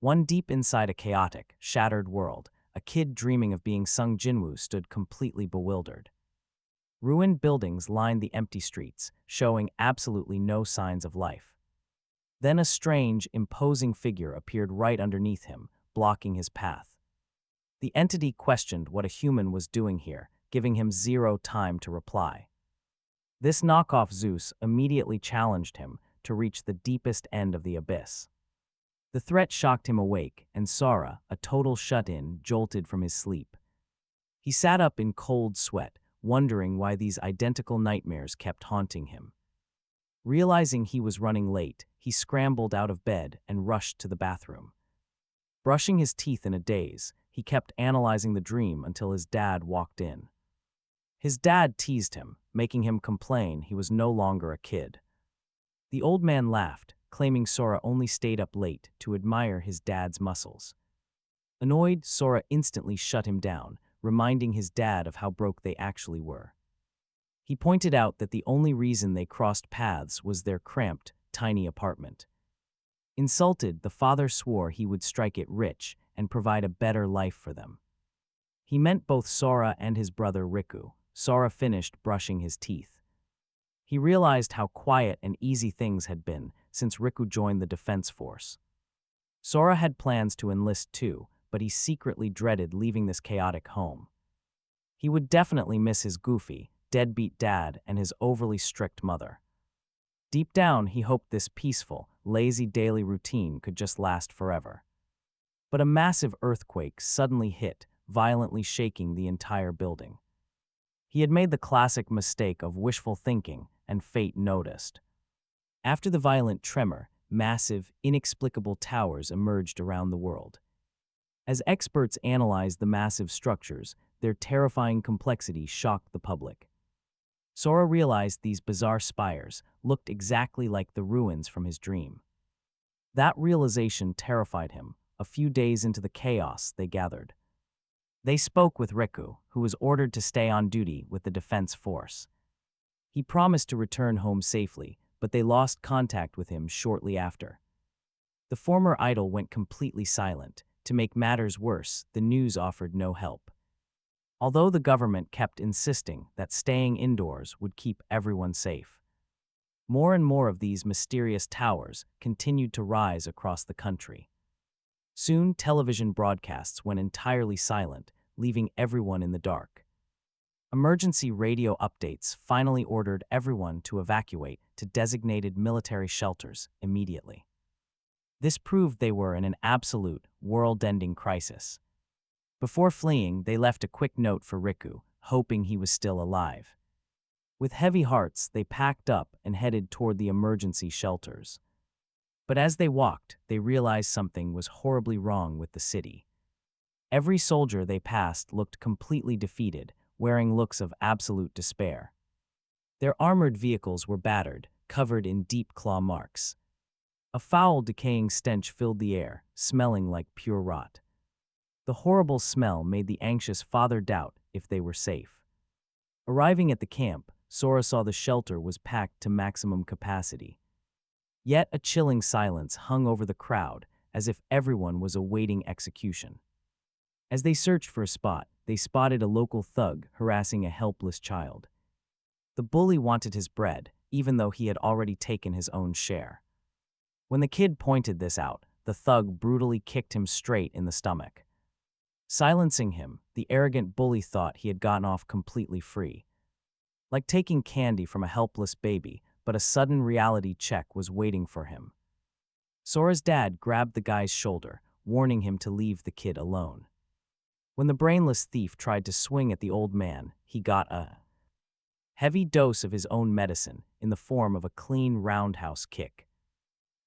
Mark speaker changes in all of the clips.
Speaker 1: One deep inside a chaotic, shattered world, a kid dreaming of being Sung Jinwoo stood completely bewildered. Ruined buildings lined the empty streets, showing absolutely no signs of life. Then a strange, imposing figure appeared right underneath him, blocking his path. The entity questioned what a human was doing here, giving him zero time to reply. This knockoff Zeus immediately challenged him to reach the deepest end of the abyss. The threat shocked him awake, and Sora, a total shut-in, jolted from his sleep. He sat up in cold sweat, wondering why these identical nightmares kept haunting him. Realizing he was running late, he scrambled out of bed and rushed to the bathroom. Brushing his teeth in a daze, he kept analyzing the dream until his dad walked in. His dad teased him, making him complain he was no longer a kid. The old man laughed, claiming Sora only stayed up late to admire his dad's muscles. Annoyed, Sora instantly shut him down, reminding his dad of how broke they actually were. He pointed out that the only reason they crossed paths was their cramped, tiny apartment. Insulted, the father swore he would strike it rich and provide a better life for them. He meant both Sora and his brother Riku. Sora finished brushing his teeth. He realized how quiet and easy things had been since Riku joined the defense force. Sora had plans to enlist too, but he secretly dreaded leaving this chaotic home. He would definitely miss his goofy, deadbeat dad and his overly strict mother. Deep down, he hoped this peaceful, lazy daily routine could just last forever. But a massive earthquake suddenly hit, violently shaking the entire building. He had made the classic mistake of wishful thinking, and fate noticed. After the violent tremor, massive, inexplicable towers emerged around the world. As experts analyzed the massive structures, their terrifying complexity shocked the public. Sora realized these bizarre spires looked exactly like the ruins from his dream. That realization terrified him. A few days into the chaos, they gathered. They spoke with Riku, who was ordered to stay on duty with the defense force. He promised to return home safely, but they lost contact with him shortly after. The former idol went completely silent. To make matters worse, the news offered no help. Although the government kept insisting that staying indoors would keep everyone safe. More and more of these mysterious towers continued to rise across the country. Soon, television broadcasts went entirely silent, leaving everyone in the dark. Emergency radio updates finally ordered everyone to evacuate to designated military shelters immediately. This proved they were in an absolute, world-ending crisis. Before fleeing, they left a quick note for Riku, hoping he was still alive. With heavy hearts, they packed up and headed toward the emergency shelters. But as they walked, they realized something was horribly wrong with the city. Every soldier they passed looked completely defeated, wearing looks of absolute despair. Their armored vehicles were battered, covered in deep claw marks. A foul, decaying stench filled the air, smelling like pure rot. The horrible smell made the anxious father doubt if they were safe. Arriving at the camp, Sora saw the shelter was packed to maximum capacity. Yet a chilling silence hung over the crowd, as if everyone was awaiting execution. As they searched for a spot, they spotted a local thug harassing a helpless child. The bully wanted his bread, even though he had already taken his own share. When the kid pointed this out, the thug brutally kicked him straight in the stomach. Silencing him, the arrogant bully thought he had gotten off completely free. Like taking candy from a helpless baby, but a sudden reality check was waiting for him. Sora's dad grabbed the guy's shoulder, warning him to leave the kid alone. When the brainless thief tried to swing at the old man, he got a heavy dose of his own medicine in the form of a clean roundhouse kick.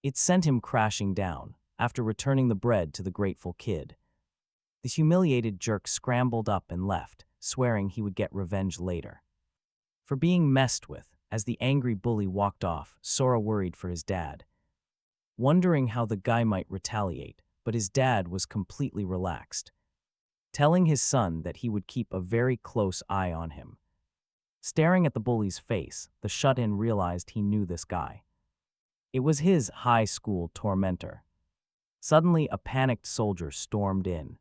Speaker 1: It sent him crashing down, after returning the bread to the grateful kid. The humiliated jerk scrambled up and left, swearing he would get revenge later. For being messed with, as the angry bully walked off, Sora worried for his dad. Wondering how the guy might retaliate, but his dad was completely relaxed, telling his son that he would keep a very close eye on him. Staring at the bully's face, the shut-in realized he knew this guy. It was his high school tormentor. Suddenly, a panicked soldier stormed in,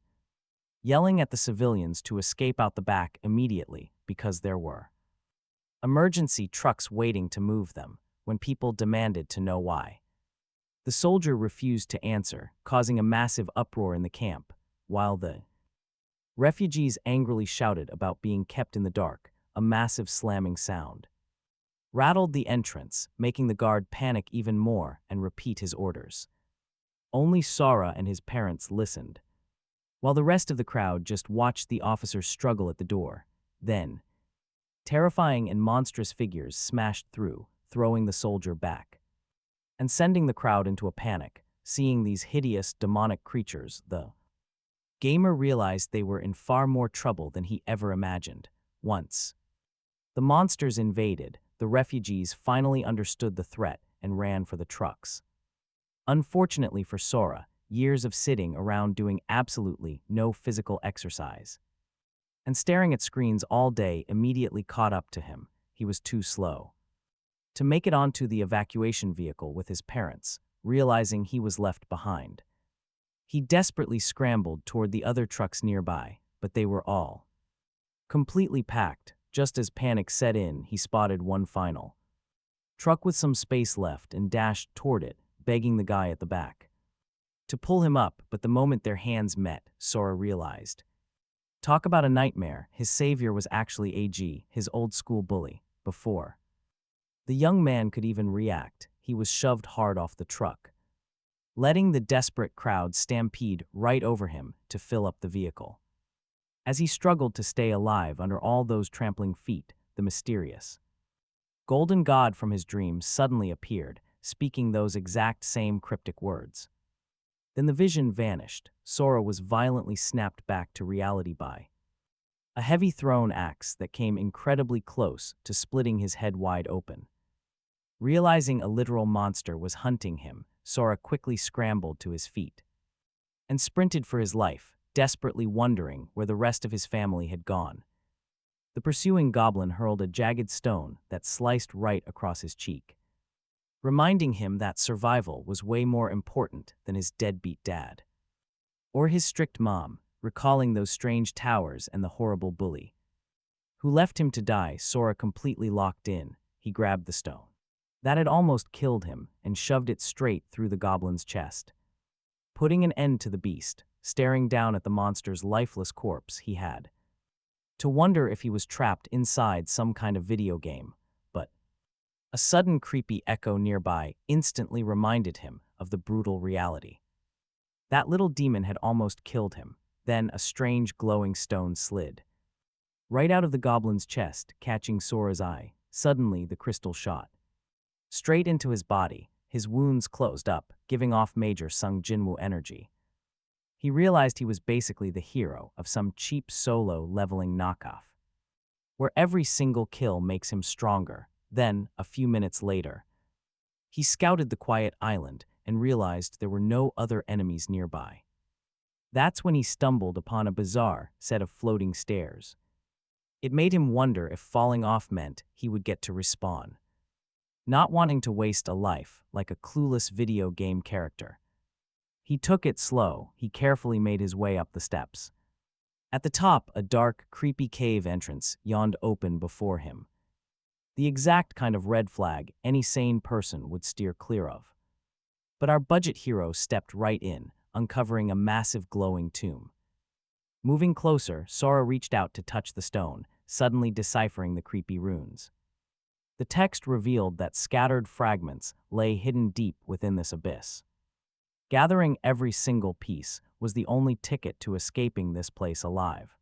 Speaker 1: yelling at the civilians to escape out the back immediately because there were emergency trucks waiting to move them when people demanded to know why. The soldier refused to answer, causing a massive uproar in the camp, while the refugees angrily shouted about being kept in the dark. A massive slamming sound rattled the entrance, making the guard panic even more and repeat his orders. Only Sora and his parents listened, while the rest of the crowd just watched the officers struggle at the door. Then, terrifying and monstrous figures smashed through, throwing the soldier back and sending the crowd into a panic. Seeing these hideous, demonic creatures, the gamer realized they were in far more trouble than he ever imagined. Once the monsters invaded, the refugees finally understood the threat and ran for the trucks. Unfortunately for Sora, years of sitting around doing absolutely no physical exercise and staring at screens all day immediately caught up to him. He was too slow to make it onto the evacuation vehicle with his parents, realizing he was left behind. He desperately scrambled toward the other trucks nearby, but they were all completely packed. Just as panic set in, he spotted one final truck with some space left and dashed toward it, begging the guy at the back to pull him up. But the moment their hands met, Sora realized. Talk about a nightmare, his savior was actually AG, his old school bully. Before the young man could even react, he was shoved hard off the truck, letting the desperate crowd stampede right over him to fill up the vehicle. As he struggled to stay alive under all those trampling feet, the mysterious golden god from his dreams suddenly appeared, speaking those exact same cryptic words. Then the vision vanished. Sora was violently snapped back to reality by a heavy thrown axe that came incredibly close to splitting his head wide open. Realizing a literal monster was hunting him, Sora quickly scrambled to his feet and sprinted for his life, desperately wondering where the rest of his family had gone. The pursuing goblin hurled a jagged stone that sliced right across his cheek, reminding him that survival was way more important than his deadbeat dad or his strict mom. Recalling those strange towers and the horrible bully who left him to die, Sora completely locked in. He grabbed the stone that had almost killed him and shoved it straight through the goblin's chest, putting an end to the beast. Staring down at the monster's lifeless corpse, he had to wonder if he was trapped inside some kind of video game. But a sudden creepy echo nearby instantly reminded him of the brutal reality. That little demon had almost killed him. Then a strange glowing stone slid right out of the goblin's chest, catching Sora's eye. Suddenly, the crystal shot straight into his body. His wounds closed up, giving off major Sung Jinwoo energy. He realized he was basically the hero of some cheap solo leveling knockoff, where every single kill makes him stronger. Then, a few minutes later, he scouted the quiet island and realized there were no other enemies nearby. That's when he stumbled upon a bizarre set of floating stairs. It made him wonder if falling off meant he would get to respawn. Not wanting to waste a life like a clueless video game character, he took it slow. He carefully made his way up the steps. At the top, a dark, creepy cave entrance yawned open before him. The exact kind of red flag any sane person would steer clear of. But our budget hero stepped right in, uncovering a massive glowing tomb. Moving closer, Sora reached out to touch the stone, suddenly deciphering the creepy runes. The text revealed that scattered fragments lay hidden deep within this abyss. Gathering every single piece was the only ticket to escaping this place alive.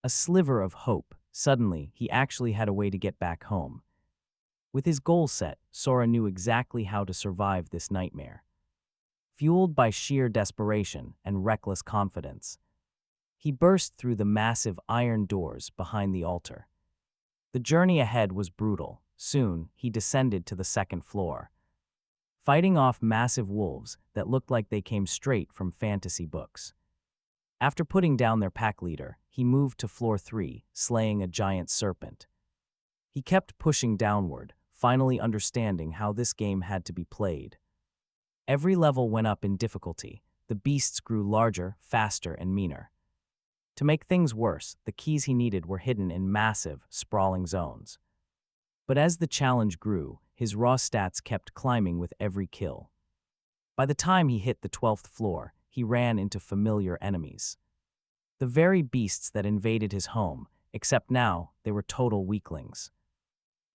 Speaker 1: A sliver of hope. Suddenly, he actually had a way to get back home. With his goal set, Sora knew exactly how to survive this nightmare. Fueled by sheer desperation and reckless confidence, he burst through the massive iron doors behind the altar. The journey ahead was brutal. Soon, he descended to the second floor, fighting off massive wolves that looked like they came straight from fantasy books. After putting down their pack leader, he moved to floor 3, slaying a giant serpent. He kept pushing downward, finally understanding how this game had to be played. Every level went up in difficulty, the beasts grew larger, faster, and meaner. To make things worse, the keys he needed were hidden in massive, sprawling zones. But as the challenge grew, his raw stats kept climbing with every kill. By the time he hit the 12th floor, he ran into familiar enemies. The very beasts that invaded his home, except now they were total weaklings.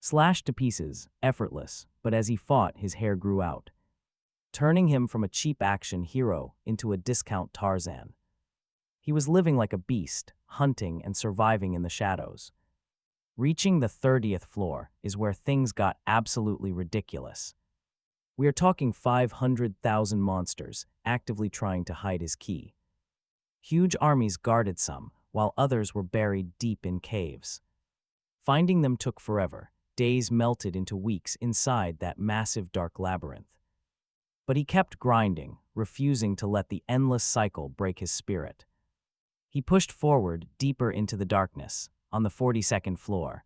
Speaker 1: Slashed to pieces, effortless, but as he fought, his hair grew out, turning him from a cheap action hero into a discount Tarzan. He was living like a beast, hunting and surviving in the shadows. Reaching the 30th floor is where things got absolutely ridiculous. We are talking 500,000 monsters actively trying to hide his key. Huge armies guarded some, while others were buried deep in caves. Finding them took forever. Days melted into weeks inside that massive dark labyrinth. But he kept grinding, refusing to let the endless cycle break his spirit. He pushed forward, deeper into the darkness, on the 42nd floor.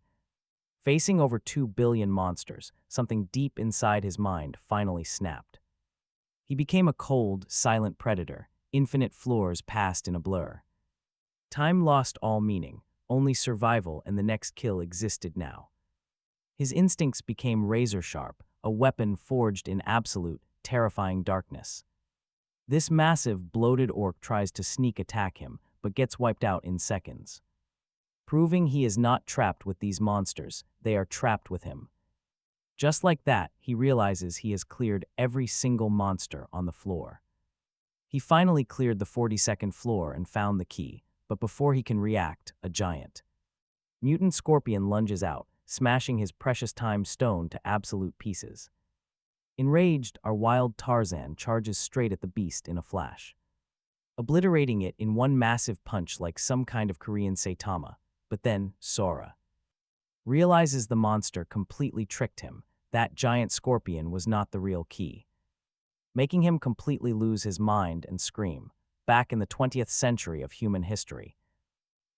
Speaker 1: Facing over 2 billion monsters, something deep inside his mind finally snapped. He became a cold, silent predator, infinite floors passed in a blur. Time lost all meaning, only survival and the next kill existed now. His instincts became razor-sharp, a weapon forged in absolute, terrifying darkness. This massive, bloated orc tries to sneak attack him, but gets wiped out in seconds. Proving he is not trapped with these monsters, they are trapped with him. Just like that, he realizes he has cleared every single monster on the floor. He finally cleared the 42nd floor and found the key, but before he can react, a giant mutant scorpion lunges out, smashing his precious time stone to absolute pieces. Enraged, our wild Tarzan charges straight at the beast in a flash, obliterating it in one massive punch like some kind of Korean Saitama. But then, Sora realizes the monster completely tricked him. That giant scorpion was not the real key, making him completely lose his mind and scream, back in the 20th century of human history.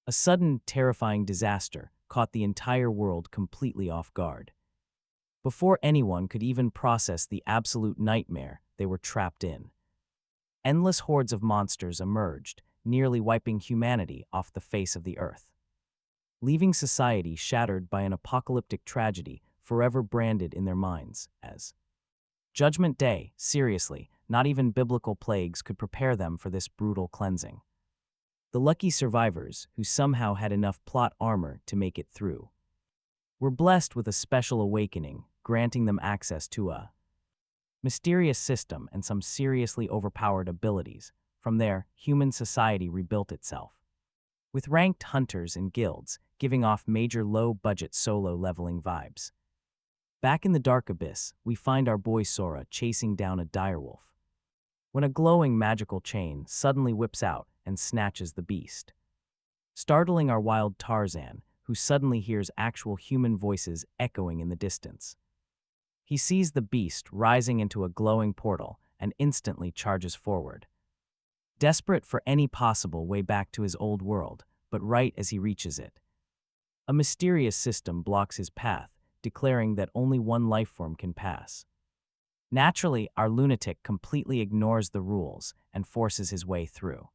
Speaker 1: A sudden, terrifying disaster caught the entire world completely off guard. Before anyone could even process the absolute nightmare they were trapped in, endless hordes of monsters emerged, nearly wiping humanity off the face of the earth, leaving society shattered by an apocalyptic tragedy forever branded in their minds as Judgment Day. Seriously, not even biblical plagues could prepare them for this brutal cleansing. The lucky survivors, who somehow had enough plot armor to make it through, were blessed with a special awakening, granting them access to a mysterious system and some seriously overpowered abilities. From there, human society rebuilt itself, with ranked hunters and guilds giving off major low-budget solo leveling vibes. Back in the dark abyss, we find our boy Sora chasing down a direwolf, when a glowing magical chain suddenly whips out and snatches the beast, startling our wild Tarzan, who suddenly hears actual human voices echoing in the distance. He sees the beast rising into a glowing portal and instantly charges forward, desperate for any possible way back to his old world. But right as he reaches it, a mysterious system blocks his path, declaring that only one lifeform can pass. Naturally, our lunatic completely ignores the rules and forces his way through,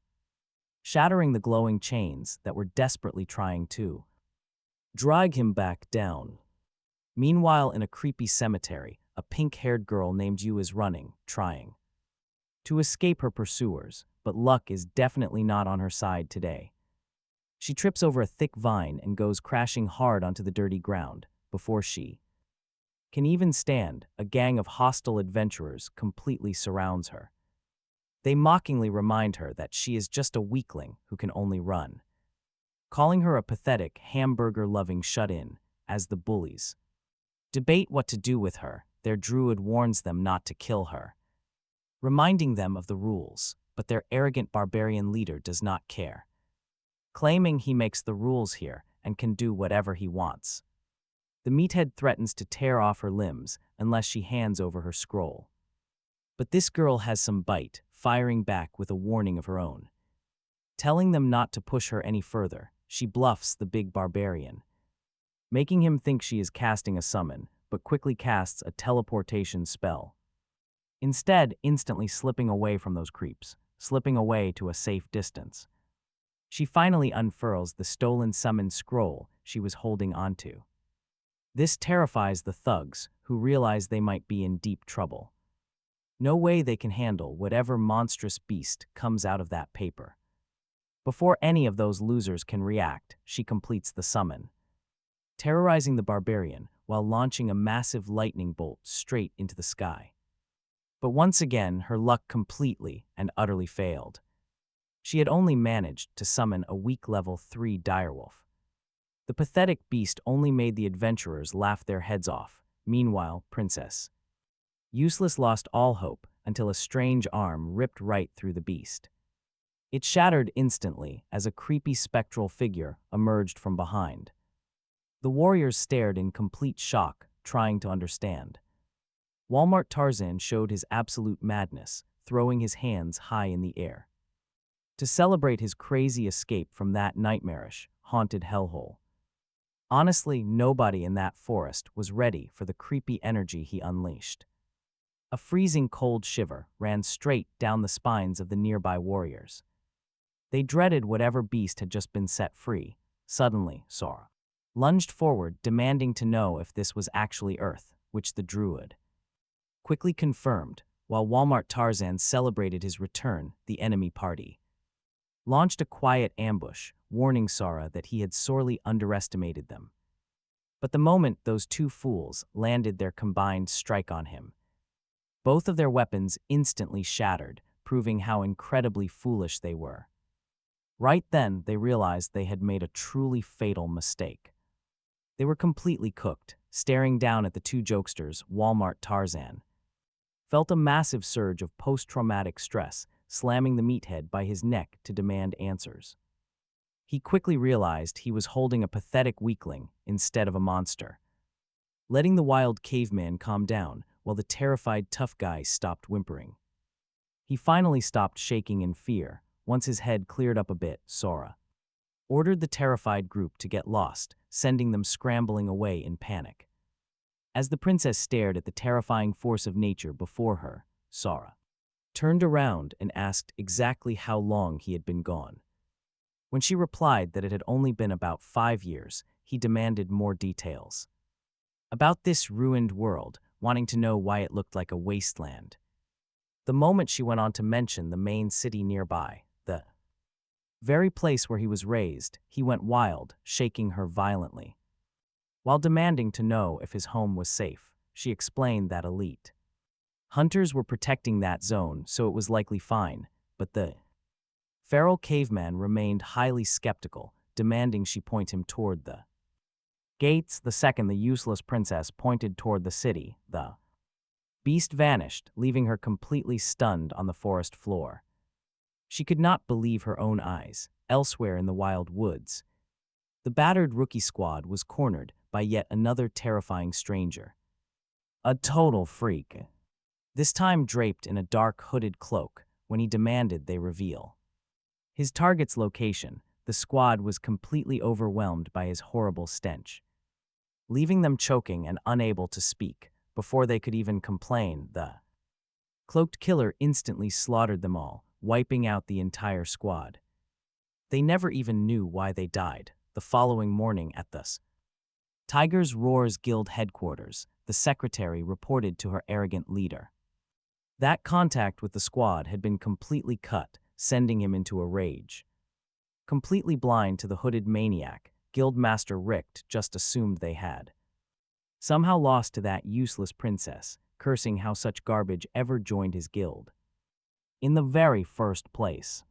Speaker 1: shattering the glowing chains that were desperately trying to drag him back down. Meanwhile, in a creepy cemetery, a pink-haired girl named Yu is running, trying to escape her pursuers, but luck is definitely not on her side today. She trips over a thick vine and goes crashing hard onto the dirty ground. Before she can even stand, a gang of hostile adventurers completely surrounds her. They mockingly remind her that she is just a weakling who can only run, calling her a pathetic, hamburger-loving shut-in. As the bullies debate what to do with her, their druid warns them not to kill her, reminding them of the rules, but their arrogant barbarian leader does not care, claiming he makes the rules here and can do whatever he wants. The meathead threatens to tear off her limbs unless she hands over her scroll. But this girl has some bite, firing back with a warning of her own. Telling them not to push her any further, she bluffs the big barbarian, making him think she is casting a summon, but quickly casts a teleportation spell, instead instantly slipping away from those creeps. slipping away to a safe distance. She finally unfurls the stolen summon scroll she was holding onto. This terrifies the thugs, who realize they might be in deep trouble. No way they can handle whatever monstrous beast comes out of that paper. Before any of those losers can react, she completes the summon, terrorizing the barbarian while launching a massive lightning bolt straight into the sky. But once again, her luck completely and utterly failed. She had only managed to summon a weak level 3 direwolf. The pathetic beast only made the adventurers laugh their heads off. Meanwhile, Princess Useless lost all hope until a strange arm ripped right through the beast. It shattered instantly as a creepy spectral figure emerged from behind. The warriors stared in complete shock, trying to understand. Walmart Tarzan showed his absolute madness, throwing his hands high in the air to celebrate his crazy escape from that nightmarish, haunted hellhole. Honestly, nobody in that forest was ready for the creepy energy he unleashed. A freezing cold shiver ran straight down the spines of the nearby warriors. They dreaded whatever beast had just been set free. Suddenly, Sora lunged forward, demanding to know if this was actually Earth, which the druid quickly confirmed. While Walmart Tarzan celebrated his return, the enemy party launched a quiet ambush, warning Sora that he had sorely underestimated them. But the moment those two fools landed their combined strike on him, both of their weapons instantly shattered, proving how incredibly foolish they were. Right then, they realized they had made a truly fatal mistake. They were completely cooked. Staring down at the two jokesters, Walmart Tarzan felt a massive surge of post-traumatic stress, slamming the meathead by his neck to demand answers. He quickly realized he was holding a pathetic weakling instead of a monster. Letting the wild caveman calm down while the terrified tough guy stopped whimpering. He finally stopped shaking in fear. Once his head cleared up a bit, Sora ordered the terrified group to get lost, sending them scrambling away in panic. As the princess stared at the terrifying force of nature before her, Sora turned around and asked exactly how long he had been gone. When she replied that it had only been about 5 years, he demanded more details about this ruined world, wanting to know why it looked like a wasteland. The moment she went on to mention the main city nearby, the very place where he was raised, he went wild, shaking her violently. While demanding to know if his home was safe, she explained that elite hunters were protecting that zone, so it was likely fine, but the feral caveman remained highly skeptical, demanding she point him toward the gates. The second the useless princess pointed toward the city, the beast vanished, leaving her completely stunned on the forest floor. She could not believe her own eyes. Elsewhere in the wild woods, the battered rookie squad was cornered by yet another terrifying stranger. A total freak. This time draped in a dark hooded cloak. When he demanded they reveal his target's location, the squad was completely overwhelmed by his horrible stench, leaving them choking and unable to speak. Before they could even complain, the cloaked killer instantly slaughtered them all, wiping out the entire squad. They never even knew why they died. The following morning at the Tigers Roars Guild headquarters, the secretary reported to her arrogant leader that contact with the squad had been completely cut, sending him into a rage. Completely blind to the hooded maniac, Guildmaster Richt just assumed they had somehow lost to that useless princess, cursing how such garbage ever joined his guild in the very first place.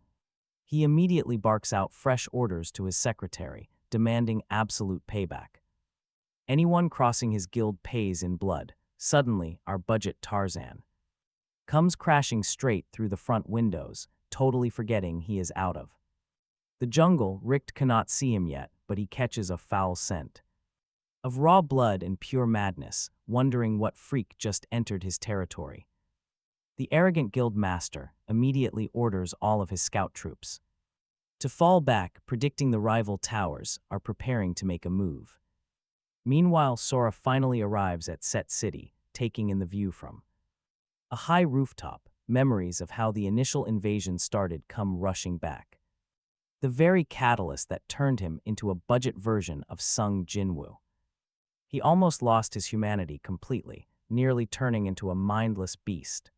Speaker 1: He immediately barks out fresh orders to his secretary, demanding absolute payback. Anyone crossing his guild pays in blood. Suddenly, our budget Tarzan comes crashing straight through the front windows, totally forgetting he is out of the jungle. Richt cannot see him yet, but he catches a foul scent of raw blood and pure madness, wondering what freak just entered his territory. The arrogant guild master immediately orders all of his scout troops to fall back, predicting the rival towers are preparing to make a move. Meanwhile, Sora finally arrives at Set City, taking in the view from a high rooftop. memories of how the initial invasion started come rushing back. The very catalyst that turned him into a budget version of Sung Jinwoo. He almost lost his humanity completely, nearly turning into a mindless beast.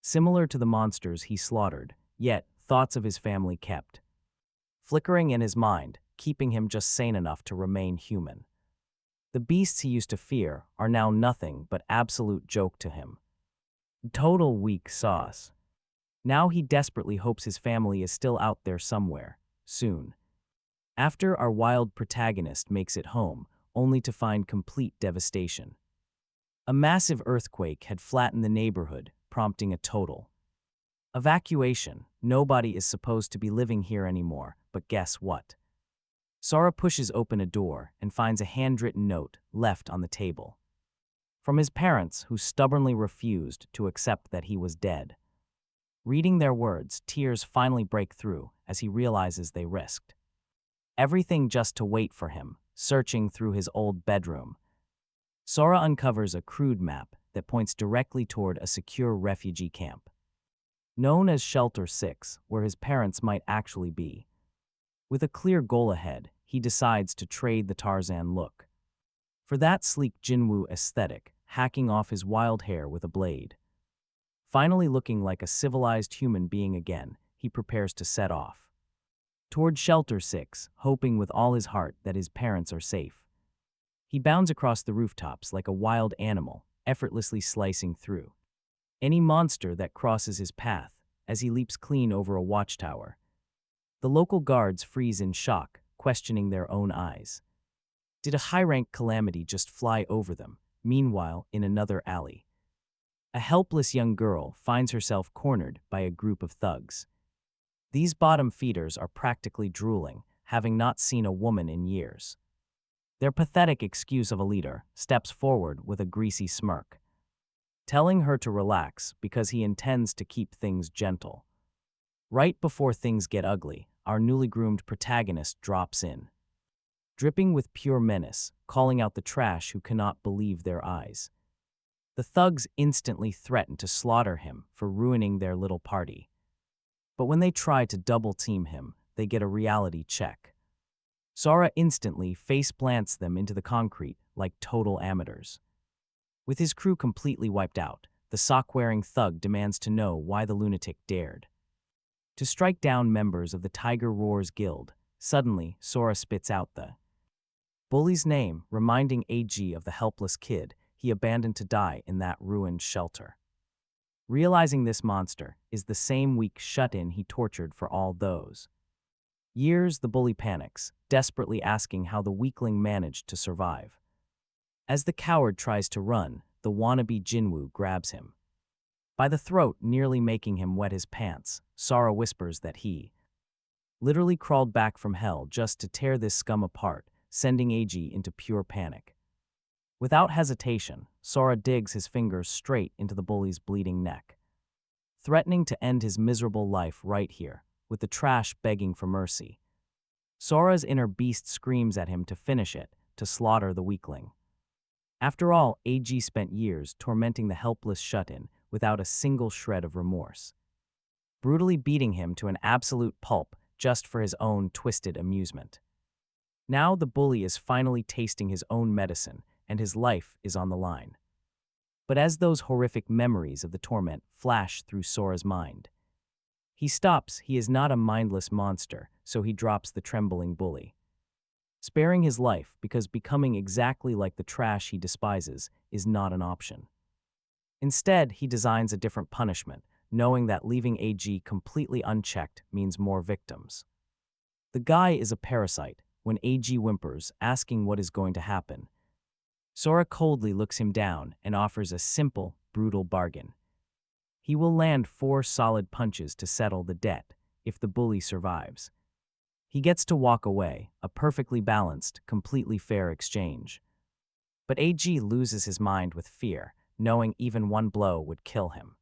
Speaker 1: Similar to the monsters he slaughtered, yet thoughts of his family kept flickering in his mind, keeping him just sane enough to remain human. The beasts he used to fear are now nothing but absolute joke to him. Total weak sauce. Now he desperately hopes his family is still out there somewhere, soon. After our wild protagonist makes it home, only to find complete devastation. A massive earthquake had flattened the neighborhood, prompting a total evacuation. Nobody is supposed to be living here anymore, but guess what? Sora pushes open a door and finds a handwritten note left on the table. From his parents, who stubbornly refused to accept that he was dead. Reading their words, tears finally break through as he realizes they risked everything just to wait for him, searching through his old bedroom. Sora uncovers a crude map that points directly toward a secure refugee camp, known as Shelter 6, where his parents might actually be. With a clear goal ahead, he decides to trade the Tarzan look for that sleek Jinwoo aesthetic, hacking off his wild hair with a blade. Finally looking like a civilized human being again, he prepares to set off toward Shelter 6, hoping with all his heart that his parents are safe. He bounds across the rooftops like a wild animal, effortlessly slicing through any monster that crosses his path as he leaps clean over a watchtower. The local guards freeze in shock, questioning their own eyes. Did a high-rank calamity just fly over them? Meanwhile, in another alley, a helpless young girl finds herself cornered by a group of thugs. These bottom feeders are practically drooling, having not seen a woman in years. Their pathetic excuse of a leader steps forward with a greasy smirk, telling her to relax because he intends to keep things gentle. Right before things get ugly, our newly groomed protagonist drops in, dripping with pure menace, calling out the trash who cannot believe their eyes. The thugs instantly threaten to slaughter him for ruining their little party. But when they try to double-team him, they get a reality check. Sora instantly face-plants them into the concrete like total amateurs. With his crew completely wiped out, the sock-wearing thug demands to know why the lunatic dared to strike down members of the Tiger Roars Guild. Suddenly, Sora spits out the bully's name, reminding AG of the helpless kid he abandoned to die in that ruined shelter. Realizing this monster is the same weak shut-in he tortured for all those years, the bully panics, desperately asking how the weakling managed to survive. As the coward tries to run, the wannabe Jinwoo grabs him by the throat, nearly making him wet his pants. Sora whispers that he literally crawled back from hell just to tear this scum apart, sending AG into pure panic. Without hesitation, Sora digs his fingers straight into the bully's bleeding neck, threatening to end his miserable life right here, with the trash begging for mercy. Sora's inner beast screams at him to finish it, to slaughter the weakling. After all, AG spent years tormenting the helpless shut-in without a single shred of remorse, brutally beating him to an absolute pulp just for his own twisted amusement. Now the bully is finally tasting his own medicine, and his life is on the line. But as those horrific memories of the torment flash through Sora's mind, he stops. He is not a mindless monster, so he drops the trembling bully, sparing his life because becoming exactly like the trash he despises is not an option. Instead, he designs a different punishment, knowing that leaving AG completely unchecked means more victims. The guy is a parasite. When AG whimpers, asking what is going to happen, Sora coldly looks him down and offers a simple, brutal bargain. He will land 4 solid punches to settle the debt if the bully survives. He gets to walk away, a perfectly balanced, completely fair exchange. But AG loses his mind with fear, knowing even one blow would kill him.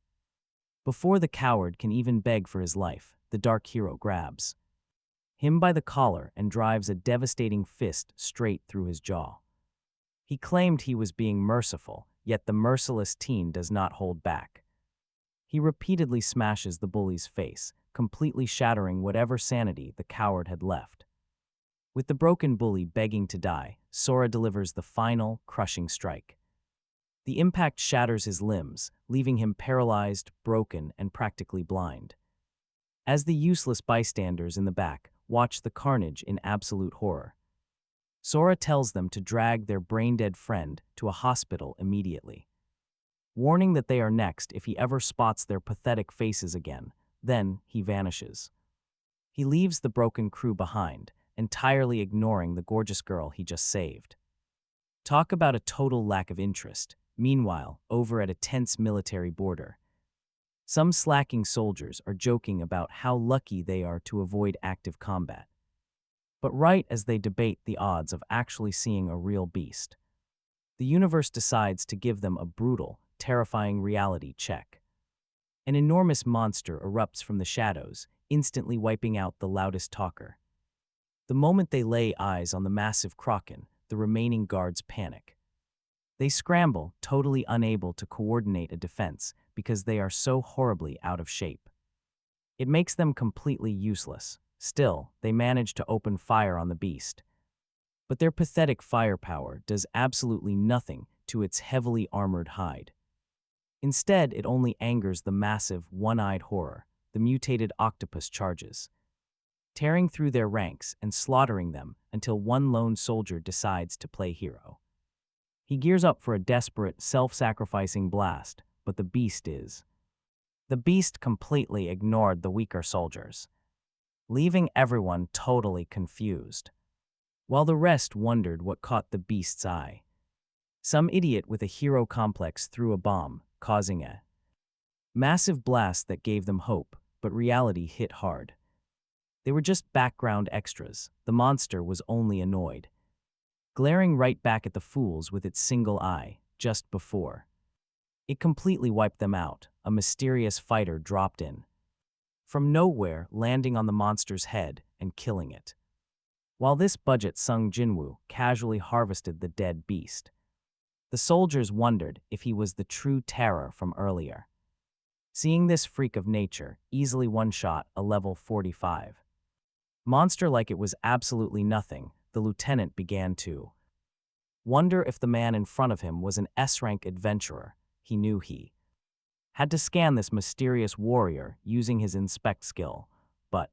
Speaker 1: Before the coward can even beg for his life, the dark hero grabs him by the collar and drives a devastating fist straight through his jaw. He claimed he was being merciful, yet the merciless teen does not hold back. He repeatedly smashes the bully's face, completely shattering whatever sanity the coward had left. With the broken bully begging to die, Sora delivers the final, crushing strike. The impact shatters his limbs, leaving him paralyzed, broken, and practically blind. As the useless bystanders in the back watch the carnage in absolute horror, Sora tells them to drag their brain-dead friend to a hospital immediately, warning that they are next if he ever spots their pathetic faces again. Then he vanishes. He leaves the broken crew behind, entirely ignoring the gorgeous girl he just saved. Talk about a total lack of interest. Meanwhile, over at a tense military border, some slacking soldiers are joking about how lucky they are to avoid active combat. But right as they debate the odds of actually seeing a real beast, the universe decides to give them a brutal, terrifying reality check. An enormous monster erupts from the shadows, instantly wiping out the loudest talker. The moment they lay eyes on the massive kraken, the remaining guards panic. They scramble, totally unable to coordinate a defense because they are so horribly out of shape. It makes them completely useless. Still, they manage to open fire on the beast. But their pathetic firepower does absolutely nothing to its heavily armored hide. Instead, it only angers the massive, one-eyed horror. The mutated octopus charges, tearing through their ranks and slaughtering them until one lone soldier decides to play hero. He gears up for a desperate, self-sacrificing blast, but the beast completely ignored the weaker soldiers, leaving everyone totally confused. While the rest wondered what caught the beast's eye, some idiot with a hero complex threw a bomb, causing a massive blast that gave them hope, but reality hit hard. They were just background extras. The monster was only annoyed, glaring right back at the fools with its single eye, just before it completely wiped them out. A mysterious fighter dropped in from nowhere, landing on the monster's head and killing it. While this budget Sung Jinwoo casually harvested the dead beast, the soldiers wondered if he was the true terror from earlier. Seeing this freak of nature easily one-shot a level 45 monster like it was absolutely nothing, the lieutenant began to wonder if the man in front of him was an S-rank adventurer. He knew he had to scan this mysterious warrior using his inspect skill, but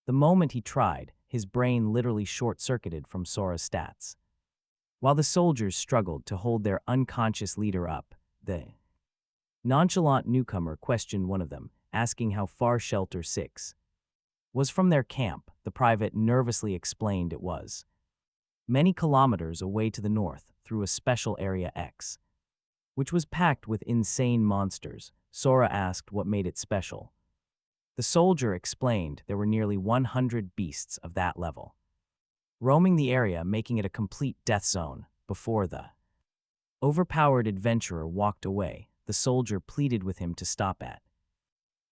Speaker 1: the moment he tried, his brain literally short-circuited from Sora's stats. While the soldiers struggled to hold their unconscious leader up, the nonchalant newcomer questioned one of them, asking how far Shelter 6 was from their camp. The private nervously explained it was many kilometers away to the north through a special Area X, which was packed with insane monsters. Sora asked what made it special. The soldier explained there were nearly 100 beasts of that level, roaming the area, making it a complete death zone. Before the overpowered adventurer walked away, the soldier pleaded with him to stop at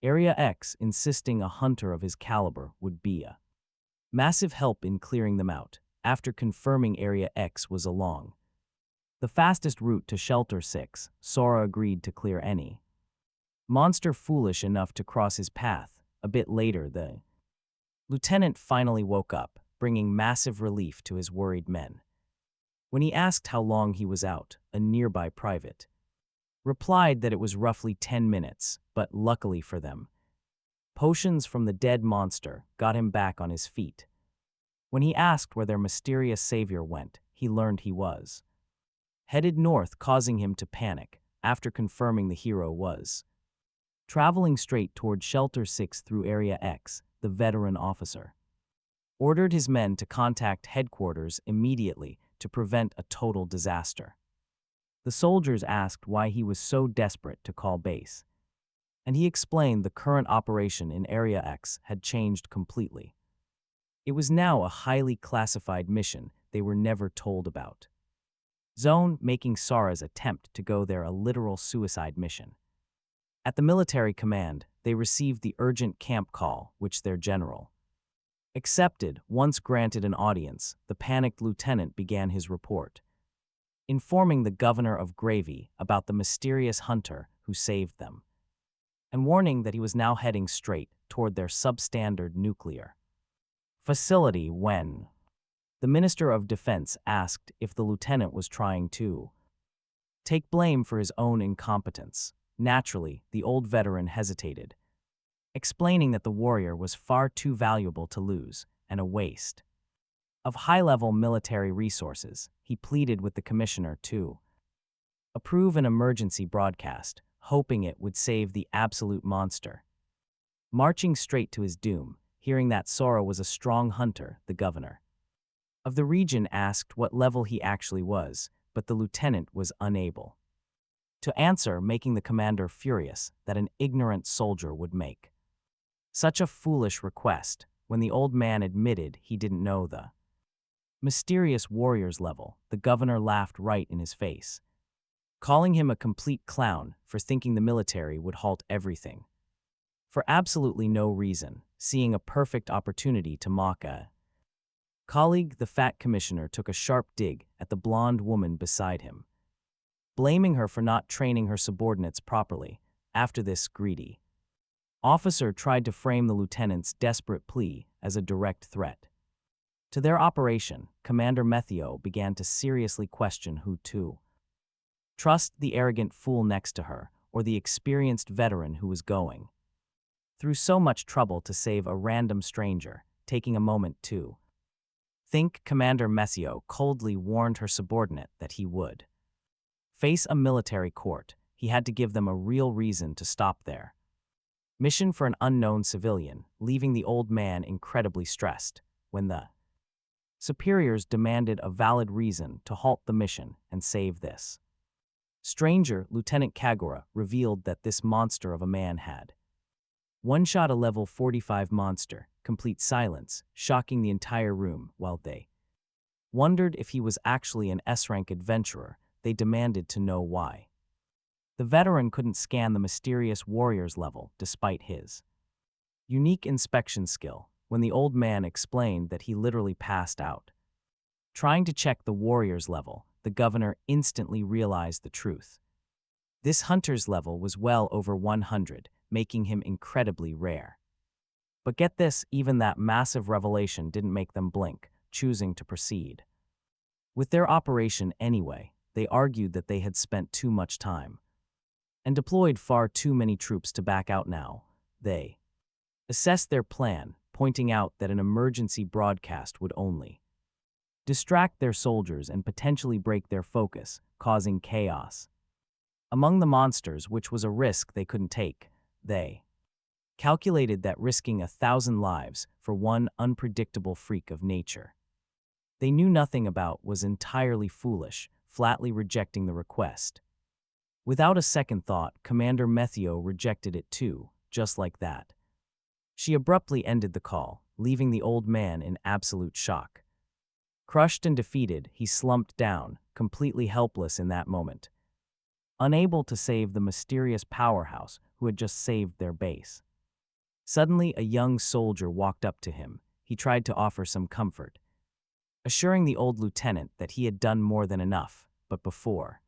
Speaker 1: Area X, insisting a hunter of his caliber would be a massive help in clearing them out. After confirming Area X was along the fastest route to Shelter 6, Sora agreed to clear any monster foolish enough to cross his path. A bit later, the lieutenant finally woke up, bringing massive relief to his worried men. When he asked how long he was out, a nearby private replied that it was roughly 10 minutes, but luckily for them, potions from the dead monster got him back on his feet. When he asked where their mysterious savior went, he learned he was headed north, causing him to panic. After confirming the hero was traveling straight toward Shelter 6 through Area X, the veteran officer ordered his men to contact headquarters immediately to prevent a total disaster. The soldiers asked why he was so desperate to call base, and he explained the current operation in Area X had changed completely. It was now a highly classified mission they were never told about. Zone, making Sora's attempt to go there a literal suicide mission. At the military command, they received the urgent camp call, which their general accepted. Once granted an audience, the panicked lieutenant began his report, informing the governor of Gravy about the mysterious hunter who saved them. and warning that he was now heading straight toward their substandard nuclear facility when the Minister of Defense asked if the lieutenant was trying to take blame for his own incompetence. Naturally, the old veteran hesitated, explaining that the warrior was far too valuable to lose and a waste of high-level military resources. He pleaded with the commissioner to approve an emergency broadcast, hoping it would save the absolute monster. Marching straight to his doom, hearing that Sora was a strong hunter, the governor of the region asked what level he actually was, but the lieutenant was unable to answer, making the commander furious that an ignorant soldier would make such a foolish request when the old man admitted he didn't know the mysterious warrior's level. The governor laughed right in his face, calling him a complete clown for thinking the military would halt everything for absolutely no reason, seeing a perfect opportunity to mock a colleague. The fat commissioner took a sharp dig at the blonde woman beside him, blaming her for not training her subordinates properly. After this greedy officer tried to frame the lieutenant's desperate plea as a direct threat to their operation, Commander Methio began to seriously question who to trust, the arrogant fool next to her or the experienced veteran who was going through so much trouble to save a random stranger. Taking a moment to think, Commander Methio coldly warned her subordinate that he would face a military court. He had to give them a real reason to stop their mission for an unknown civilian, leaving the old man incredibly stressed when the superiors demanded a valid reason to halt the mission and save this stranger. Lieutenant Kagura revealed that this monster of a man had one-shot a level 45 monster. Complete silence, shocking the entire room. While they wondered if he was actually an S-rank adventurer, they demanded to know why the veteran couldn't scan the mysterious warrior's level despite his unique inspection skill. When the old man explained that he literally passed out trying to check the warrior's level, the governor instantly realized the truth. This hunter's level was well over 100, making him incredibly rare. But get this, even that massive revelation didn't make them blink, choosing to proceed with their operation anyway. They argued that they had spent too much time and deployed far too many troops to back out now. They assessed their plan, pointing out that an emergency broadcast would only distract their soldiers and potentially break their focus, causing chaos among the monsters, which was a risk they couldn't take. They calculated that risking 1,000 lives for one unpredictable freak of nature they knew nothing about was entirely foolish, flatly rejecting the request. Without a second thought, Commander Methio rejected it too, just like that. She abruptly ended the call, leaving the old man in absolute shock. Crushed and defeated, he slumped down, completely helpless in that moment, unable to save the mysterious powerhouse who had just saved their base. Suddenly, a young soldier walked up to him. He tried to offer some comfort, assuring the old lieutenant that he had done more than enough, but before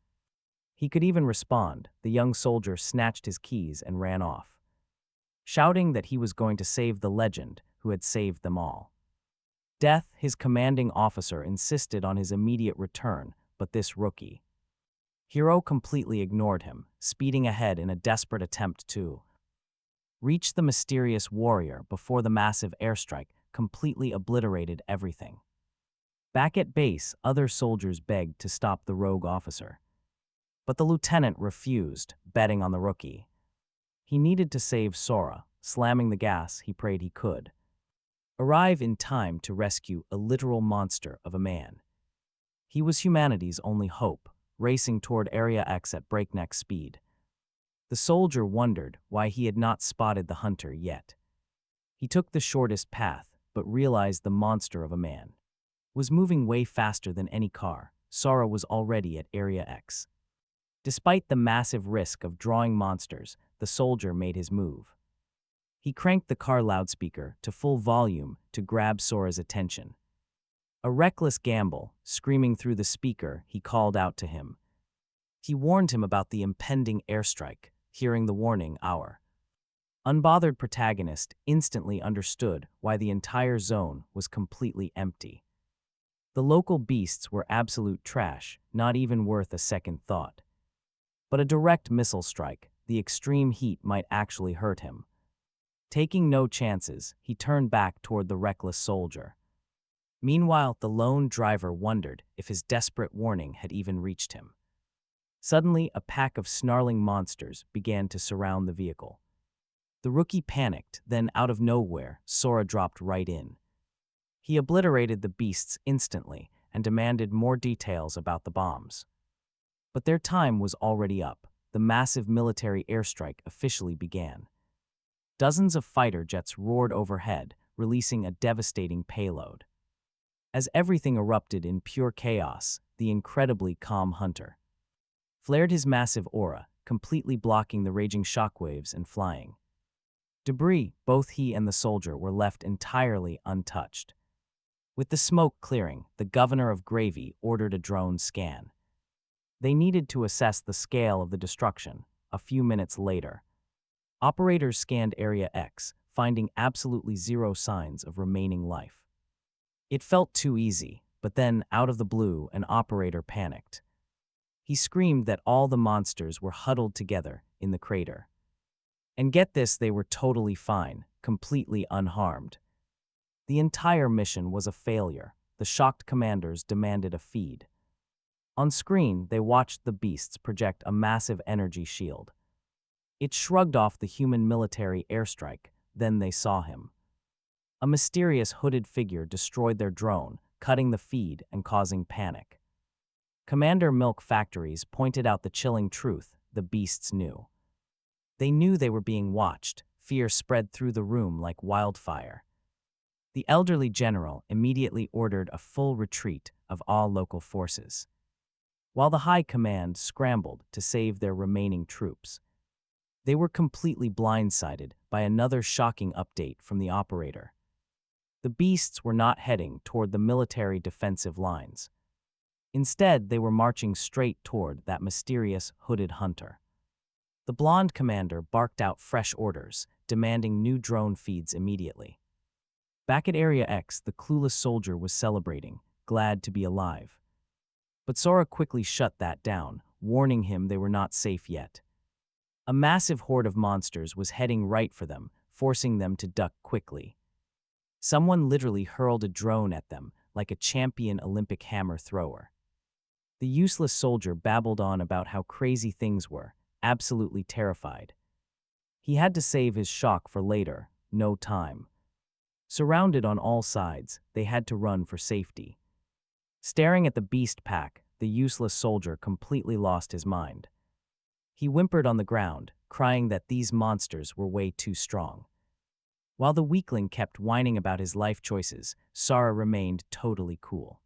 Speaker 1: he could even respond, the young soldier snatched his keys and ran off, shouting that he was going to save the legend who had saved them all. Death, his commanding officer insisted on his immediate return, but this rookie hero completely ignored him, speeding ahead in a desperate attempt to reach the mysterious warrior before the massive airstrike completely obliterated everything. Back at base, other soldiers begged to stop the rogue officer, but the lieutenant refused, betting on the rookie. He needed to save Sora. Slamming the gas, he prayed he could arrive in time to rescue a literal monster of a man. He was humanity's only hope, racing toward Area X at breakneck speed. The soldier wondered why he had not spotted the hunter yet. He took the shortest path, but realized the monster of a man was moving way faster than any car. Sora was already at Area X. Despite the massive risk of drawing monsters, the soldier made his move. He cranked the car loudspeaker to full volume to grab Sora's attention. A reckless gamble, screaming through the speaker, he called out to him. He warned him about the impending airstrike. Hearing the warning, our Unbothered protagonist instantly understood why the entire zone was completely empty. The local beasts were absolute trash, not even worth a second thought. But a direct missile strike, the extreme heat might actually hurt him. Taking no chances, he turned back toward the reckless soldier. Meanwhile, the lone driver wondered if his desperate warning had even reached him. Suddenly, a pack of snarling monsters began to surround the vehicle. The rookie panicked, then out of nowhere, Sora dropped right in. He obliterated the beasts instantly and demanded more details about the bombs. But their time was already up. The massive military airstrike officially began. Dozens of fighter jets roared overhead, releasing a devastating payload. As everything erupted in pure chaos, the incredibly calm hunter flared his massive aura, completely blocking the raging shockwaves and flying debris. Both he and the soldier were left entirely untouched. With the smoke clearing, the governor of Gravy ordered a drone scan. They needed to assess the scale of the destruction. A few minutes later, operators scanned Area X, finding absolutely zero signs of remaining life. It felt too easy, but then, out of the blue, an operator panicked. He screamed that all the monsters were huddled together in the crater. And get this, they were totally fine, completely unharmed. The entire mission was a failure. The shocked commanders demanded a feed. On screen, they watched the beasts project a massive energy shield. It shrugged off the human military airstrike, then they saw him. A mysterious hooded figure destroyed their drone, cutting the feed and causing panic. Commander Milk Factories pointed out the chilling truth the beasts knew. They knew they were being watched. Fear spread through the room like wildfire. The elderly general immediately ordered a full retreat of all local forces, while the high command scrambled to save their remaining troops. They were completely blindsided by another shocking update from the operator. The beasts were not heading toward the military defensive lines. Instead, they were marching straight toward that mysterious hooded hunter. The blonde commander barked out fresh orders, demanding new drone feeds immediately. Back at Area X, the clueless soldier was celebrating, glad to be alive. But Sora quickly shut that down, warning him they were not safe yet. A massive horde of monsters was heading right for them, forcing them to duck quickly. Someone literally hurled a drone at them, like a champion Olympic hammer thrower. The useless soldier babbled on about how crazy things were, absolutely terrified. He had to save his shock for later, no time. Surrounded on all sides, they had to run for safety. Staring at the beast pack, the useless soldier completely lost his mind. He whimpered on the ground, crying that these monsters were way too strong. While the weakling kept whining about his life choices, Sora remained totally cool.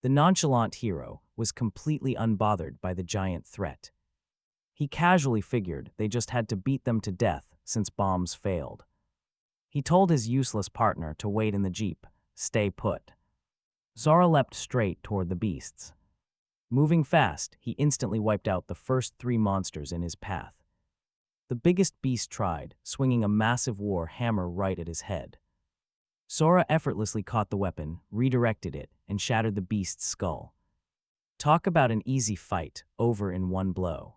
Speaker 1: The nonchalant hero was completely unbothered by the giant threat. He casually figured they just had to beat them to death since bombs failed. He told his useless partner to wait in the jeep, stay put. Sora leapt straight toward the beasts. Moving fast, he instantly wiped out the first 3 monsters in his path. The biggest beast tried, swinging a massive war hammer right at his head. Sora effortlessly caught the weapon, redirected it, and shattered the beast's skull. Talk about an easy fight, over in one blow.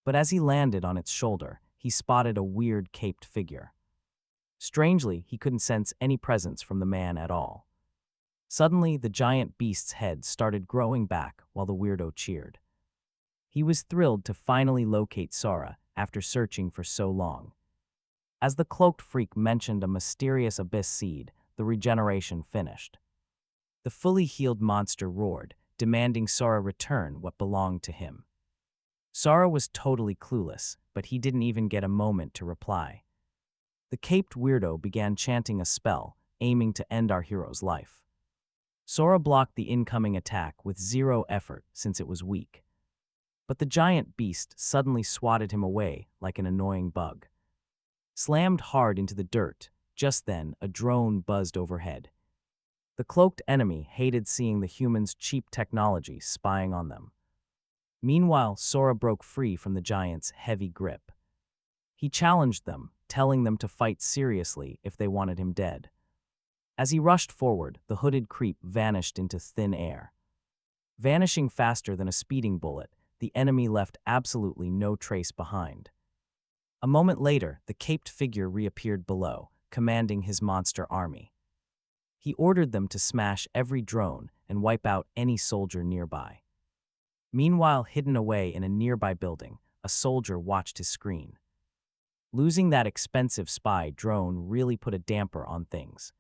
Speaker 1: But as he landed on its shoulder, he spotted a weird caped figure. Strangely, he couldn't sense any presence from the man at all. Suddenly, the giant beast's head started growing back while the weirdo cheered. He was thrilled to finally locate Sora after searching for so long. As the cloaked freak mentioned a mysterious abyss seed, the regeneration finished. The fully healed monster roared, demanding Sora return what belonged to him. Sora was totally clueless, but he didn't even get a moment to reply. The caped weirdo began chanting a spell, aiming to end our hero's life. Sora blocked the incoming attack with zero effort since it was weak. But the giant beast suddenly swatted him away like an annoying bug. Slammed hard into the dirt, just then a drone buzzed overhead. The cloaked enemy hated seeing the humans' cheap technology spying on them. Meanwhile, Sora broke free from the giant's heavy grip. He challenged them, telling them to fight seriously if they wanted him dead. As he rushed forward, the hooded creep vanished into thin air. Vanishing faster than a speeding bullet, the enemy left absolutely no trace behind. A moment later, the caped figure reappeared below, commanding his monster army. He ordered them to smash every drone and wipe out any soldier nearby. Meanwhile, hidden away in a nearby building, a soldier watched his screen. Losing that expensive spy drone really put a damper on things.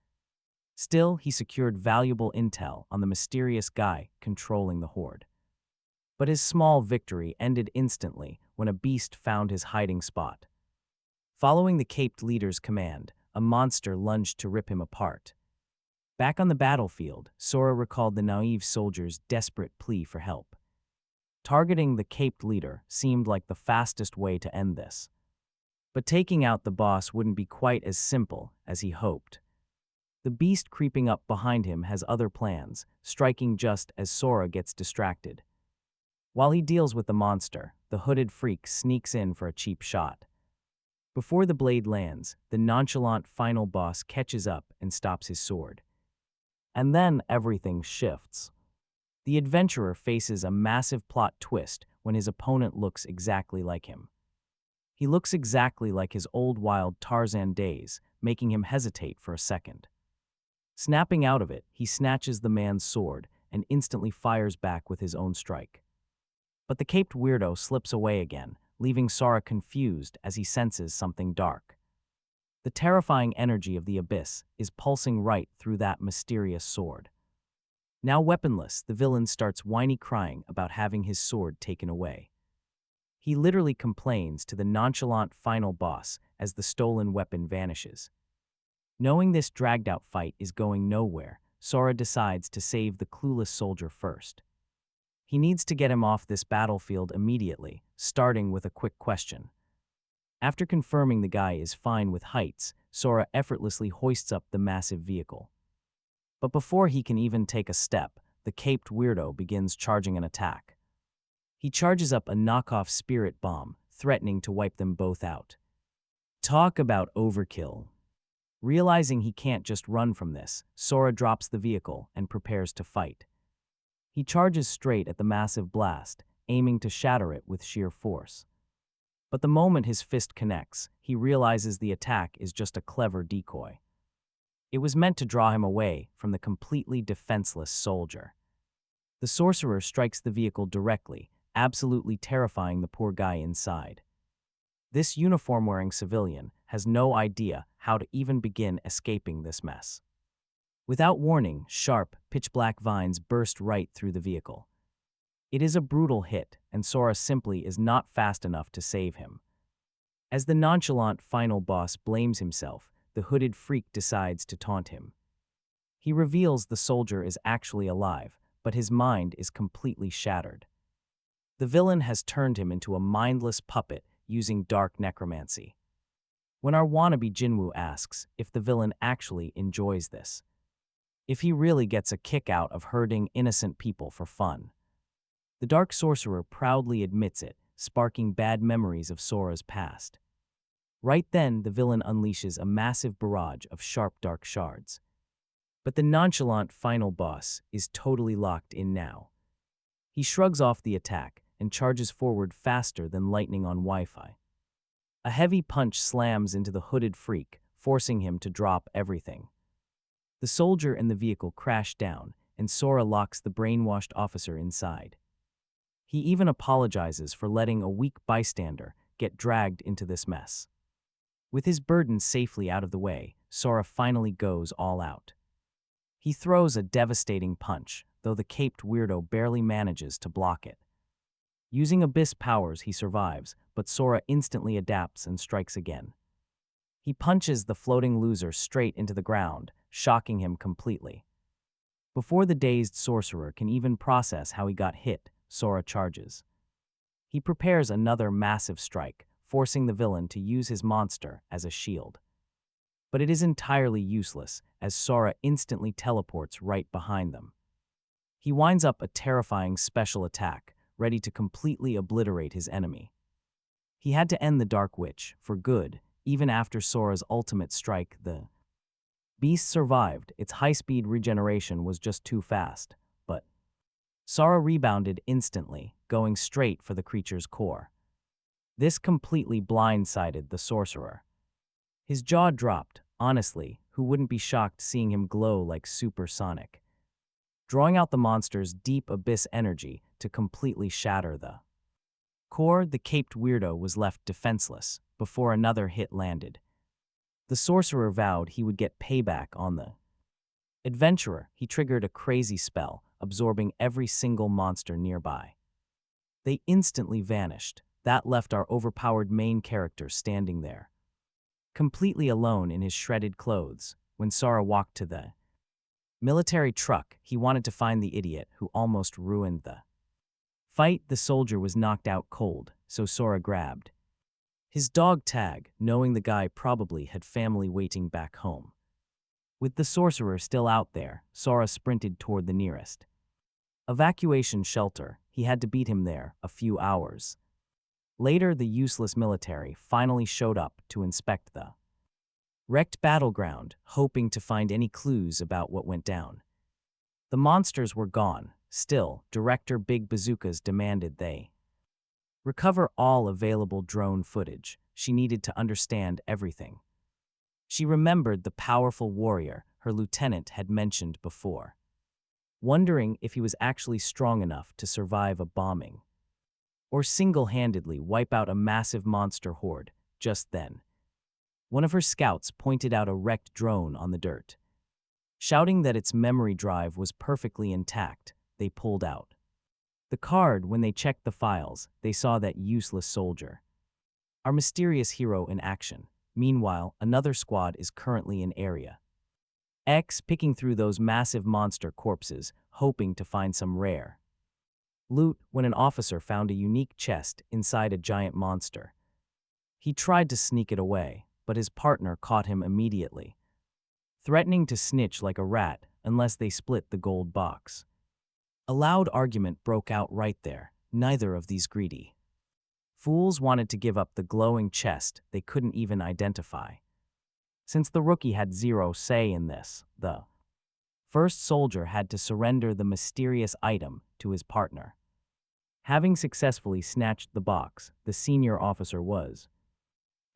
Speaker 1: Still, he secured valuable intel on the mysterious guy controlling the horde. But his small victory ended instantly when a beast found his hiding spot. Following the caped leader's command, a monster lunged to rip him apart. Back on the battlefield, Sora recalled the naive soldier's desperate plea for help. Targeting the caped leader seemed like the fastest way to end this. But taking out the boss wouldn't be quite as simple as he hoped. The beast creeping up behind him has other plans, striking just as Sora gets distracted. While he deals with the monster, the hooded freak sneaks in for a cheap shot. Before the blade lands, the nonchalant final boss catches up and stops his sword. And then everything shifts. The adventurer faces a massive plot twist when his opponent looks exactly like him. He looks exactly like his old wild Tarzan days, making him hesitate for a second. Snapping out of it, he snatches the man's sword and instantly fires back with his own strike. But the caped weirdo slips away again, leaving Sora confused as he senses something dark. The terrifying energy of the abyss is pulsing right through that mysterious sword. Now weaponless, the villain starts whiny crying about having his sword taken away. He literally complains to the nonchalant final boss as the stolen weapon vanishes. Knowing this dragged-out fight is going nowhere, Sora decides to save the clueless soldier first. He needs to get him off this battlefield immediately, starting with a quick question. After confirming the guy is fine with heights, Sora effortlessly hoists up the massive vehicle. But before he can even take a step, the caped weirdo begins charging an attack. He charges up a knockoff spirit bomb, threatening to wipe them both out. Talk about overkill. Realizing he can't just run from this, Sora drops the vehicle and prepares to fight. He charges straight at the massive blast, aiming to shatter it with sheer force. But the moment his fist connects, he realizes the attack is just a clever decoy. It was meant to draw him away from the completely defenseless soldier. The sorcerer strikes the vehicle directly, absolutely terrifying the poor guy inside. This uniform-wearing civilian has no idea how to even begin escaping this mess. Without warning, sharp, pitch-black vines burst right through the vehicle. It is a brutal hit, and Sora simply is not fast enough to save him. As the nonchalant final boss blames himself, the hooded freak decides to taunt him. He reveals the soldier is actually alive, but his mind is completely shattered. The villain has turned him into a mindless puppet using dark necromancy. When our wannabe Jinwoo asks if the villain actually enjoys this, if he really gets a kick out of hurting innocent people for fun, the dark sorcerer proudly admits it, sparking bad memories of Sora's past. Right then, the villain unleashes a massive barrage of sharp dark shards. But the nonchalant final boss is totally locked in now. He shrugs off the attack and charges forward faster than lightning on Wi-Fi. A heavy punch slams into the hooded freak, forcing him to drop everything. The soldier and the vehicle crash down, and Sora locks the brainwashed officer inside. He even apologizes for letting a weak bystander get dragged into this mess. With his burden safely out of the way, Sora finally goes all out. He throws a devastating punch, though the caped weirdo barely manages to block it. Using abyss powers, he survives, but Sora instantly adapts and strikes again. He punches the floating loser straight into the ground, shocking him completely. Before the dazed sorcerer can even process how he got hit, Sora charges. He prepares another massive strike, forcing the villain to use his monster as a shield. But it is entirely useless, as Sora instantly teleports right behind them. He winds up a terrifying special attack, ready to completely obliterate his enemy. He had to end the Dark Witch, for good, Even after Sora's ultimate strike, the beast survived. Its high-speed regeneration was just too fast. But Sora rebounded instantly, going straight for the creature's core. This completely blindsided the sorcerer. His jaw dropped. Honestly, who wouldn't be shocked seeing him glow like supersonic? Drawing out the monster's deep abyss energy to completely shatter the core, the caped weirdo was left defenseless before another hit landed. The sorcerer vowed he would get payback on the adventurer. He triggered a crazy spell, absorbing every single monster nearby. They instantly vanished. That left our overpowered main character standing there, completely alone in his shredded clothes. When Sora walked to the military truck, he wanted to find the idiot who almost ruined the fight. The soldier was knocked out cold, so Sora grabbed his dog tag, knowing the guy probably had family waiting back home. With the sorcerer still out there, Sora sprinted toward the nearest evacuation shelter. He had to beat him there a few hours later. The useless military finally showed up to inspect the wrecked battleground, hoping to find any clues about what went down. The monsters were gone. Still, Director Big Bazookas demanded they recover all available drone footage. She needed to understand everything. She remembered the powerful warrior her lieutenant had mentioned before, wondering if he was actually strong enough to survive a bombing or single-handedly wipe out a massive monster horde. Just then, one of her scouts pointed out a wrecked drone on the dirt. Shouting that its memory drive was perfectly intact, they pulled out the card. When they checked the files, they saw that useless soldier, our mysterious hero, in action. Meanwhile, another squad is currently in Area X, picking through those massive monster corpses, hoping to find some rare loot, when an officer found a unique chest inside a giant monster. He tried to sneak it away, but his partner caught him immediately, threatening to snitch like a rat unless they split the gold box. A loud argument broke out right there. Neither of these greedy fools wanted to give up the glowing chest they couldn't even identify. Since the rookie had zero say in this, the first soldier had to surrender the mysterious item to his partner. Having successfully snatched the box, the senior officer was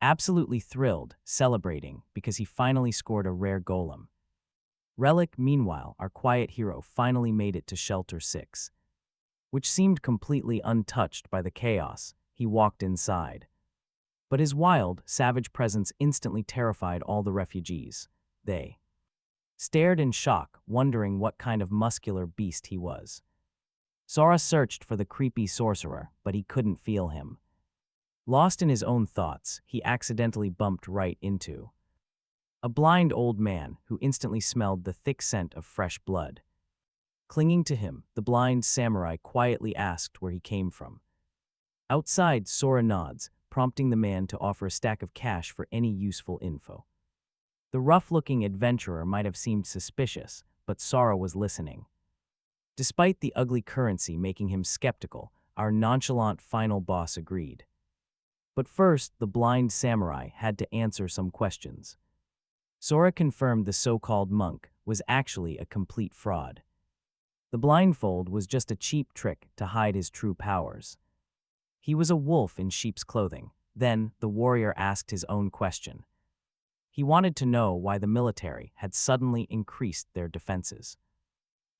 Speaker 1: absolutely thrilled, celebrating because he finally scored a rare golem relic. Meanwhile, our quiet hero finally made it to Shelter 6, which seemed completely untouched by the chaos. He walked inside, but his wild, savage presence instantly terrified all the refugees. They stared in shock, wondering what kind of muscular beast he was. Sora searched for the creepy sorcerer, but he couldn't feel him. Lost in his own thoughts, he accidentally bumped right into a blind old man who instantly smelled the thick scent of fresh blood. Clinging to him, the blind samurai quietly asked where he came from. Outside, Sora nods, prompting the man to offer a stack of cash for any useful info. The rough-looking adventurer might have seemed suspicious, but Sora was listening. Despite the ugly currency making him skeptical, our nonchalant final boss agreed. But first, the blind samurai had to answer some questions. Sora confirmed the so-called monk was actually a complete fraud. The blindfold was just a cheap trick to hide his true powers. He was a wolf in sheep's clothing. Then, the warrior asked his own question. He wanted to know why the military had suddenly increased their defenses.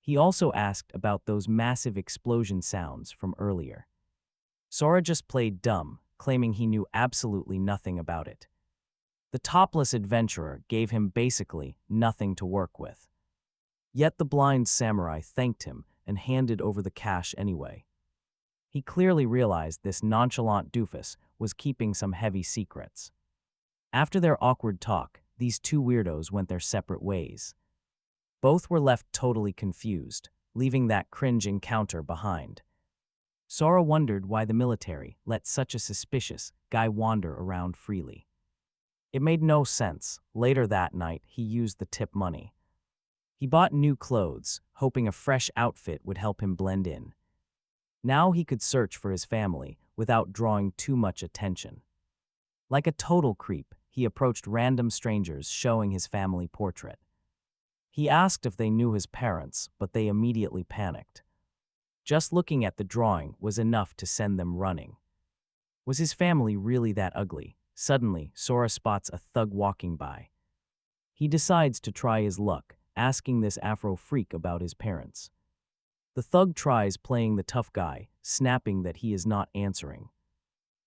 Speaker 1: He also asked about those massive explosion sounds from earlier. Sora just played dumb, claiming he knew absolutely nothing about it. The topless adventurer gave him basically nothing to work with. Yet the blind samurai thanked him and handed over the cash anyway. He clearly realized this nonchalant doofus was keeping some heavy secrets. After their awkward talk, these two weirdos went their separate ways. Both were left totally confused, leaving that cringe encounter behind. Sora wondered why the military let such a suspicious guy wander around freely. It made no sense. Later that night, he used the tip money. He bought new clothes, hoping a fresh outfit would help him blend in. Now he could search for his family without drawing too much attention. Like a total creep, he approached random strangers showing his family portrait. He asked if they knew his parents, but they immediately panicked. Just looking at the drawing was enough to send them running. Was his family really that ugly? Suddenly, Sora spots a thug walking by. He decides to try his luck, asking this Afro freak about his parents. The thug tries playing the tough guy, snapping that he is not answering.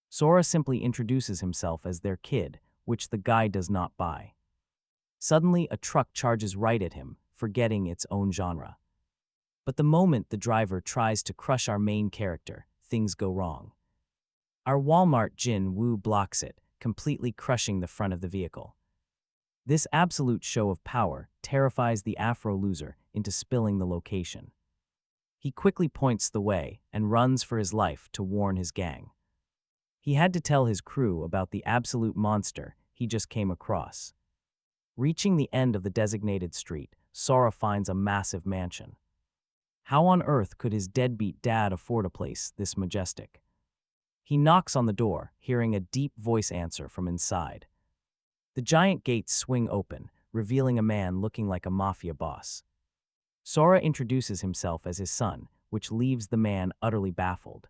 Speaker 1: Sora simply introduces himself as their kid, which the guy does not buy. Suddenly, a truck charges right at him, forgetting its own genre. But the moment the driver tries to crush our main character, things go wrong. Our Walmart Jinwoo blocks it, completely crushing the front of the vehicle. This absolute show of power terrifies the Afro loser into spilling the location. He quickly points the way and runs for his life to warn his gang. He had to tell his crew about the absolute monster he just came across. Reaching the end of the designated street, Sora finds a massive mansion. How on earth could his deadbeat dad afford a place this majestic? He knocks on the door, hearing a deep voice answer from inside. The giant gates swing open, revealing a man looking like a mafia boss. Sora introduces himself as his son, which leaves the man utterly baffled.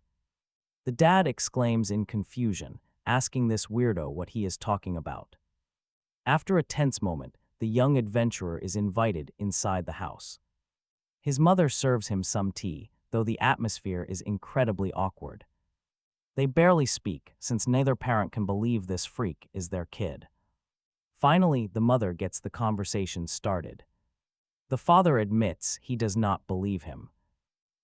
Speaker 1: The dad exclaims in confusion, asking this weirdo what he is talking about. After a tense moment, the young adventurer is invited inside the house. His mother serves him some tea, though the atmosphere is incredibly awkward. They barely speak, since neither parent can believe this freak is their kid. Finally, the mother gets the conversation started. The father admits he does not believe him.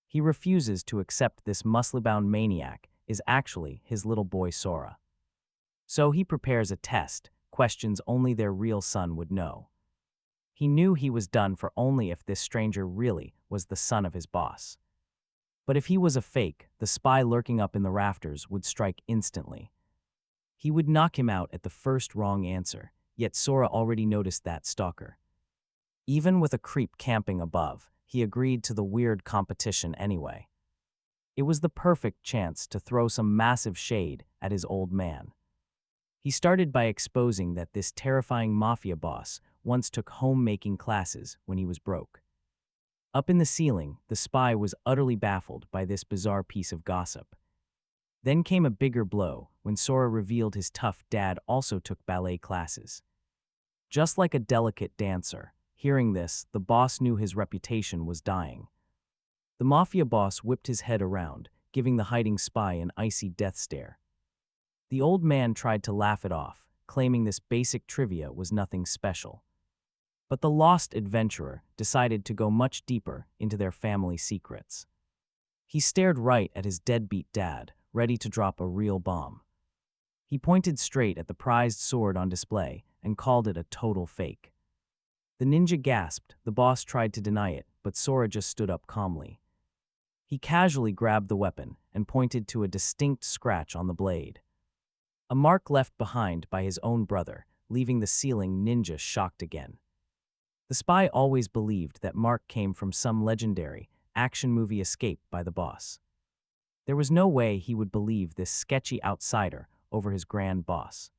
Speaker 1: He refuses to accept this muscle-bound maniac is actually his little boy Sora. So he prepares a test, questions only their real son would know. He knew he was done for only if this stranger really was the son of his boss. But if he was a fake, the spy lurking up in the rafters would strike instantly. He would knock him out at the first wrong answer, yet Sora already noticed that stalker. Even with a creep camping above, he agreed to the weird competition anyway. It was the perfect chance to throw some massive shade at his old man. He started by exposing that this terrifying mafia boss once took homemaking classes when he was broke. Up in the ceiling, the spy was utterly baffled by this bizarre piece of gossip. Then came a bigger blow when Sora revealed his tough dad also took ballet classes. Just like a delicate dancer, hearing this, the boss knew his reputation was dying. The mafia boss whipped his head around, giving the hiding spy an icy death stare. The old man tried to laugh it off, claiming this basic trivia was nothing special. But the lost adventurer decided to go much deeper into their family secrets. He stared right at his deadbeat dad, ready to drop a real bomb. He pointed straight at the prized sword on display and called it a total fake. The ninja gasped, the boss tried to deny it, but Sora just stood up calmly. He casually grabbed the weapon and pointed to a distinct scratch on the blade. A mark left behind by his own brother, leaving the ceiling ninja shocked again. The spy always believed that mark came from some legendary action movie escape by the boss. There was no way he would believe this sketchy outsider over his grand boss.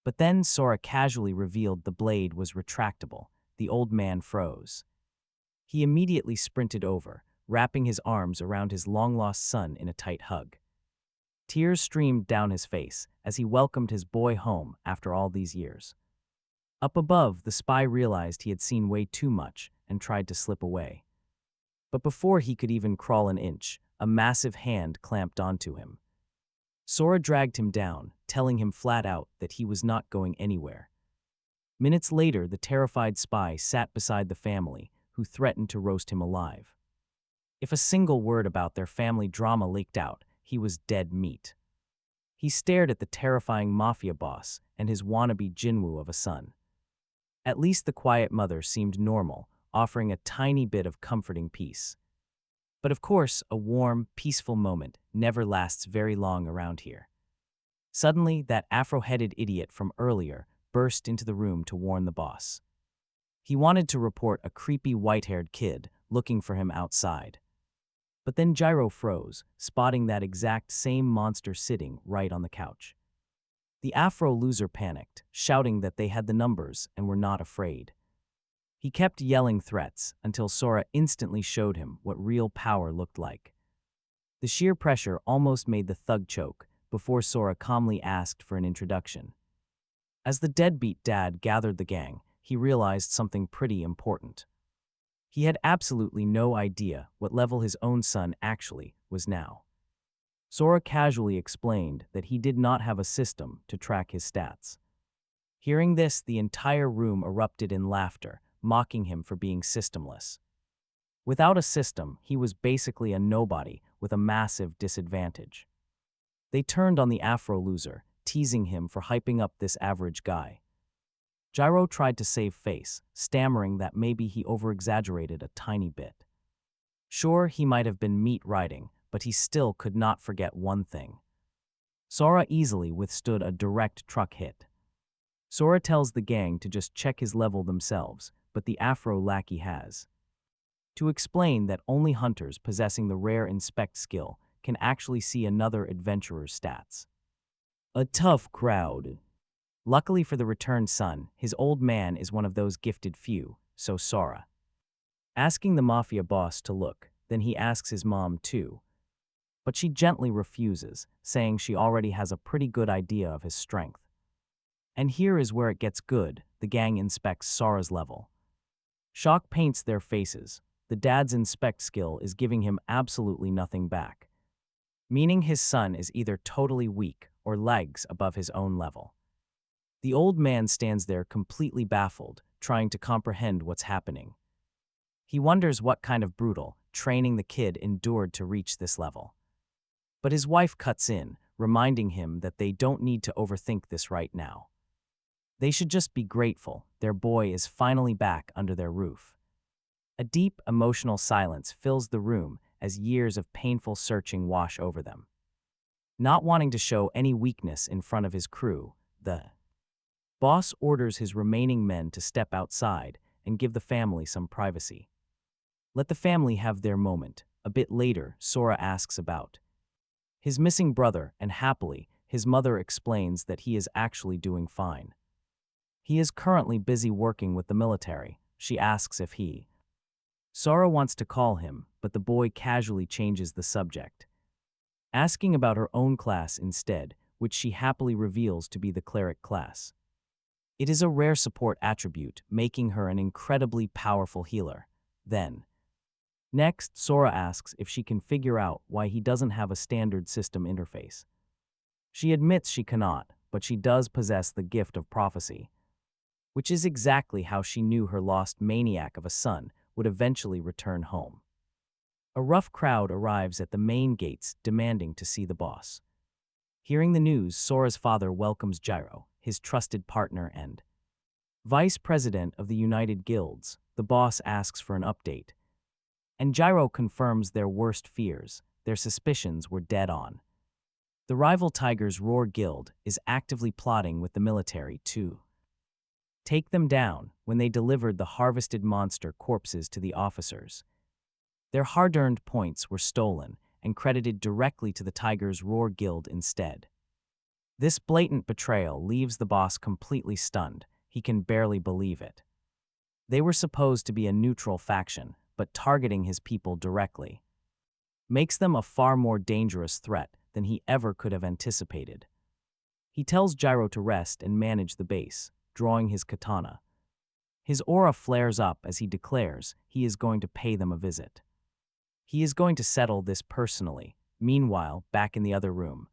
Speaker 1: But then Sora casually revealed the blade was retractable. The old man froze. He immediately sprinted over, wrapping his arms around his long-lost son in a tight hug. Tears streamed down his face as he welcomed his boy home after all these years. Up above, the spy realized he had seen way too much and tried to slip away. But before he could even crawl an inch, a massive hand clamped onto him. Sora dragged him down, telling him flat out that he was not going anywhere. Minutes later, the terrified spy sat beside the family, who threatened to roast him alive. If a single word about their family drama leaked out, he was dead meat. He stared at the terrifying mafia boss and his wannabe Jinwoo of a son. At least the quiet mother seemed normal, offering a tiny bit of comforting peace. But of course, a warm, peaceful moment never lasts very long around here. Suddenly, that afro-headed idiot from earlier burst into the room to warn the boss. He wanted to report a creepy white-haired kid looking for him outside. But then Gyro froze, spotting that exact same monster sitting right on the couch. The Afro loser panicked, shouting that they had the numbers and were not afraid. He kept yelling threats until Sora instantly showed him what real power looked like. The sheer pressure almost made the thug choke before Sora calmly asked for an introduction. As the deadbeat dad gathered the gang, he realized something pretty important. He had absolutely no idea what level his own son actually was now. Sora casually explained that he did not have a system to track his stats. Hearing this, the entire room erupted in laughter, mocking him for being systemless. Without a system, he was basically a nobody with a massive disadvantage. They turned on the Afro loser, teasing him for hyping up this average guy. Gyro tried to save face, stammering that maybe he overexaggerated a tiny bit. Sure, he might have been meat riding, but he still could not forget one thing. Sora easily withstood a direct truck hit. Sora tells the gang to just check his level themselves, but the Afro lackey has to explain that only hunters possessing the rare inspect skill can actually see another adventurer's stats. A tough crowd. Luckily for the returned son, his old man is one of those gifted few, so Sora asking the mafia boss to look, then he asks his mom too. But she gently refuses, saying she already has a pretty good idea of his strength. And here is where it gets good. The gang inspects Sora's level. Shock paints their faces. The dad's inspect skill is giving him absolutely nothing back, meaning his son is either totally weak or legs above his own level. The old man stands there completely baffled, trying to comprehend what's happening. He wonders what kind of brutal training the kid endured to reach this level. But his wife cuts in, reminding him that they don't need to overthink this right now. They should just be grateful their boy is finally back under their roof. A deep, emotional silence fills the room as years of painful searching wash over them. Not wanting to show any weakness in front of his crew, the boss orders his remaining men to step outside and give the family some privacy. Let the family have their moment. A bit later, Sora asks about his missing brother, and happily, his mother explains that he is actually doing fine. He is currently busy working with the military. She asks if Sora wants to call him, but the boy casually changes the subject, asking about her own class instead, which she happily reveals to be the cleric class. It is a rare support attribute, making her an incredibly powerful healer. Next, Sora asks if she can figure out why he doesn't have a standard system interface. She admits she cannot, but she does possess the gift of prophecy, which is exactly how she knew her lost maniac of a son would eventually return home. A rough crowd arrives at the main gates demanding to see the boss. Hearing the news, Sora's father welcomes Gyro, his trusted partner and vice president of the United Guilds. The boss asks for an update, and Gyro confirms their worst fears. Their suspicions were dead on. The rival Tiger's Roar Guild is actively plotting with the military to take them down when they delivered the harvested monster corpses to the officers. Their hard-earned points were stolen and credited directly to the Tiger's Roar Guild instead. This blatant betrayal leaves the boss completely stunned. He can barely believe it. They were supposed to be a neutral faction, but targeting his people directly makes them a far more dangerous threat than he ever could have anticipated. He tells Gyro to rest and manage the base, drawing his katana. His aura flares up as he declares he is going to pay them a visit. He is going to settle this personally. Meanwhile, back in the other room,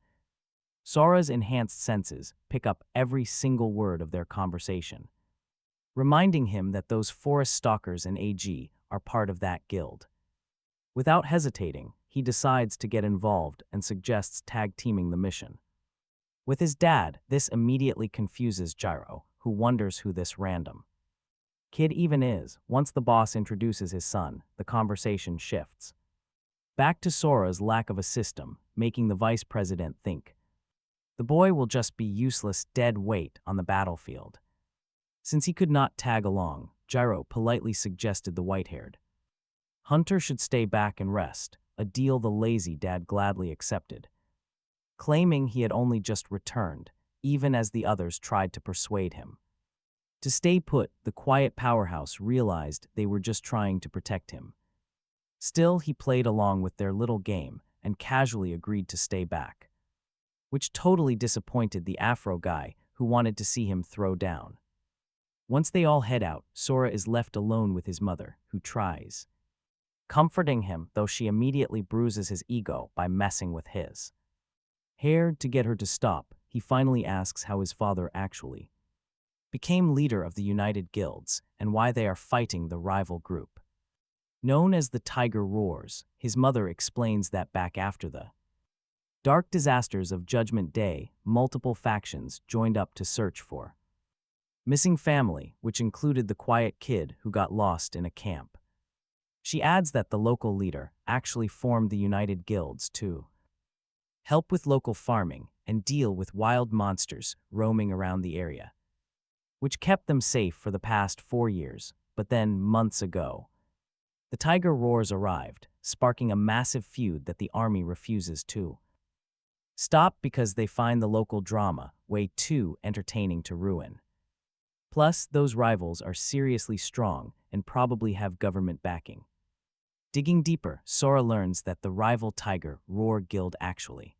Speaker 1: Sora's enhanced senses pick up every single word of their conversation, reminding him that those forest stalkers and AG are part of that guild. Without hesitating, he decides to get involved and suggests tag-teaming the mission. With his dad, this immediately confuses Gyro, who wonders who this random kid even is. Once the boss introduces his son, the conversation shifts back to Sora's lack of a system, making the vice president think the boy will just be useless dead weight on the battlefield. Since he could not tag along, Gyro politely suggested the white-haired hunter should stay back and rest, a deal the lazy dad gladly accepted, claiming he had only just returned. even as the others tried to persuade him. To stay put, the quiet powerhouse realized they were just trying to protect him. Still, he played along with their little game and casually agreed to stay back, which totally disappointed the Afro guy who wanted to see him throw down. Once they all head out, Sora is left alone with his mother, who tries comforting him, though she immediately bruises his ego by messing with his hair. To get her to stop, he finally asks how his father actually became leader of the United Guilds and why they are fighting the rival group known as the Tiger Roars. His mother explains that back after the dark disasters of Judgment Day, multiple factions joined up to search for missing family, which included the quiet kid who got lost in a camp. She adds that the local leader actually formed the United Guilds to help with local farming and deal with wild monsters roaming around the area, which kept them safe for the past 4 years. But then, months ago, the Tiger Roars arrived, sparking a massive feud that the army refuses to stop because they find the local drama way too entertaining to ruin. Plus, those rivals are seriously strong and probably have government backing. Digging deeper, Sora learns that the rival Tiger Roar Guild actually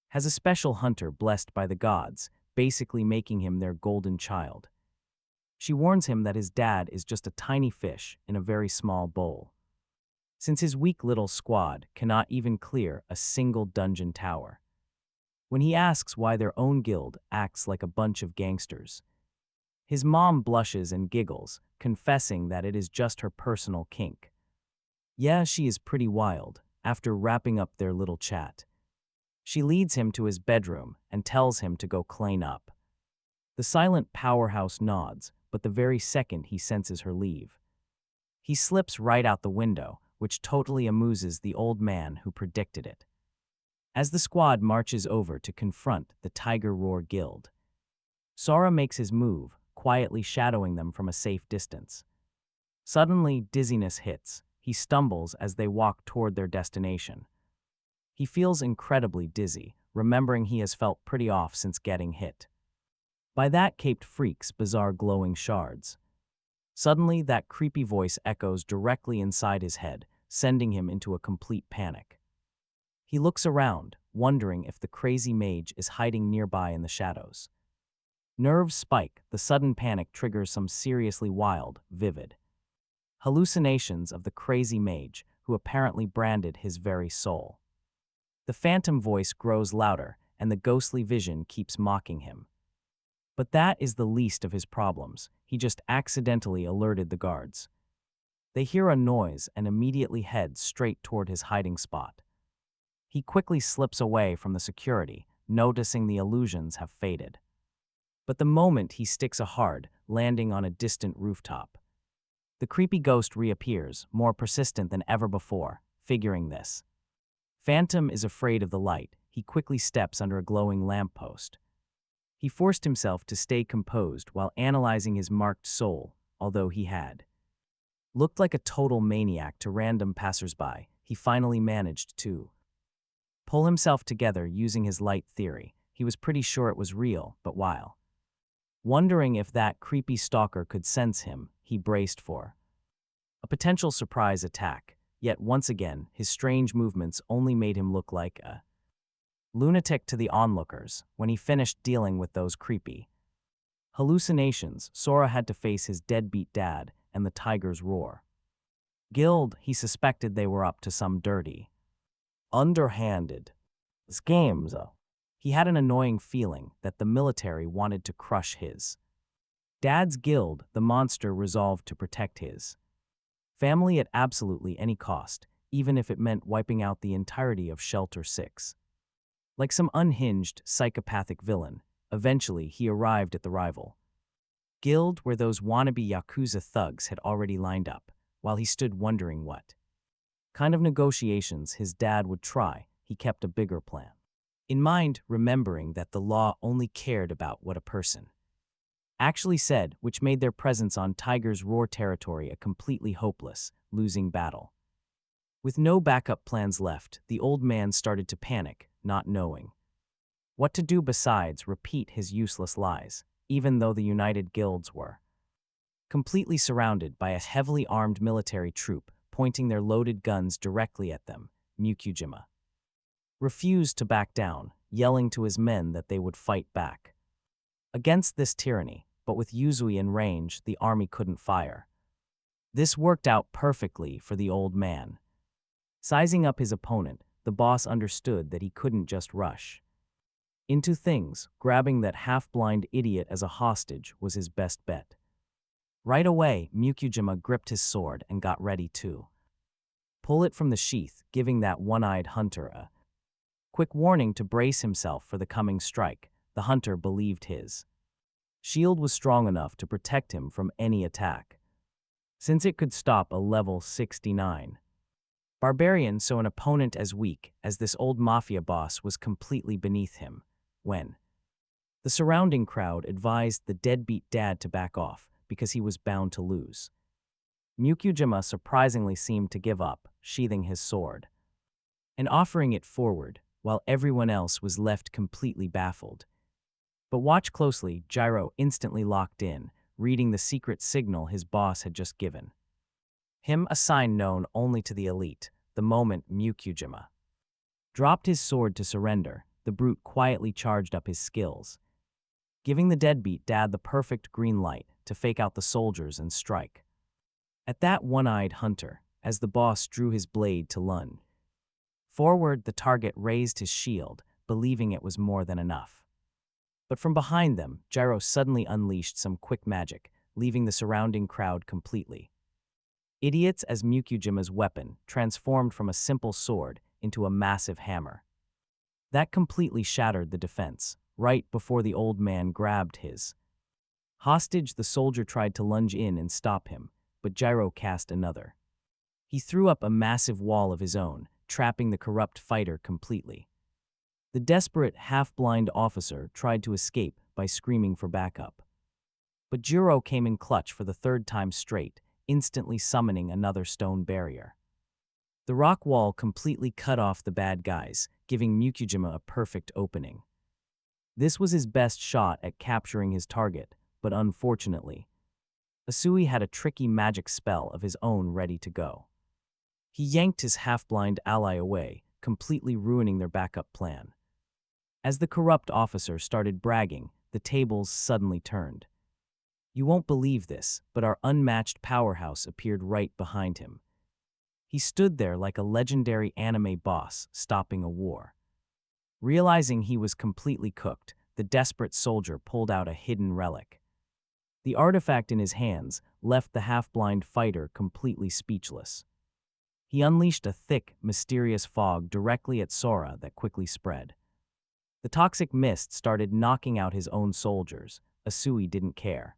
Speaker 1: has a special hunter blessed by the gods, basically making him their golden child. She warns him that his dad is just a tiny fish in a very small bowl, since his weak little squad cannot even clear a single dungeon tower. When he asks why their own guild acts like a bunch of gangsters, his mom blushes and giggles, confessing that it is just her personal kink. Yeah, she is pretty wild. After wrapping up their little chat, she leads him to his bedroom and tells him to go clean up. The silent powerhouse nods, but the very second he senses her leave, he slips right out the window, which totally amuses the old man who predicted it. As the squad marches over to confront the Tiger Roar Guild, Sora makes his move, quietly shadowing them from a safe distance. Suddenly, dizziness hits. He stumbles as they walk toward their destination. He feels incredibly dizzy, remembering he has felt pretty off since getting hit by that caped freak's bizarre glowing shards. Suddenly, that creepy voice echoes directly inside his head, sending him into a complete panic. He looks around, wondering if the crazy mage is hiding nearby in the shadows. Nerves spike. The sudden panic triggers some seriously wild, vivid hallucinations of the crazy mage, who apparently branded his very soul. The phantom voice grows louder, and the ghostly vision keeps mocking him. But that is the least of his problems. He just accidentally alerted the guards. They hear a noise and immediately head straight toward his hiding spot. He quickly slips away from the security, noticing the illusions have faded. But the moment he sticks a hard landing on a distant rooftop, the creepy ghost reappears, more persistent than ever before. Figuring this Phantom is afraid of the light, he quickly steps under a glowing lamppost. He forced himself to stay composed while analyzing his marked soul, although he had looked like a total maniac to random passersby. He finally managed to pull himself together using his light theory. He was pretty sure it was real, but while wondering if that creepy stalker could sense him, he braced for a potential surprise attack. Yet once again, his strange movements only made him look like a lunatic to the onlookers. When he finished dealing with those creepy hallucinations, Sora had to face his deadbeat dad and the Tiger's Roar Guild. He suspected they were up to some dirty, underhanded schemes. He had an annoying feeling that the military wanted to crush his dad's guild. The monster resolved to protect his family at absolutely any cost, even if it meant wiping out the entirety of Shelter 6. Like some unhinged, psychopathic villain, eventually he arrived at the rival guild where those wannabe Yakuza thugs had already lined up. While he stood wondering what kind of negotiations his dad would try, he kept a bigger plan in mind, remembering that the law only cared about what a person actually said, which made their presence on Tiger's Roar territory a completely hopeless, losing battle. With no backup plans left, the old man started to panic, not knowing What to do besides repeat his useless lies, even though the united guilds were completely surrounded by a heavily armed military troop pointing their loaded guns directly at them. Mukujima refused to back down, yelling to his men that they would fight back against this tyranny, but with Yuzui in range, the army couldn't fire. This worked out perfectly for the old man. Sizing up his opponent, the boss understood that he couldn't just rush into things. Grabbing that half-blind idiot as a hostage was his best bet. Right away, Mukujima gripped his sword and got ready to pull it from the sheath, giving that one-eyed hunter a quick warning to brace himself for the coming strike. The hunter believed his shield was strong enough to protect him from any attack, since it could stop a level 69 barbarian, so an opponent as weak as this old mafia boss was completely beneath him. When the surrounding crowd advised the deadbeat dad to back off because he was bound to lose, Mukujima surprisingly seemed to give up, sheathing his sword and offering it forward, while everyone else was left completely baffled. But watch closely, Gyro instantly locked in, reading the secret signal his boss had just given him, a sign known only to the elite. The moment Mukujima dropped his sword to surrender, the brute quietly charged up his skills, giving the deadbeat dad the perfect green light to fake out the soldiers and strike at that one-eyed hunter. As the boss drew his blade to lunge forward, the target raised his shield, believing it was more than enough. But from behind them, Gyro suddenly unleashed some quick magic, leaving the surrounding crowd completely idiots as Mukujima's weapon transformed from a simple sword into a massive hammer. That completely shattered the defense. Right before the old man grabbed his hostage, the soldier tried to lunge in and stop him, but Gyro cast another. He threw up a massive wall of his own, trapping the corrupt fighter completely. The desperate, half-blind officer tried to escape by screaming for backup, but Gyro came in clutch for the third time straight, instantly summoning another stone barrier. The rock wall completely cut off the bad guys, giving Mukujima a perfect opening. This was his best shot at capturing his target, but unfortunately, Asui had a tricky magic spell of his own ready to go. He yanked his half-blind ally away, completely ruining their backup plan. As the corrupt officer started bragging, the tables suddenly turned. You won't believe this, but our unmatched powerhouse appeared right behind him. He stood there like a legendary anime boss stopping a war. Realizing he was completely cooked, the desperate soldier pulled out a hidden relic. The artifact in his hands left the half-blind fighter completely speechless. He unleashed a thick, mysterious fog directly at Sora that quickly spread. The toxic mist started knocking out his own soldiers. Asui didn't care.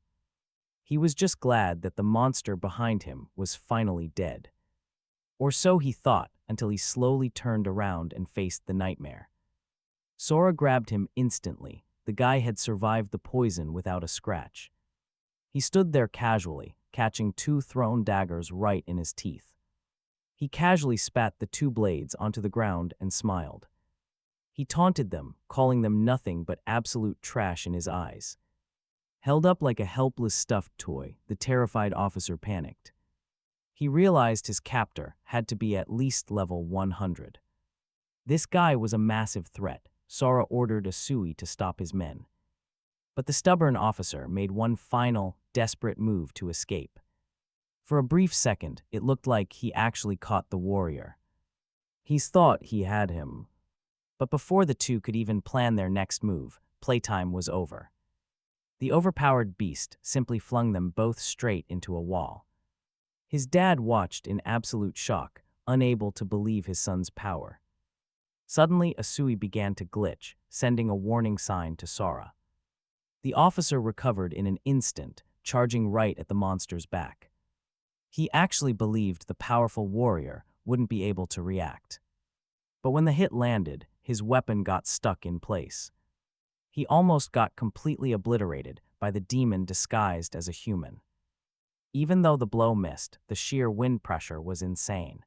Speaker 1: He was just glad that the monster behind him was finally dead. Or so he thought, until he slowly turned around and faced the nightmare. Sora grabbed him instantly. The guy had survived the poison without a scratch. He stood there casually, catching two thrown daggers right in his teeth. He casually spat the two blades onto the ground and smiled. He taunted them, calling them nothing but absolute trash in his eyes. Held up like a helpless stuffed toy, the terrified officer panicked. He realized his captor had to be at least level 100. This guy was a massive threat. Sora ordered Asui to stop his men. But the stubborn officer made one final, desperate move to escape. For a brief second, it looked like he actually caught the warrior. He thought he had him. But before the two could even plan their next move, playtime was over. The overpowered beast simply flung them both straight into a wall. His dad watched in absolute shock, unable to believe his son's power. Suddenly, Asui began to glitch, sending a warning sign to Sora. The officer recovered in an instant, charging right at the monster's back. He actually believed the powerful warrior wouldn't be able to react. But when the hit landed, his weapon got stuck in place. He almost got completely obliterated by the demon disguised as a human. Even though the blow missed, the sheer wind pressure was insane.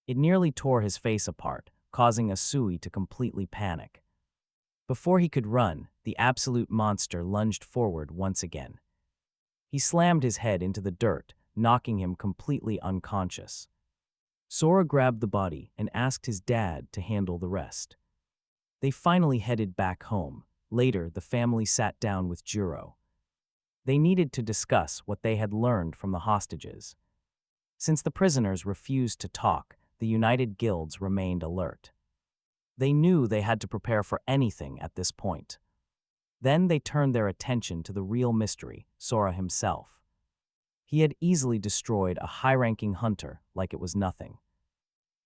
Speaker 1: It nearly tore his face apart, causing Asui to completely panic. Before he could run, the absolute monster lunged forward once again. He slammed his head into the dirt, knocking him completely unconscious. Sora grabbed the body and asked his dad to handle the rest. They finally headed back home. Later, the family sat down with Juro. They needed to discuss what they had learned from the hostages. Since the prisoners refused to talk, the United Guilds remained alert. They knew they had to prepare for anything at this point. Then they turned their attention to the real mystery, Sora himself. He had easily destroyed a high-ranking hunter like it was nothing.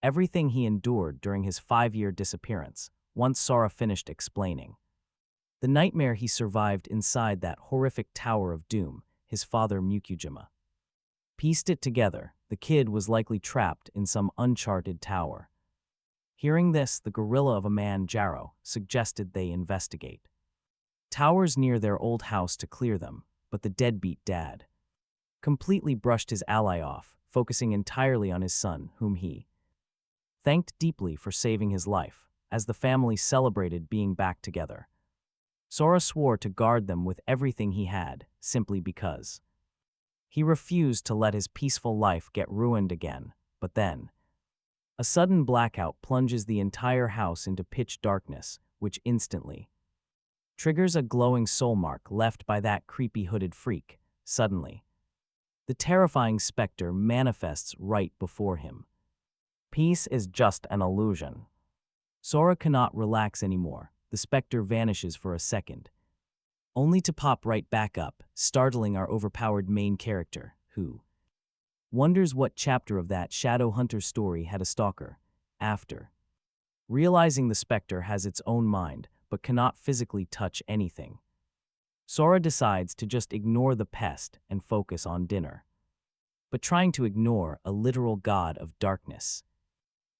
Speaker 1: Everything he endured during his 5-year disappearance, once Sora finished explaining. The nightmare he survived inside that horrific Tower of Doom, his father Mukujima. Pieced it together, the kid was likely trapped in some uncharted tower. Hearing this, the gorilla of a man, Jaro, suggested they investigate. Towers near their old house to clear them, but the deadbeat dad completely brushed his ally off, focusing entirely on his son, whom he thanked deeply for saving his life, as the family celebrated being back together. Sora swore to guard them with everything he had, simply because. He refused to let his peaceful life get ruined again, but then a sudden blackout plunges the entire house into pitch darkness, which instantly triggers a glowing soul mark left by that creepy hooded freak. Suddenly, the terrifying specter manifests right before him. Peace is just an illusion. Sora cannot relax anymore. The specter vanishes for a second, only to pop right back up, startling our overpowered main character, who wonders what chapter of that Shadow Hunter story had a stalker. After realizing the specter has its own mind, but cannot physically touch anything, Sora decides to just ignore the pest and focus on dinner. But trying to ignore a literal god of darkness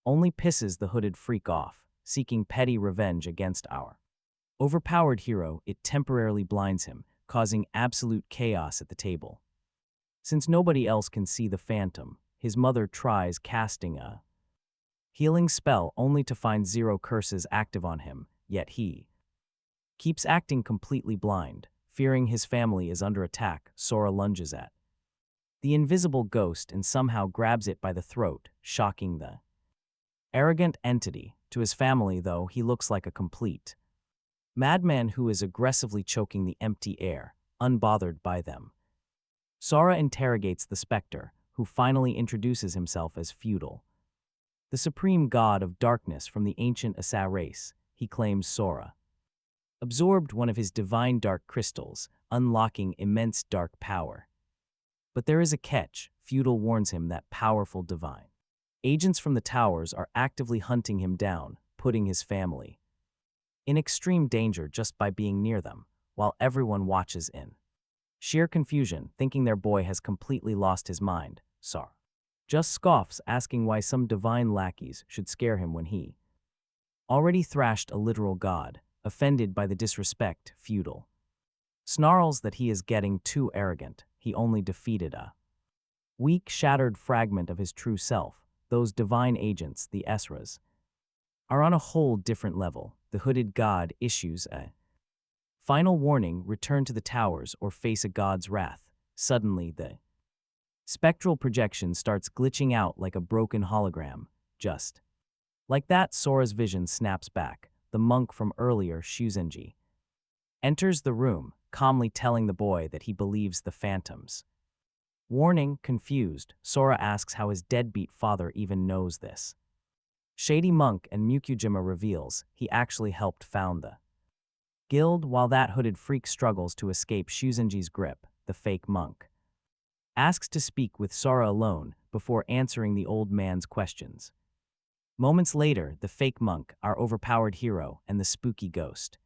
Speaker 1: only pisses the hooded freak off, seeking petty revenge against our overpowered hero. It temporarily blinds him, causing absolute chaos at the table. Since nobody else can see the phantom, his mother tries casting a healing spell only to find 0 curses active on him, yet he keeps acting completely blind. Fearing his family is under attack, Sora lunges at the invisible ghost and somehow grabs it by the throat, shocking the arrogant entity. To his family, though, he looks like a complete madman who is aggressively choking the empty air, unbothered by them. Sora interrogates the specter, who finally introduces himself as Feudal, the supreme god of darkness from the ancient Asa race. He claims Sora absorbed one of his divine dark crystals, unlocking immense dark power. But there is a catch. Feudal warns him that powerful divine agents from the towers are actively hunting him down, putting his family in extreme danger just by being near them, while everyone watches in sheer confusion, thinking their boy has completely lost his mind. Sora just scoffs, asking why some divine lackeys should scare him when he already thrashed a literal god. Offended by the disrespect, Feudal snarls that he is getting too arrogant. He only defeated a weak, shattered fragment of his true self. Those divine agents, the Esras, are on a whole different level. The hooded god issues a final warning: return to the towers or face a god's wrath. Suddenly, the spectral projection starts glitching out like a broken hologram. Just like that, Sora's vision snaps back. The monk from earlier, Shuzenji, enters the room, calmly telling the boy that he believes the phantoms. Warning, confused, Sora asks how his deadbeat father even knows this. Shady monk and Mukujima reveals he actually helped found the guild. While that hooded freak struggles to escape Shuzenji's grip, the fake monk asks to speak with Sora alone before answering the old man's questions. Moments later, the fake monk, our overpowered hero, and the spooky ghost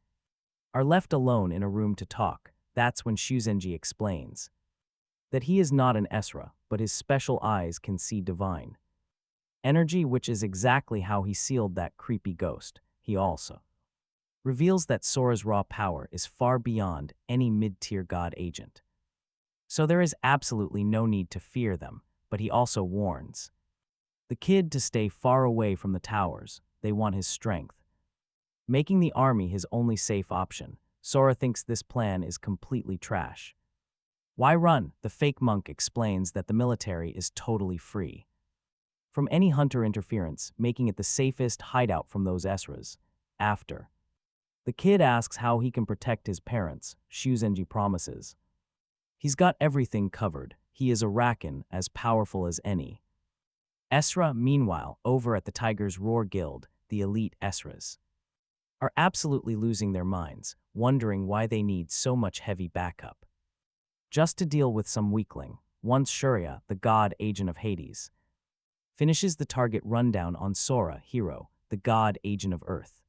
Speaker 1: are left alone in a room to talk. That's when Shuzenji explains that he is not an Esra, but his special eyes can see divine energy, which is exactly how he sealed that creepy ghost. He also reveals that Sora's raw power is far beyond any mid-tier god agent, so there is absolutely no need to fear them. But he also warns the kid to stay far away from the towers. They want his strength making the army his only safe option. Sora thinks this plan is completely trash. Why run? The fake monk explains that the military is totally free from any hunter interference, making it the safest hideout from those Esras. After the kid asks how he can protect his parents, Shuzenji promises he's got everything covered. He is a Rakan as powerful as any. Esra, meanwhile, over at the Tiger's Roar Guild, the elite Esras are absolutely losing their minds, wondering why they need so much heavy backup just to deal with some weakling. Once Shurya, the god agent of Hades, finishes the target rundown on Sora, hero, the god agent of Earth,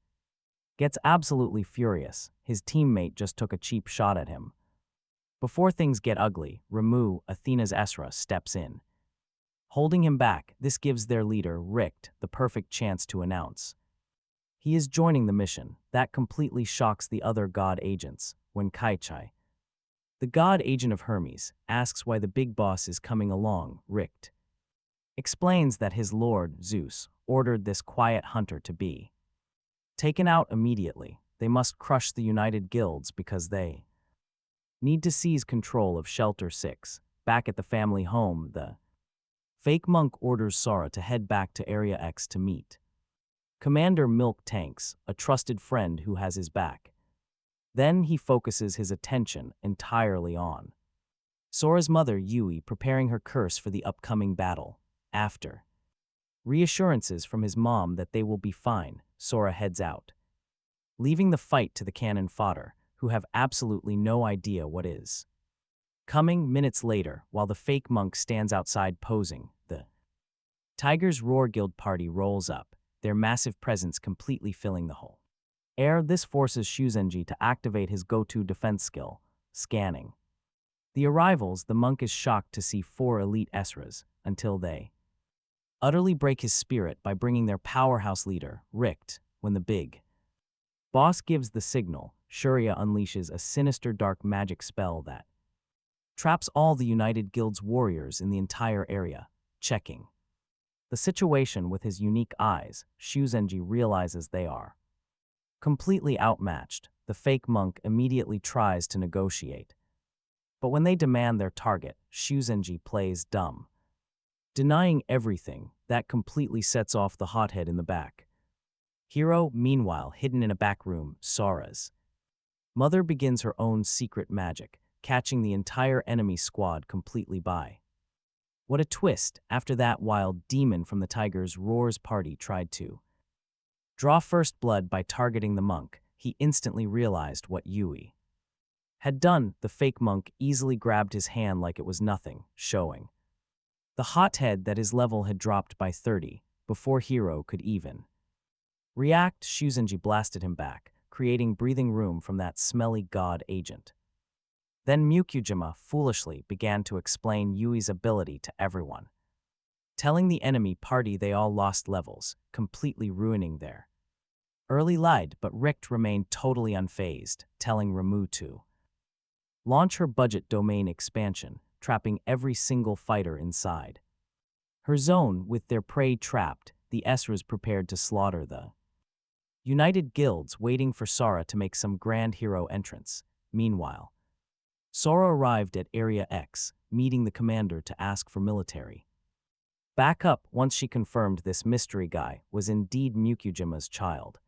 Speaker 1: gets absolutely furious. His teammate just took a cheap shot at him. Before things get ugly, Ramu, Athena's Esra, steps in. Holding him back, this gives their leader, Richt, the perfect chance to announce he is joining the mission. That completely shocks the other god agents when Kaichai, the god agent of Hermes, asks why the big boss is coming along. Richt explains that his lord, Zeus, ordered this quiet hunter to be taken out immediately. They must crush the United Guilds because they need to seize control of Shelter 6. Back at the family home, the fake monk orders Sora to head back to Area X to meet Commander Milk Tanks, a trusted friend who has his back. Then he focuses his attention entirely on Sora's mother, Yui, preparing her curse for the upcoming battle. After reassurances from his mom that they will be fine, Sora heads out, leaving the fight to the cannon fodder, who have absolutely no idea what is coming. Minutes later, while the fake monk stands outside posing, the Tiger's Roar Guild party rolls up, their massive presence completely filling the whole air. This forces Shuzenji to activate his go-to defense skill, scanning. The arrivals, the monk is shocked to see 4 elite Esras, until they utterly break his spirit by bringing their powerhouse leader, Richt. When the big boss gives the signal, Shurya unleashes a sinister dark magic spell that traps all the United Guild's warriors in the entire area. Checking the situation with his unique eyes, Shuzenji realizes they are completely outmatched. The fake monk immediately tries to negotiate, but when they demand their target, Shuzenji plays dumb, denying everything. That completely sets off the hothead in the back. Hero, meanwhile, hidden in a back room, Sora's mother begins her own secret magic, catching the entire enemy squad completely by. What a twist! After that wild demon from the Tiger's Roar's party tried to draw first blood by targeting the monk, he instantly realized what Yui had done. The fake monk easily grabbed his hand like it was nothing, showing the hothead that his level had dropped by 30 before Hero could even react. Shuzenji blasted him back, creating breathing room from that smelly god agent. Then Mukujima foolishly began to explain Yui's ability to everyone, telling the enemy party they all lost levels, completely ruining their early lead. But Richt remained totally unfazed, telling Ramu to launch her budget domain expansion, trapping every single fighter inside her zone. With their prey trapped, the Esras prepared to slaughter the United Guilds, waiting for Sora to make some grand hero entrance. Meanwhile, Sora arrived at Area X, meeting the commander to ask for military backup. Once she confirmed this mystery guy was indeed Mukujima's child,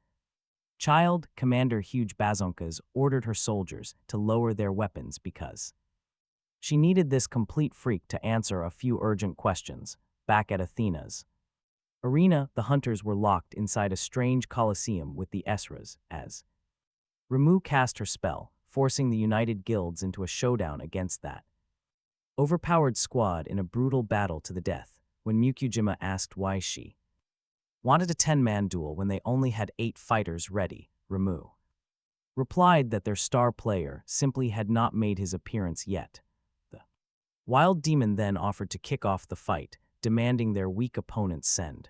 Speaker 1: Commander Huge Bazonkas ordered her soldiers to lower their weapons because she needed this complete freak to answer a few urgent questions. Back at Athena's arena, the hunters were locked inside a strange coliseum with the Esras, as Ramu cast her spell, forcing the United Guilds into a showdown against that overpowered squad in a brutal battle to the death. When Mukujima asked why she wanted a 10-man duel when they only had 8 fighters ready, Ramu replied that their star player simply had not made his appearance yet. The wild demon then offered to kick off the fight, demanding their weak opponents send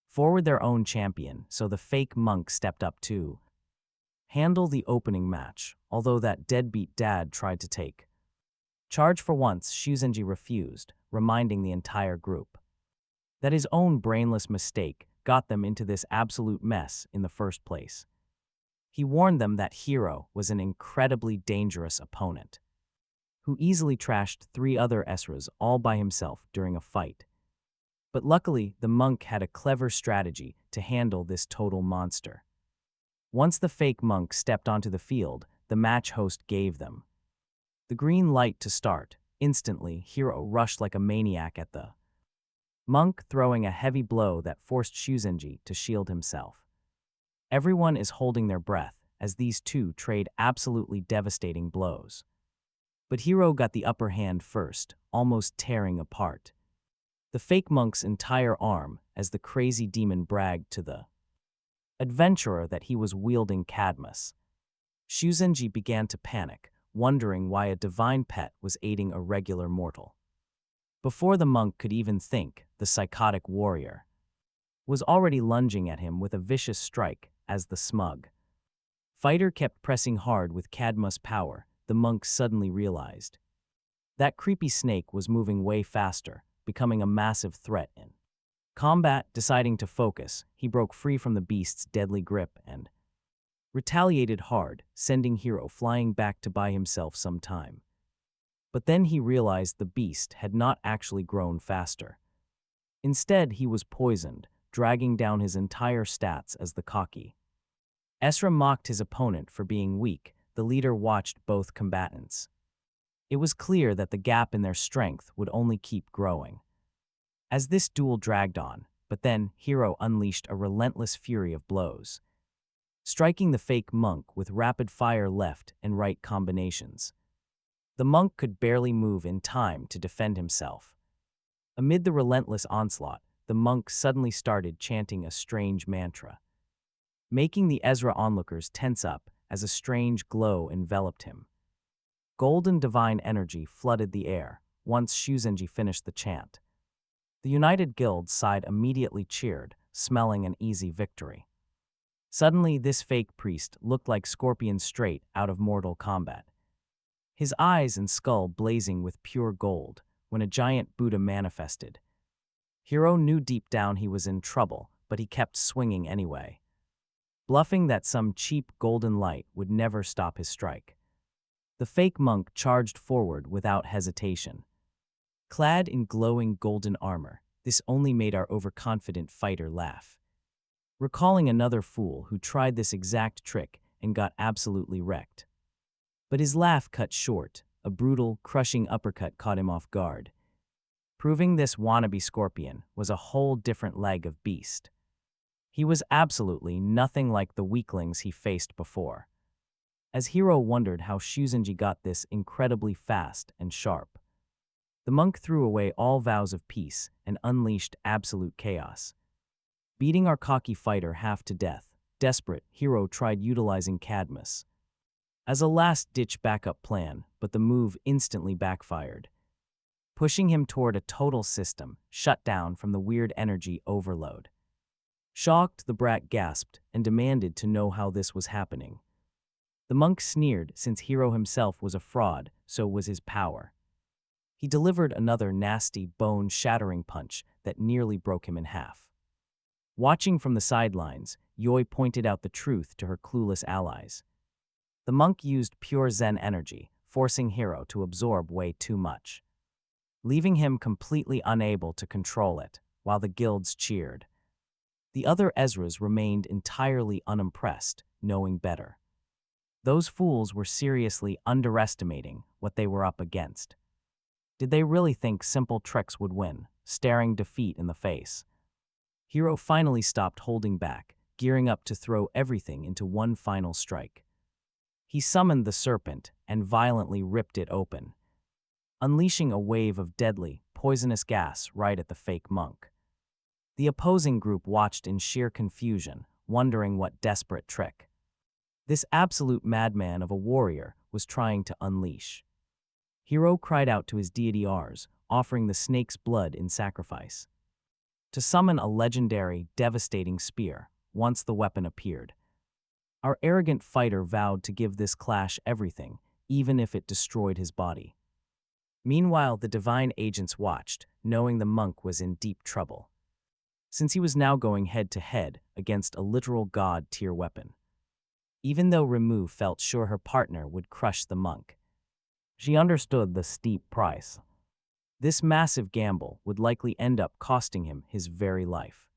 Speaker 1: forward their own champion, so the fake monk stepped up to handle the opening match. Although that deadbeat dad tried to take charge for once, Shuzenji refused, reminding the entire group that his own brainless mistake got them into this absolute mess in the first place. He warned them that Hero was an incredibly dangerous opponent, who easily trashed 3 other Esras all by himself during a fight. But luckily, the monk had a clever strategy to handle this total monster. Once the fake monk stepped onto the field, the match host gave them the green light to start. Instantly, Hero rushed like a maniac at the monk, throwing a heavy blow that forced Shuzenji to shield himself. Everyone is holding their breath as these two trade absolutely devastating blows. But Hero got the upper hand first, almost tearing apart the fake monk's entire arm as the crazy demon bragged to the adventurer that he was wielding Cadmus. Shuzenji began to panic, wondering why a divine pet was aiding a regular mortal. Before the monk could even think, the psychotic warrior was already lunging at him with a vicious strike as the smug fighter kept pressing hard with Cadmus' power. The monk suddenly realized that creepy snake was moving way faster, becoming a massive threat in combat. Deciding to focus, he broke free from the beast's deadly grip and retaliated hard, sending Hero flying back to buy himself some time. But then he realized the beast had not actually grown faster. Instead, he was poisoned, dragging down his entire stats as the cocky Esra mocked his opponent for being weak. The leader watched both combatants. It was clear that the gap in their strength would only keep growing as this duel dragged on, but then Hero unleashed a relentless fury of blows, striking the fake monk with rapid-fire left and right combinations. The monk could barely move in time to defend himself. Amid the relentless onslaught, the monk suddenly started chanting a strange mantra, making the Ezra onlookers tense up as a strange glow enveloped him. Golden divine energy flooded the air once Shuzenji finished the chant. The United Guild's side immediately cheered, smelling an easy victory. Suddenly, this fake priest looked like Scorpion straight out of Mortal Kombat, his eyes and skull blazing with pure gold. When a giant Buddha manifested, Hero knew deep down he was in trouble, but he kept swinging anyway, bluffing that some cheap golden light would never stop his strike. The fake monk charged forward without hesitation. Clad in glowing golden armor, this only made our overconfident fighter laugh, recalling another fool who tried this exact trick and got absolutely wrecked. But his laugh cut short. A brutal, crushing uppercut caught him off guard, proving this wannabe Scorpion was a whole different leg of beast. He was absolutely nothing like the weaklings he faced before. As Hero wondered how Shuzenji got this incredibly fast and sharp, the monk threw away all vows of peace and unleashed absolute chaos, beating our cocky fighter half to death. Desperate, Hero tried utilizing Cadmus as a last-ditch backup plan, but the move instantly backfired, pushing him toward a total system shutdown from the weird energy overload. Shocked, the brat gasped and demanded to know how this was happening. The monk sneered, since Hero himself was a fraud, so was his power. He delivered another nasty, bone-shattering punch that nearly broke him in half. Watching from the sidelines, Yoi pointed out the truth to her clueless allies. The monk used pure Zen energy, forcing Hero to absorb way too much, leaving him completely unable to control it, while the guilds cheered. The other Ezras remained entirely unimpressed, knowing better. Those fools were seriously underestimating what they were up against. Did they really think simple tricks would win, staring defeat in the face? Hero finally stopped holding back, gearing up to throw everything into one final strike. He summoned the serpent and violently ripped it open, unleashing a wave of deadly, poisonous gas right at the fake monk. The opposing group watched in sheer confusion, wondering what desperate trick this absolute madman of a warrior was trying to unleash. Hero cried out to his deity Ars, offering the snake's blood in sacrifice to summon a legendary, devastating spear. Once the weapon appeared, our arrogant fighter vowed to give this clash everything, even if it destroyed his body. Meanwhile, the divine agents watched, knowing the monk was in deep trouble, since he was now going head-to-head against a literal god-tier weapon. even though Rimu felt sure her partner would crush the monk. She understood the steep price. This massive gamble would likely end up costing him his very life.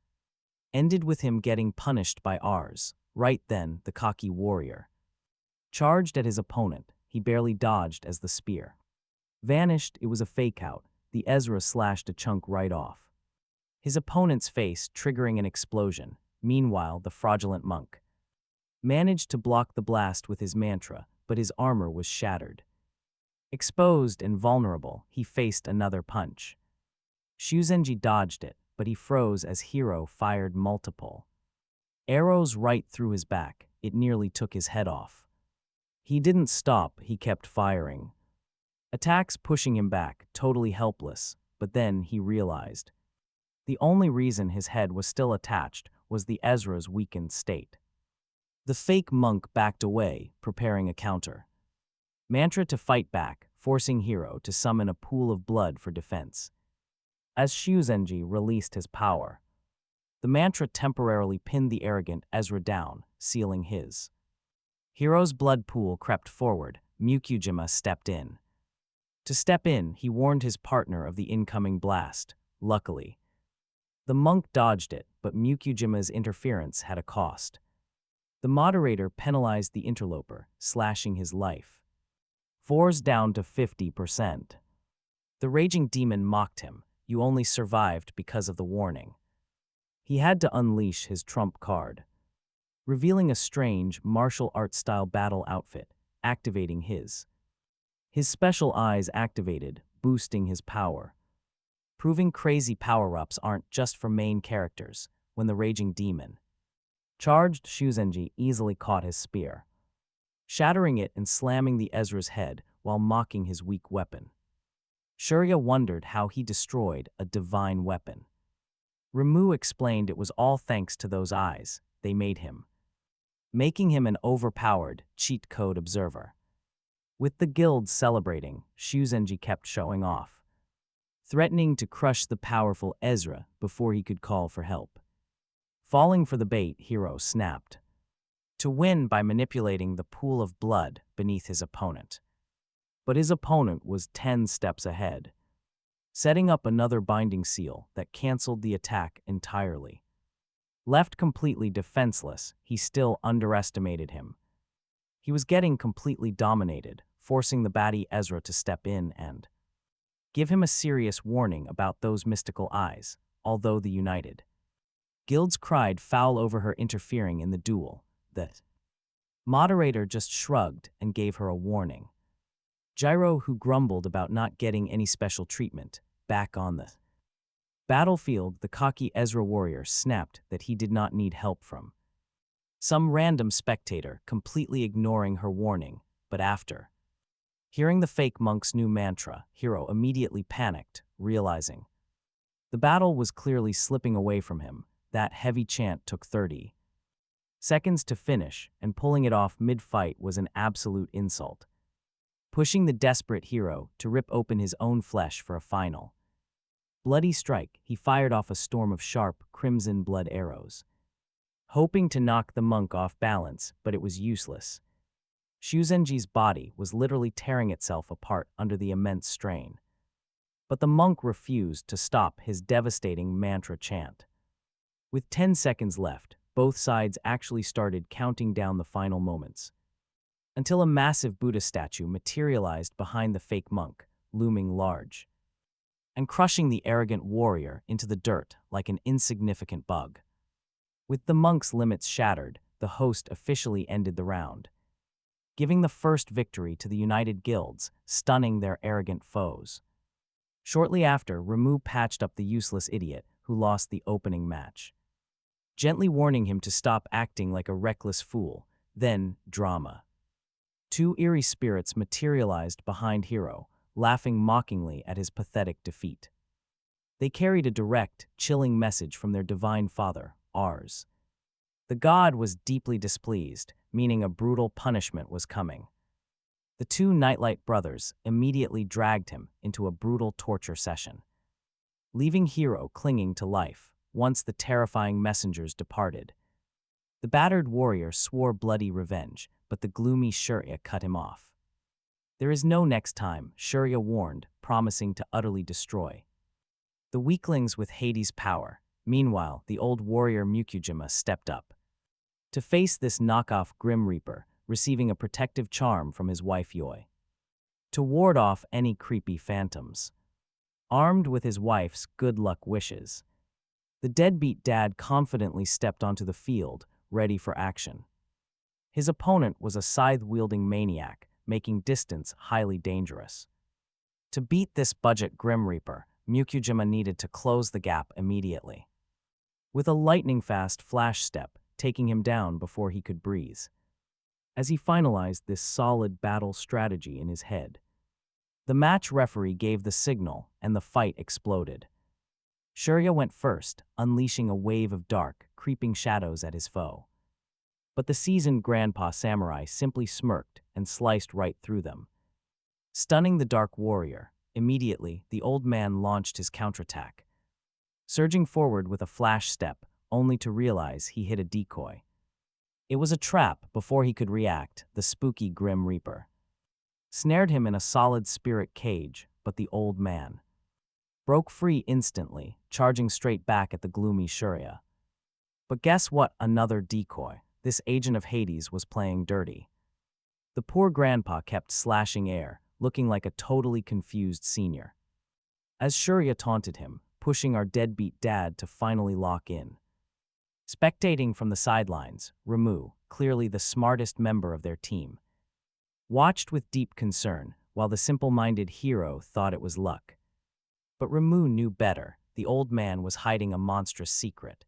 Speaker 1: Ended with him getting punished by ours. Right then, the cocky warrior charged at his opponent. He barely dodged as the spear vanished. It was a fake out. The Ezra slashed a chunk right off his opponent's face, triggering an explosion. Meanwhile, the fraudulent monk managed to block the blast with his mantra, but his armor was shattered. Exposed and vulnerable, he faced another punch. Shuzenji dodged it, but he froze as Hiro fired multiple arrows right through his back. It nearly took his head off. He didn't stop, he kept firing. Attacks pushing him back, totally helpless, but then he realized the only reason his head was still attached was the Ezra's weakened state. The fake monk backed away, preparing a counter mantra to fight back, forcing Hiro to summon a pool of blood for defense. As Shuzenji released his power, the mantra temporarily pinned the arrogant Ezra down, sealing his. Hiro's blood pool crept forward. Mukujima stepped in. To step in, he warned his partner of the incoming blast. Luckily, the monk dodged it, but Mukujima's interference had a cost. The moderator penalized the interloper, slashing his life force down to 50%. The raging demon mocked him. You only survived because of the warning. He had to unleash his trump card, revealing a strange martial arts-style battle outfit, activating his special eyes activated, boosting his power. Proving crazy power-ups aren't just for main characters. When the raging demon charged, Shuzenji easily caught his spear, shattering it and slamming the Ezra's head while mocking his weak weapon. Shurya wondered how he destroyed a divine weapon. Rimu explained it was all thanks to those eyes. They made him, making him an overpowered cheat code observer. With the guilds celebrating, Shuzenji kept showing off, threatening to crush the powerful Ezra before he could call for help. Falling for the bait, Hiro snapped to win by manipulating the pool of blood beneath his opponent. But his opponent was 10 steps ahead, setting up another binding seal that canceled the attack entirely. Left completely defenseless, he still underestimated him. He was getting completely dominated, forcing the batty Ezra to step in and give him a serious warning about those mystical eyes. Although the united guilds cried foul over her interfering in the duel, the moderator just shrugged and gave her a warning. Gyro, who grumbled about not getting any special treatment, back on the battlefield, the cocky Ezra warrior snapped that he did not need help from some random spectator, completely ignoring her warning. But after hearing the fake monk's new mantra, Hiro immediately panicked, realizing the battle was clearly slipping away from him. That heavy chant took 30 seconds to finish, and pulling it off mid-fight was an absolute insult, pushing the desperate Hiro to rip open his own flesh for a final bloody strike. He fired off a storm of sharp, crimson blood arrows, hoping to knock the monk off balance, but it was useless. Shuzenji's body was literally tearing itself apart under the immense strain. But the monk refused to stop his devastating mantra chant. With 10 seconds left, both sides actually started counting down the final moments, until a massive Buddha statue materialized behind the fake monk, looming large and crushing the arrogant warrior into the dirt like an insignificant bug. With the monk's limits shattered, the host officially ended the round, giving the first victory to the United Guilds, stunning their arrogant foes. Shortly after, Rimu patched up the useless idiot who lost the opening match, gently warning him to stop acting like a reckless fool. Then, drama. Two eerie spirits materialized behind Hiro, laughing mockingly at his pathetic defeat. They carried a direct, chilling message from their divine father, Ars. The god was deeply displeased, meaning a brutal punishment was coming. The two Nightlight brothers immediately dragged him into a brutal torture session, leaving Hiro clinging to life once the terrifying messengers departed. The battered warrior swore bloody revenge, but the gloomy Shurya cut him off. There is no next time, Shurya warned, promising to utterly destroy the weaklings with Hades' power. Meanwhile, the old warrior Mukujima stepped up to face this knockoff Grim Reaper, receiving a protective charm from his wife Yoi to ward off any creepy phantoms. Armed with his wife's good luck wishes, the deadbeat dad confidently stepped onto the field, ready for action. His opponent was a scythe-wielding maniac, making distance highly dangerous. To beat this budget Grim Reaper, Mukujima needed to close the gap immediately, with a lightning-fast flash step, taking him down before he could breathe. As he finalized this solid battle strategy in his head, the match referee gave the signal and the fight exploded. Shurya went first, unleashing a wave of dark, creeping shadows at his foe. But the seasoned grandpa samurai simply smirked and sliced right through them, stunning the dark warrior. Immediately, the old man launched his counterattack, surging forward with a flash step, only to realize he hit a decoy. It was a trap. Before he could react, the spooky Grim Reaper snared him in a solid spirit cage, but the old man broke free instantly, charging straight back at the gloomy Shurya. But guess what? Another decoy. This agent of Hades was playing dirty. The poor grandpa kept slashing air, looking like a totally confused senior, as Shurya taunted him, pushing our deadbeat dad to finally lock in. Spectating from the sidelines, Ramu, clearly the smartest member of their team, watched with deep concern, while the simple-minded hero thought it was luck. But Ramu knew better. The old man was hiding a monstrous secret.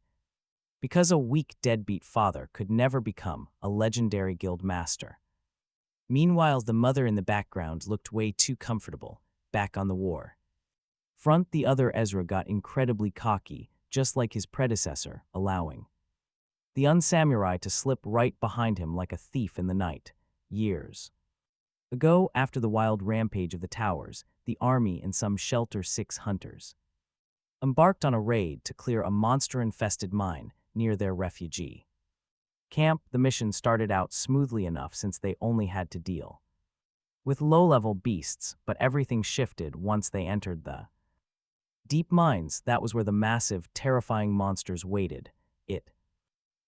Speaker 1: Because a weak deadbeat father could never become a legendary guild master. Meanwhile, the mother in the background looked way too comfortable, back on the war front. The other Ezra got incredibly cocky, just like his predecessor, allowing the unsamurai to slip right behind him like a thief in the night. Years ago, after the wild rampage of the towers, the army and some Shelter 6 hunters embarked on a raid to clear a monster-infested mine near their refugee camp. The mission started out smoothly enough since they only had to deal with low-level beasts, but everything shifted once they entered the deep mines. That was where the massive, terrifying monsters waited. It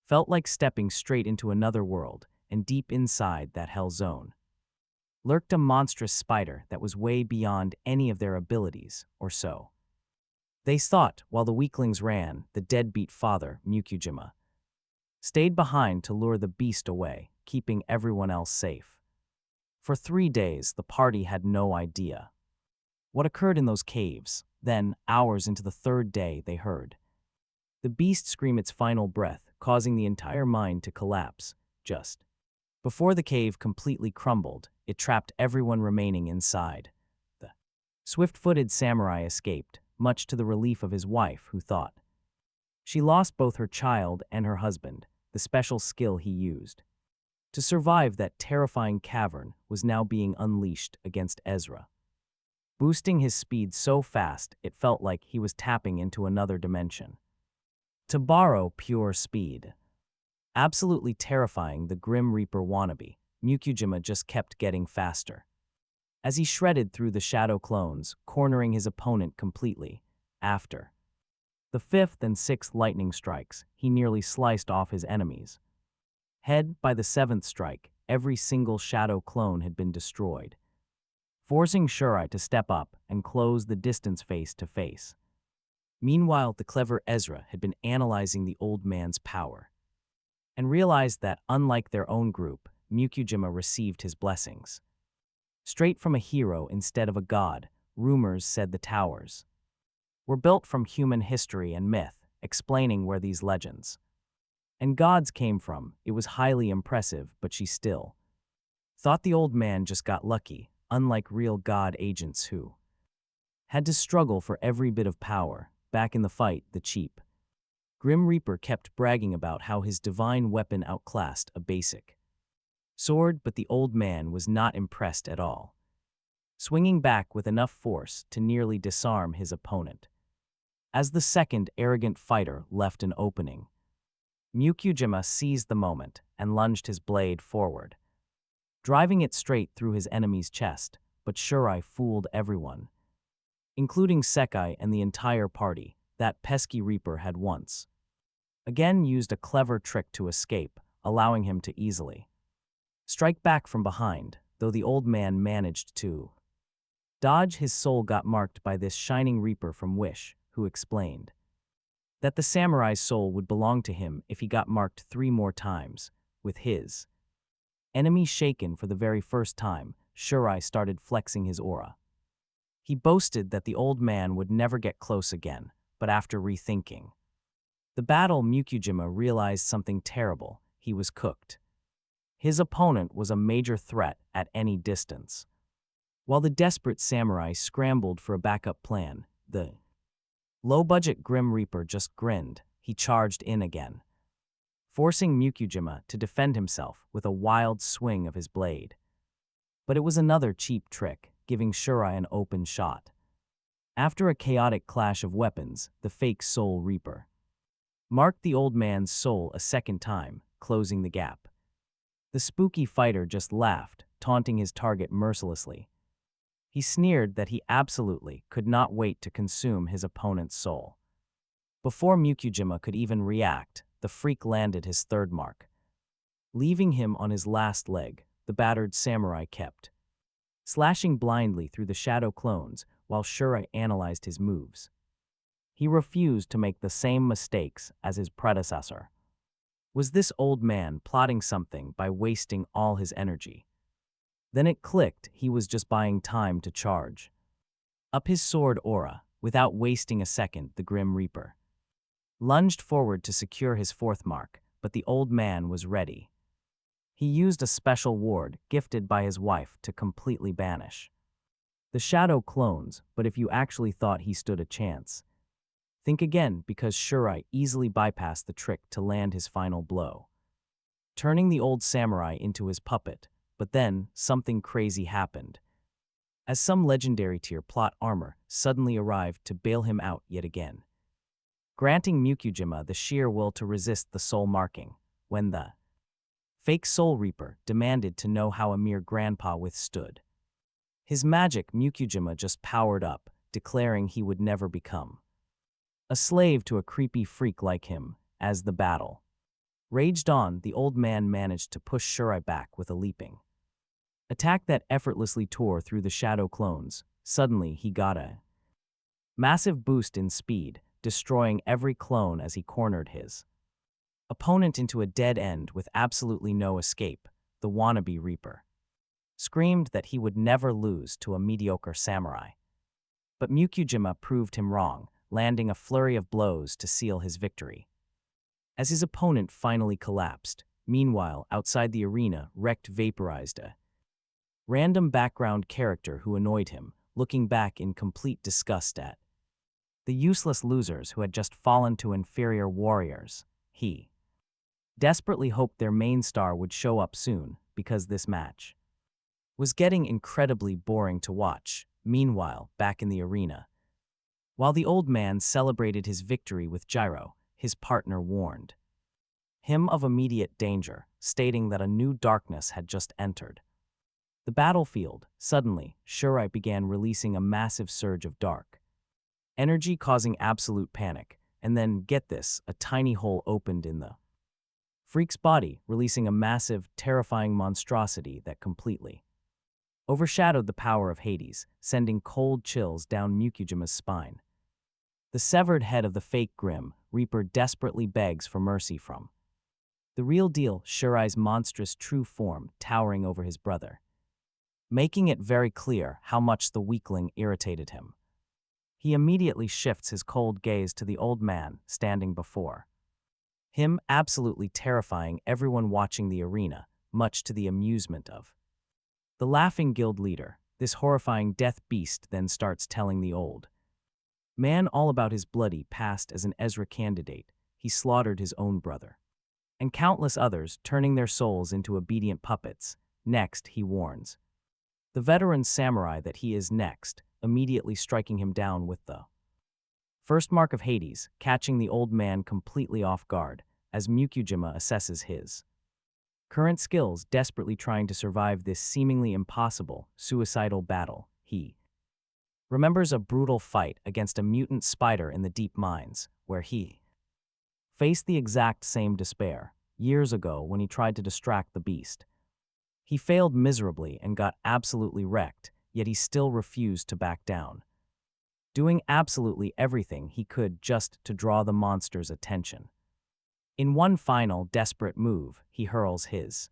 Speaker 1: felt like stepping straight into another world, and deep inside that hell zone lurked a monstrous spider that was way beyond any of their abilities, or so they thought. While the weaklings ran, the deadbeat father, Mukujima, stayed behind to lure the beast away, keeping everyone else safe. For 3 days, the party had no idea what occurred in those caves. Then, hours into the 3rd day, they heard the beast scream its final breath, causing the entire mine to collapse. Just before the cave completely crumbled, it trapped everyone remaining inside. The swift-footed samurai escaped, much to the relief of his wife, who thought she lost both her child and her husband. The special skill he used to survive that terrifying cavern was now being unleashed against Ezra, boosting his speed so fast it felt like he was tapping into another dimension. To borrow pure speed. Absolutely terrifying, the Grim Reaper wannabe, Mukujima just kept getting faster as he shredded through the shadow clones, cornering his opponent completely. After the 5th and 6th lightning strikes, he nearly sliced off his enemies' head. By the 7th strike, every single shadow clone had been destroyed, forcing Shurya to step up and close the distance face to face. Meanwhile, the clever Ezra had been analyzing the old man's power and realized that, unlike their own group, Mukujima received his blessings straight from a hero instead of a god. Rumors said the towers were built from human history and myth, explaining where these legends and gods came from. It was highly impressive, but she still thought the old man just got lucky, unlike real god agents who had to struggle for every bit of power. Back in the fight, the cheap Grim Reaper kept bragging about how his divine weapon outclassed a basic sword, but the old man was not impressed at all, swinging back with enough force to nearly disarm his opponent. As the second arrogant fighter left an opening, Mukujima seized the moment and lunged his blade forward, driving it straight through his enemy's chest, but Shurai fooled everyone, including Sekai and the entire party. That pesky Reaper had once again used a clever trick to escape, allowing him to easily strike back from behind, though the old man managed to dodge. His soul got marked by this shining Reaper from Wish, who explained that the samurai's soul would belong to him if he got marked 3 more times. With his enemy shaken for the very first time, Shurai started flexing his aura. He boasted that the old man would never get close again, but after rethinking the battle, Mukujima realized something terrible. He was cooked. His opponent was a major threat at any distance. While the desperate samurai scrambled for a backup plan, the low-budget Grim Reaper just grinned. He charged in again, forcing Mukujima to defend himself with a wild swing of his blade. But it was another cheap trick, giving Shurai an open shot. After a chaotic clash of weapons, the fake Soul Reaper marked the old man's soul a second time, closing the gap. The spooky fighter just laughed, taunting his target mercilessly. He sneered that he absolutely could not wait to consume his opponent's soul. Before Mukujima could even react, the freak landed his third mark. Leaving him on his last leg, the battered samurai kept slashing blindly through the shadow clones while Shurai analyzed his moves. He refused to make the same mistakes as his predecessor. Was this old man plotting something by wasting all his energy? Then it clicked. He was just buying time to charge up his sword aura. Without wasting a second, the Grim Reaper lunged forward to secure his 4th mark, but the old man was ready. He used a special ward gifted by his wife to completely banish the shadow clones, but if you actually thought he stood a chance, think again, because Shurai easily bypassed the trick to land his final blow, turning the old samurai into his puppet. But then, something crazy happened, as some legendary tier plot armor suddenly arrived to bail him out yet again, granting Mukujima the sheer will to resist the soul marking. When the fake Soul Reaper demanded to know how a mere grandpa withstood his magic, Mukujima just powered up, declaring he would never become a slave to a creepy freak like him. As the battle raged on, the old man managed to push Shurai back with a leaping attack that effortlessly tore through the shadow clones. Suddenly, he got a massive boost in speed, destroying every clone as he cornered his opponent into a dead end with absolutely no escape. The wannabe Reaper screamed that he would never lose to a mediocre samurai. But Mukujima proved him wrong, landing a flurry of blows to seal his victory. As his opponent finally collapsed, meanwhile, outside the arena, Rekt vaporized a random background character who annoyed him, looking back in complete disgust at the useless losers who had just fallen to inferior warriors. He desperately hoped their main star would show up soon, because this match was getting incredibly boring to watch. Meanwhile, back in the arena, while the old man celebrated his victory with Gyro, his partner warned him of immediate danger, stating that a new darkness had just entered the battlefield. Suddenly, Shurai began releasing a massive surge of dark energy, causing absolute panic. And then, get this, a tiny hole opened in the freak's body, releasing a massive, terrifying monstrosity that completely overshadowed the power of Hades, sending cold chills down Mukujima's spine. The severed head of the fake Grim Reaper desperately begs for mercy from the real deal, Shurai's monstrous true form towering over his brother, making it very clear how much the weakling irritated him. He immediately shifts his cold gaze to the old man standing before him, absolutely terrifying everyone watching the arena, much to the amusement of the laughing guild leader. This horrifying death beast then starts telling the old man all about his bloody past as an Ezra candidate. He slaughtered his own brother and countless others, turning their souls into obedient puppets. Next, he warns the veteran samurai that he is next, immediately striking him down with the first mark of Hades, catching the old man completely off guard. as Mukujima assesses his current skills, desperately trying to survive this seemingly impossible, suicidal battle. He remembers a brutal fight against a mutant spider in the deep mines, where he faced the exact same despair, years ago when he tried to distract the beast. He failed miserably and got absolutely wrecked, yet he still refused to back down, doing absolutely everything he could just to draw the monster's attention. In one final, desperate move, he hurls his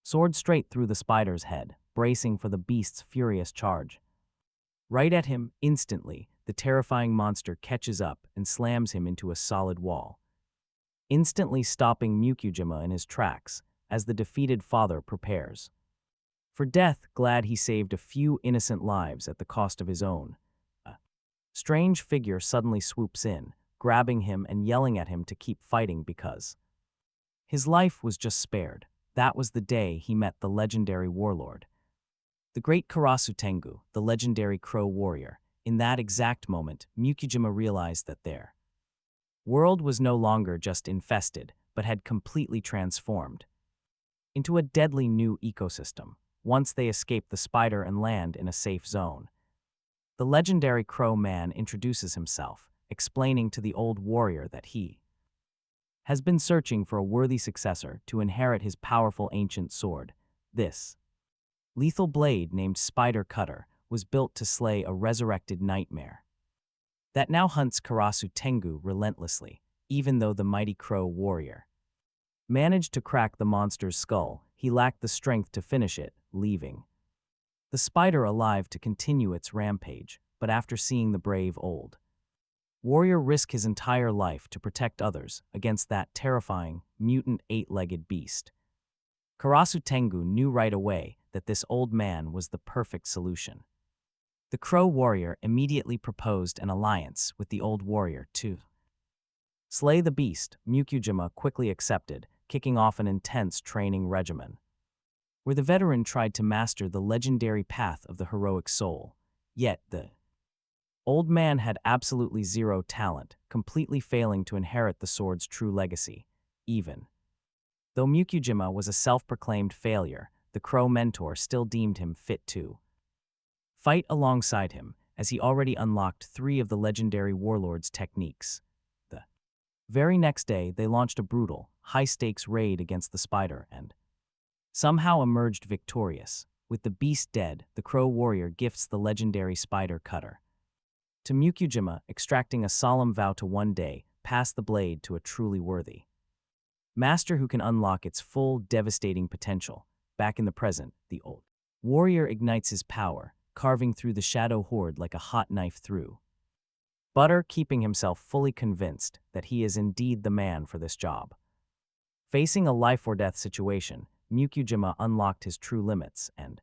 Speaker 1: sword straight through the spider's head, bracing for the beast's furious charge. Right at him, instantly, the terrifying monster catches up and slams him into a solid wall, instantly stopping Mukujima in his tracks as the defeated father prepares for death, glad he saved a few innocent lives at the cost of his own. A strange figure suddenly swoops in, grabbing him and yelling at him to keep fighting because his life was just spared. That was the day he met the legendary warlord, the great Karasu Tengu, the legendary crow warrior. In that exact moment, Mukujima realized that their world was no longer just infested, but had completely transformed into a deadly new ecosystem. Once they escape the spider and land in a safe zone, the legendary crow man introduces himself, explaining to the old warrior that he has been searching for a worthy successor to inherit his powerful ancient sword. This lethal blade, named Spider Cutter, was built to slay a resurrected nightmare that now hunts Karasu Tengu relentlessly. Even though the mighty crow warrior managed to crack the monster's skull, he lacked the strength to finish it, leaving the spider alive to continue its rampage. But after seeing the brave old warrior risk his entire life to protect others against that terrifying, mutant eight-legged beast, Karasu Tengu knew right away that this old man was the perfect solution. The crow warrior immediately proposed an alliance with the old warrior to slay the beast. Mukujima quickly accepted, kicking off an intense training regimen, where the veteran tried to master the legendary path of the heroic soul. Yet the old man had absolutely zero talent, completely failing to inherit the sword's true legacy. Even though Mukujima was a self-proclaimed failure, the crow mentor still deemed him fit to fight alongside him, as he already unlocked 3 of the legendary warlord's techniques. The very next day, they launched a brutal, high-stakes raid against the spider and somehow emerged victorious. With the beast dead, the crow warrior gifts the legendary Spider Cutter to Mukujima, extracting a solemn vow to one day pass the blade to a truly worthy master who can unlock its full, devastating potential. Back in the present, the old warrior ignites his power, carving through the shadow horde like a hot knife through butter, keeping himself fully convinced that he is indeed the man for this job. Facing a life-or-death situation, Mukujima unlocked his true limits and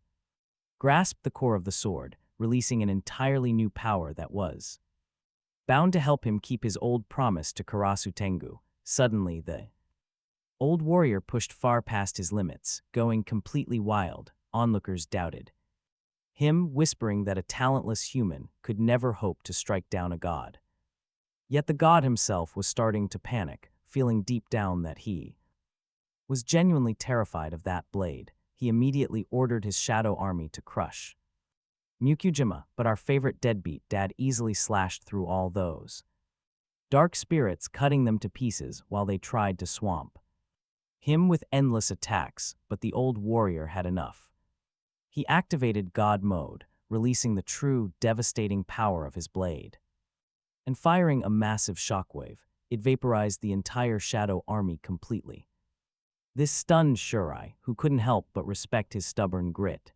Speaker 1: grasped the core of the sword, releasing an entirely new power that was bound to help him keep his old promise to Karasu Tengu. Suddenly, the old warrior pushed far past his limits, going completely wild. Onlookers doubted him, whispering that a talentless human could never hope to strike down a god. Yet the god himself was starting to panic, feeling deep down that he was genuinely terrified of that blade. He immediately ordered his shadow army to crush Mukujima, but our favorite deadbeat dad easily slashed through all those dark spirits, cutting them to pieces while they tried to swamp him with endless attacks. But the old warrior had enough. He activated God mode, releasing the true, devastating power of his blade, and firing a massive shockwave. It vaporized the entire shadow army completely. This stunned Shurai, who couldn't help but respect his stubborn grit.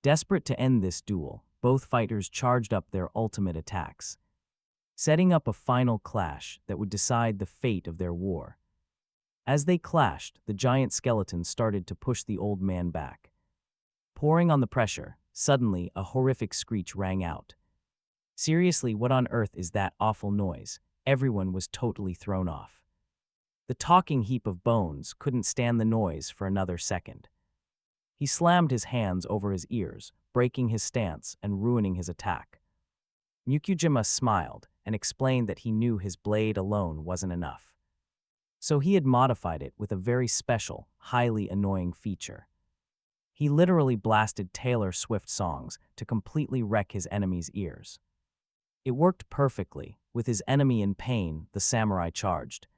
Speaker 1: Desperate to end this duel, both fighters charged up their ultimate attacks, setting up a final clash that would decide the fate of their war. As they clashed, the giant skeleton started to push the old man back. Pouring on the pressure, suddenly a horrific screech rang out. Seriously, what on earth is that awful noise? Everyone was totally thrown off. The talking heap of bones couldn't stand the noise for another second. He slammed his hands over his ears, breaking his stance and ruining his attack. Mukujima smiled and explained that he knew his blade alone wasn't enough. So he had modified it with a very special, highly annoying feature. He literally blasted Taylor Swift songs to completely wreck his enemy's ears. It worked perfectly. With his enemy in pain, the samurai charged,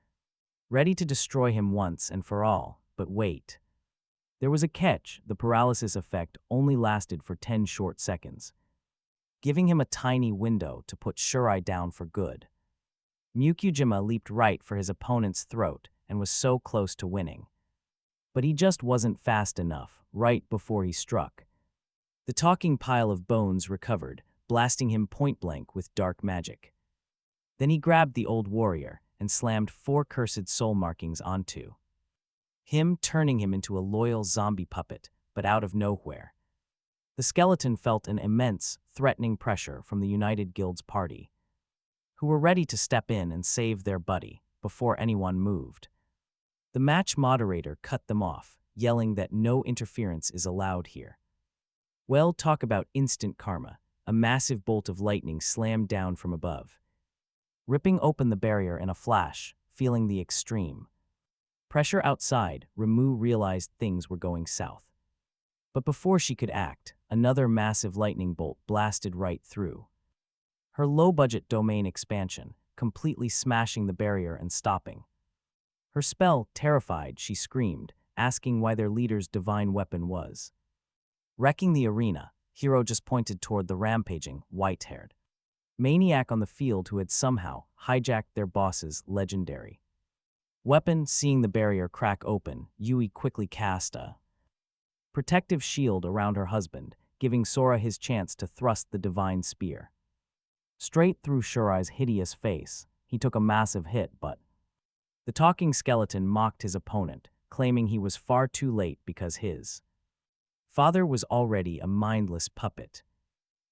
Speaker 1: ready to destroy him once and for all. But wait. There was a catch. The paralysis effect only lasted for 10 short seconds, giving him a tiny window to put Shurai down for good. Mukujima leaped right for his opponent's throat and was so close to winning. But he just wasn't fast enough, right before he struck. The talking pile of bones recovered, blasting him point-blank with dark magic. Then he grabbed the old warrior and slammed 4 cursed soul markings onto him, turning him into a loyal zombie puppet, but out of nowhere. The skeleton felt an immense, threatening pressure from the United Guild's party, who were ready to step in and save their buddy before anyone moved. The match moderator cut them off, yelling that no interference is allowed here. Well, talk about instant karma. A massive bolt of lightning slammed down from above, ripping open the barrier in a flash, feeling the extreme pressure outside. Ramu realized things were going south. But before she could act, another massive lightning bolt blasted right through her low-budget domain expansion, completely smashing the barrier and stopping her spell. Terrified, she screamed, asking why their leader's divine weapon was wrecking the arena. Hiro just pointed toward the rampaging, white-haired maniac on the field who had somehow hijacked their boss's legendary weapon. Seeing the barrier crack open, Yui quickly cast a protective shield around her husband, giving Sora his chance to thrust the divine spear straight through Shurai's hideous face. He took a massive hit, but the talking skeleton mocked his opponent, claiming he was far too late because his father was already a mindless puppet.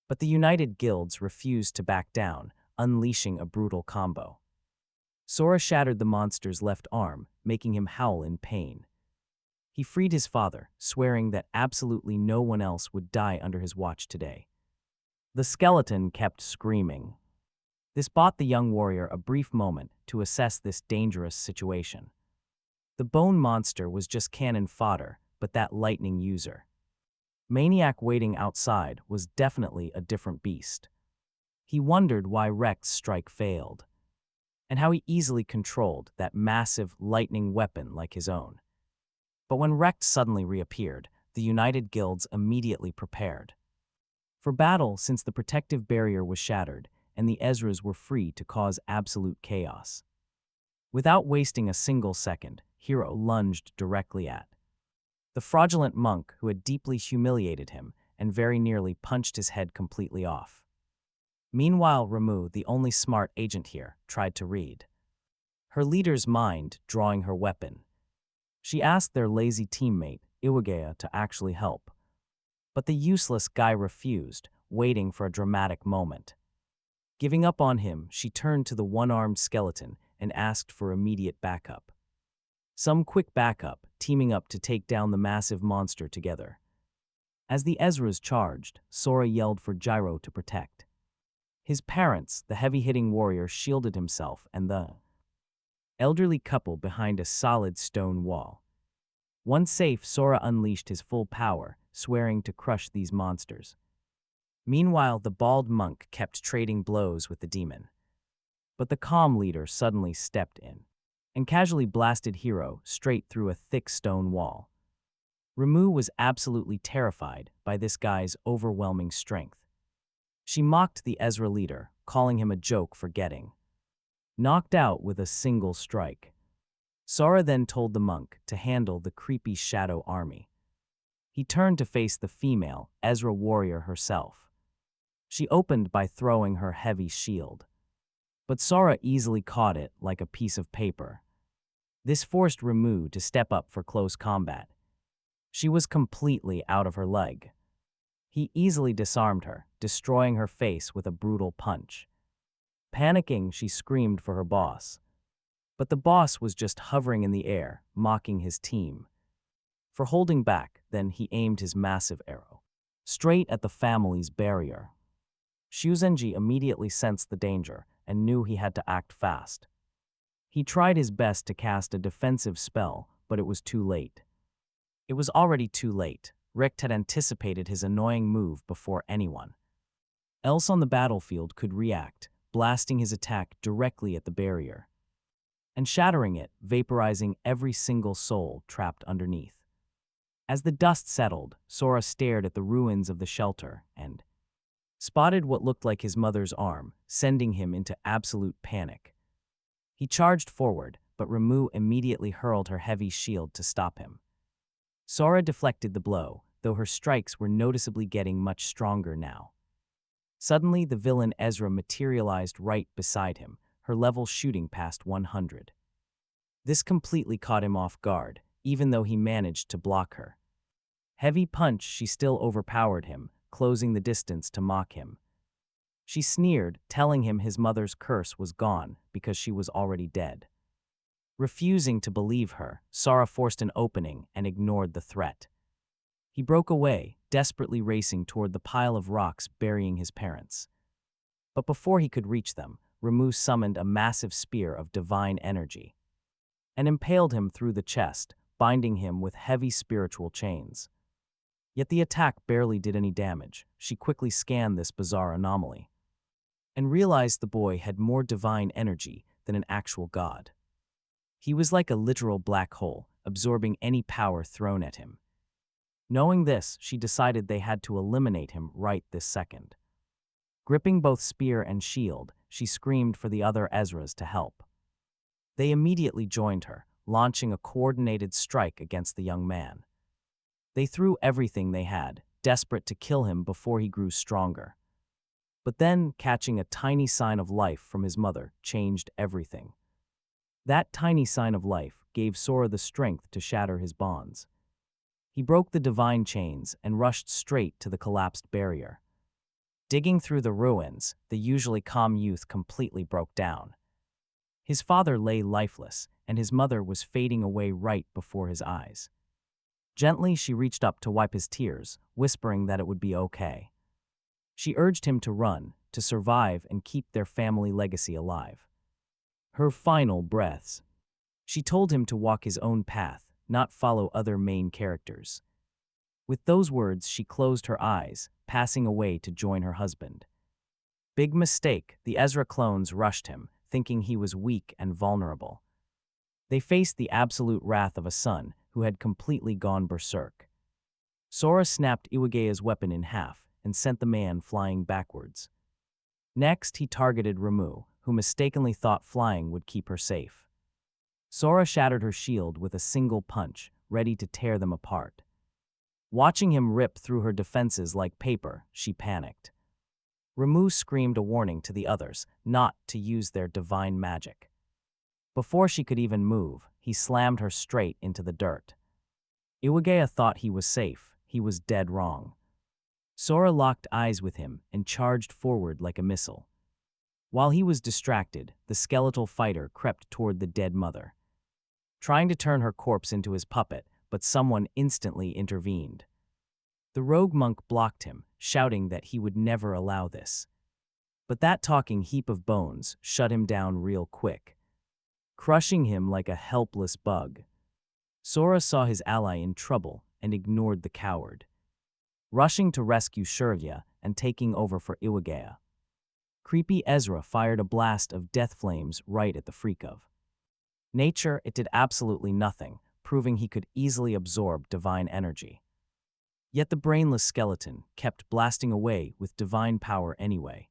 Speaker 1: But the United Guilds refused to back down, unleashing a brutal combo. Sora shattered the monster's left arm, making him howl in pain. He freed his father, swearing that absolutely no one else would die under his watch today. The skeleton kept screaming. This bought the young warrior a brief moment to assess this dangerous situation. The bone monster was just cannon fodder, but that lightning user maniac waiting outside was definitely a different beast. He wondered why Rex's strike failed, and how he easily controlled that massive lightning weapon like his own. But when Rex suddenly reappeared, the United Guilds immediately prepared for battle, since the protective barrier was shattered and the Ezras were free to cause absolute chaos. Without wasting a single second, Hiro lunged directly at the fraudulent monk who had deeply humiliated him and very nearly punched his head completely off. Meanwhile, Ramu, the only smart agent here, tried to read her leader's mind, drawing her weapon. She asked their lazy teammate, Iwagaya, to actually help. But the useless guy refused, waiting for a dramatic moment. Giving up on him, she turned to the one-armed skeleton and asked for immediate backup. Some quick backup, teaming up to take down the massive monster together. As the Ezras charged, Sora yelled for Gyro to protect his parents. The heavy-hitting warrior shielded himself and the elderly couple behind a solid stone wall. Once safe, Sora unleashed his full power, swearing to crush these monsters. Meanwhile, the bald monk kept trading blows with the demon. But the calm leader suddenly stepped in and casually blasted Hiro straight through a thick stone wall. Ramu was absolutely terrified by this guy's overwhelming strength. She mocked the Ezra leader, calling him a joke for getting knocked out with a single strike. Sora then told the monk to handle the creepy shadow army. He turned to face the female Ezra warrior herself. She opened by throwing her heavy shield, but Sora easily caught it like a piece of paper. This forced Ramu to step up for close combat. She was completely out of her leg. He easily disarmed her, destroying her face with a brutal punch. Panicking, she screamed for her boss. But the boss was just hovering in the air, mocking his team for holding back. Then he aimed his massive arrow straight at the family's barrier. Shuzenji immediately sensed the danger and knew he had to act fast. He tried his best to cast a defensive spell, but it was too late. It was already too late. Richt had anticipated his annoying move before anyone else on the battlefield could react, blasting his attack directly at the barrier and shattering it, vaporizing every single soul trapped underneath. As the dust settled, Sora stared at the ruins of the shelter and spotted what looked like his mother's arm, sending him into absolute panic. He charged forward, but Ramu immediately hurled her heavy shield to stop him. Sora deflected the blow, though her strikes were noticeably getting much stronger now. Suddenly, the villain Ezra materialized right beside him, her level shooting past 100. This completely caught him off guard, even though he managed to block her. Heavy punch, she still overpowered him, closing the distance to mock him. She sneered, telling him his mother's curse was gone because she was already dead. Refusing to believe her, Sora forced an opening and ignored the threat. He broke away, desperately racing toward the pile of rocks burying his parents. But before he could reach them, Ramu summoned a massive spear of divine energy and impaled him through the chest, binding him with heavy spiritual chains. Yet the attack barely did any damage. She quickly scanned this bizarre anomaly and realized the boy had more divine energy than an actual god. He was like a literal black hole, absorbing any power thrown at him. Knowing this, she decided they had to eliminate him right this second. Gripping both spear and shield, she screamed for the other Ezras to help. They immediately joined her, launching a coordinated strike against the young man. They threw everything they had, desperate to kill him before he grew stronger. But then, catching a tiny sign of life from his mother changed everything. That tiny sign of life gave Sora the strength to shatter his bonds. He broke the divine chains and rushed straight to the collapsed barrier. Digging through the ruins, the usually calm youth completely broke down. His father lay lifeless, and his mother was fading away right before his eyes. Gently, she reached up to wipe his tears, whispering that it would be okay. She urged him to run, to survive and keep their family legacy alive. Her final breaths. She told him to walk his own path, not follow other main characters. With those words, she closed her eyes, passing away to join her husband. Big mistake, the Ezra clones rushed him, thinking he was weak and vulnerable. They faced the absolute wrath of a son who had completely gone berserk. Sora snapped Iwagea's weapon in half and sent the man flying backwards. Next, he targeted Ramu, who mistakenly thought flying would keep her safe. Sora shattered her shield with a single punch, ready to tear them apart. Watching him rip through her defenses like paper, she panicked. Ramu screamed a warning to the others not to use their divine magic. Before she could even move, he slammed her straight into the dirt. Iwagea thought he was safe. He was dead wrong. Sora locked eyes with him and charged forward like a missile. While he was distracted, the skeletal fighter crept toward the dead mother, trying to turn her corpse into his puppet, but someone instantly intervened. The rogue monk blocked him, shouting that he would never allow this. But that talking heap of bones shut him down real quick, crushing him like a helpless bug. Sora saw his ally in trouble and ignored the coward, rushing to rescue Shurya and taking over for Iwagea. Creepy Ezra fired a blast of death flames right at the freak of nature. It did absolutely nothing, proving he could easily absorb divine energy. Yet the brainless skeleton kept blasting away with divine power anyway,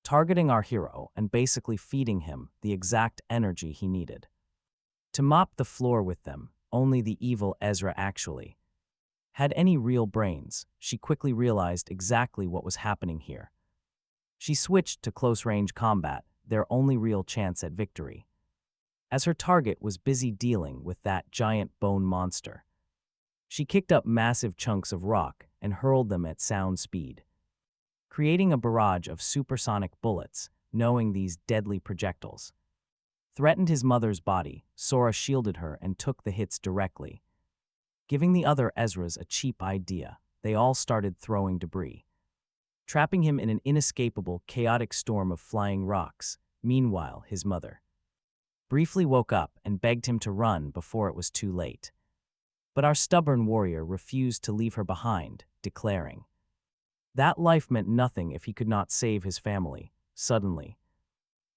Speaker 1: targeting our hero and basically feeding him the exact energy he needed. To mop the floor with them, only the evil Ezra actually had any real brains. She quickly realized exactly what was happening here. She switched to close-range combat, their only real chance at victory, as her target was busy dealing with that giant bone monster. She kicked up massive chunks of rock and hurled them at sound speed, creating a barrage of supersonic bullets. Knowing these deadly projectiles threatened his mother's body, Sora shielded her and took the hits directly, giving the other Ezras a cheap idea. They all started throwing debris, trapping him in an inescapable, chaotic storm of flying rocks. Meanwhile, his mother briefly woke up and begged him to run before it was too late. But our stubborn warrior refused to leave her behind, declaring, that life meant nothing if he could not save his family. Suddenly,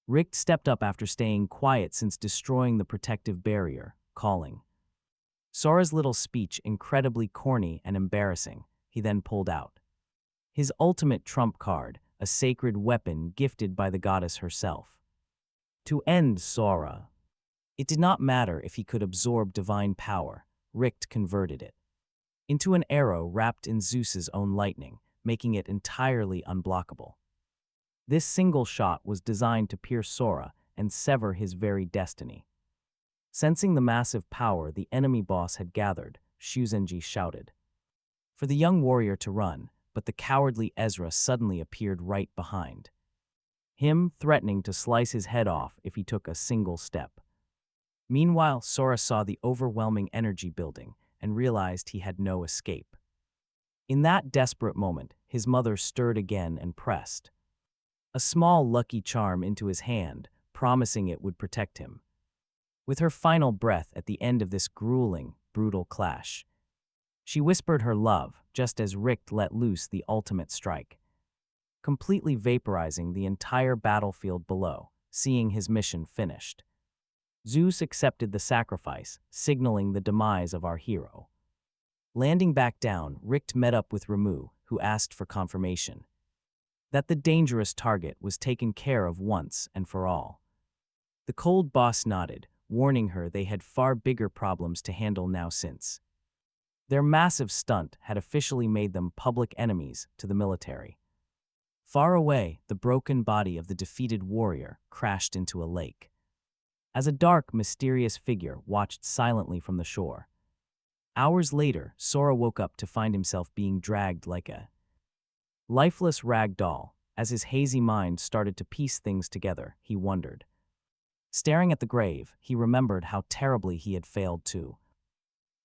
Speaker 1: Rick stepped up after staying quiet since destroying the protective barrier, calling. Sora's little speech incredibly corny and embarrassing. He then pulled out his ultimate trump card, a sacred weapon gifted by the goddess herself. To end Sora. It did not matter if he could absorb divine power. Rick converted it into an arrow wrapped in Zeus's own lightning, making it entirely unblockable. This single shot was designed to pierce Sora and sever his very destiny. Sensing the massive power the enemy boss had gathered, Shuzenji shouted for the young warrior to run, but the cowardly Ezra suddenly appeared right behind him, threatening to slice his head off if he took a single step. Meanwhile, Sora saw the overwhelming energy building and realized he had no escape. In that desperate moment, his mother stirred again and pressed a small lucky charm into his hand, promising it would protect him. With her final breath at the end of this grueling, brutal clash, she whispered her love just as Rick let loose the ultimate strike, completely vaporizing the entire battlefield below, seeing his mission finished. Zeus accepted the sacrifice, signaling the demise of our hero. Landing back down, Rick met up with Ramu, who asked for confirmation that the dangerous target was taken care of once and for all. The cold boss nodded, warning her they had far bigger problems to handle now since their massive stunt had officially made them public enemies to the military. Far away, the broken body of the defeated warrior crashed into a lake, as a dark, mysterious figure watched silently from the shore. Hours later, Sora woke up to find himself being dragged like a lifeless rag doll. As his hazy mind started to piece things together, he wondered. Staring at the grave, he remembered how terribly he had failed to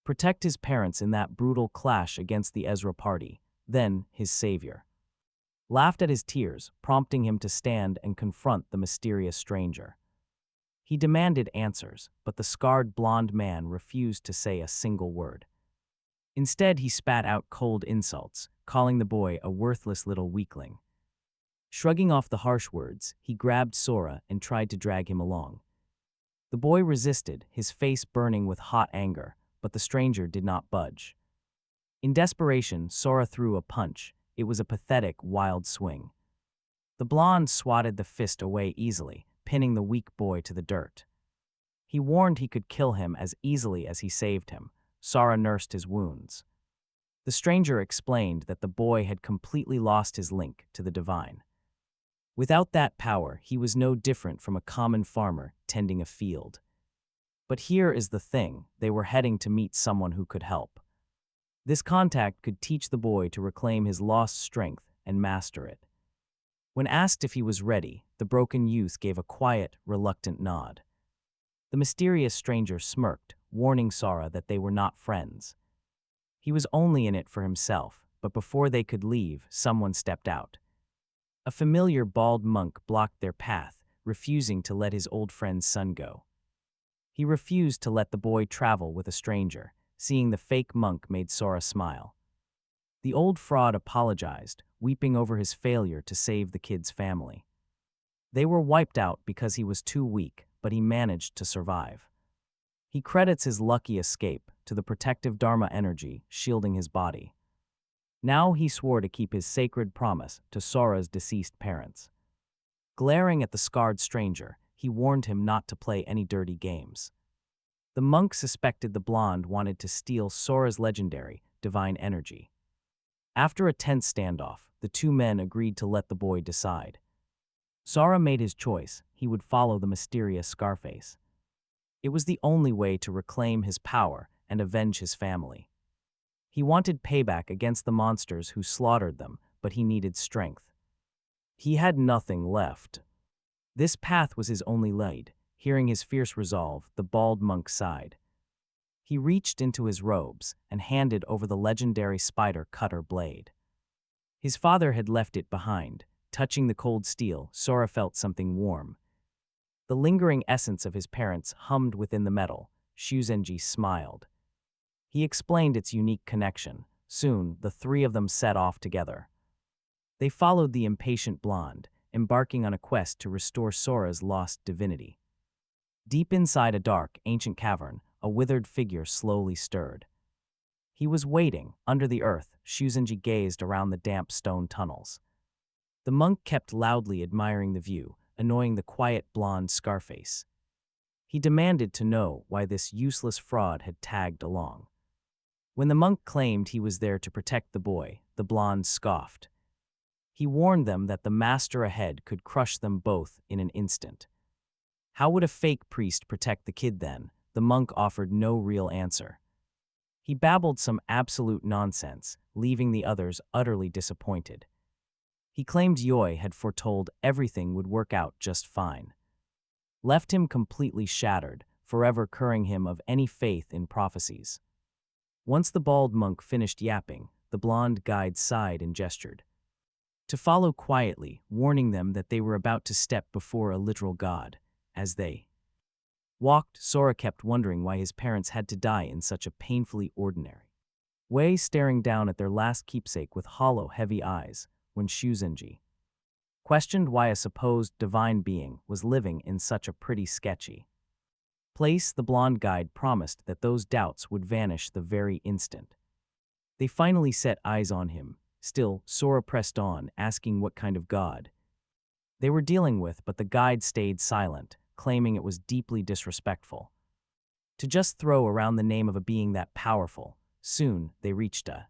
Speaker 1: protect his parents in that brutal clash against the Ezra party. Then, his savior laughed at his tears, prompting him to stand and confront the mysterious stranger. He demanded answers, but the scarred blonde man refused to say a single word. Instead, he spat out cold insults, calling the boy a worthless little weakling. Shrugging off the harsh words, he grabbed Sora and tried to drag him along. The boy resisted, his face burning with hot anger, but the stranger did not budge. In desperation, Sora threw a punch. It was a pathetic, wild swing. The blonde swatted the fist away easily, pinning the weak boy to the dirt. He warned he could kill him as easily as he saved him. Sora nursed his wounds. The stranger explained that the boy had completely lost his link to the divine. Without that power, he was no different from a common farmer tending a field. But here is the thing, they were heading to meet someone who could help. This contact could teach the boy to reclaim his lost strength and master it. When asked if he was ready, the broken youth gave a quiet, reluctant nod. The mysterious stranger smirked, warning Sora that they were not friends. He was only in it for himself, but before they could leave, someone stepped out. A familiar bald monk blocked their path, refusing to let his old friend's son go. He refused to let the boy travel with a stranger. Seeing the fake monk made Sora smile. The old fraud apologized, weeping over his failure to save the kid's family. They were wiped out because he was too weak, but he managed to survive. He credits his lucky escape to the protective Dharma energy shielding his body. Now he swore to keep his sacred promise to Sora's deceased parents. Glaring at the scarred stranger, he warned him not to play any dirty games. The monk suspected the blonde wanted to steal Sora's legendary, divine energy. After a tense standoff, the two men agreed to let the boy decide. Sora made his choice. He would follow the mysterious Scarface. It was the only way to reclaim his power and avenge his family. He wanted payback against the monsters who slaughtered them, but he needed strength. He had nothing left. This path was his only lead. Hearing his fierce resolve, the bald monk sighed. He reached into his robes and handed over the legendary spider cutter blade. His father had left it behind. Touching the cold steel, Sora felt something warm. The lingering essence of his parents hummed within the metal. Shuzenji smiled. He explained its unique connection. Soon, the three of them set off together. They followed the impatient blonde, embarking on a quest to restore Sora's lost divinity. Deep inside a dark, ancient cavern, a withered figure slowly stirred. He was waiting, under the earth. Shuzenji gazed around the damp stone tunnels. The monk kept loudly admiring the view, annoying the quiet blonde Scarface. He demanded to know why this useless fraud had tagged along. When the monk claimed he was there to protect the boy, the blonde scoffed. He warned them that the master ahead could crush them both in an instant. How would a fake priest protect the kid then? The monk offered no real answer. He babbled some absolute nonsense, leaving the others utterly disappointed. He claimed Yoi had foretold everything would work out just fine. Left him completely shattered, forever curing him of any faith in prophecies. Once the bald monk finished yapping, the blonde guide sighed and gestured to follow quietly, warning them that they were about to step before a literal god. As they walked, Sora kept wondering why his parents had to die in such a painfully ordinary way, staring down at their last keepsake with hollow, heavy eyes, when Shuzenji questioned why a supposed divine being was living in such a pretty sketchy place. The blonde guide promised that those doubts would vanish the very instant they finally set eyes on him. Still, Sora pressed on, asking what kind of god they were dealing with, but the guide stayed silent, claiming it was deeply disrespectful to just throw around the name of a being that powerful. Soon, they reached a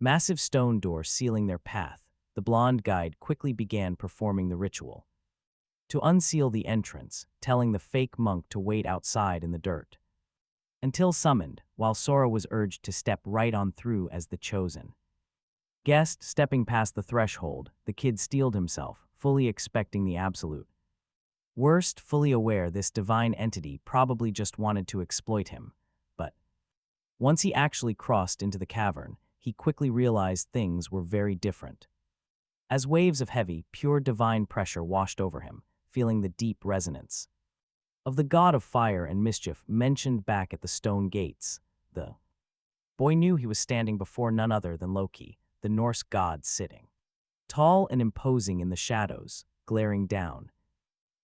Speaker 1: massive stone door sealing their path. The blonde guide quickly began performing the ritual to unseal the entrance, telling the fake monk to wait outside in the dirt until summoned, while Sora was urged to step right on through as the chosen guest. Stepping past the threshold, the kid steeled himself, fully expecting the absolute worst, fully aware this divine entity probably just wanted to exploit him. But once he actually crossed into the cavern, he quickly realized things were very different. As waves of heavy, pure divine pressure washed over him, feeling the deep resonance of the god of fire and mischief mentioned back at the stone gates, the boy knew he was standing before none other than Loki, the Norse god, sitting tall and imposing in the shadows, glaring down.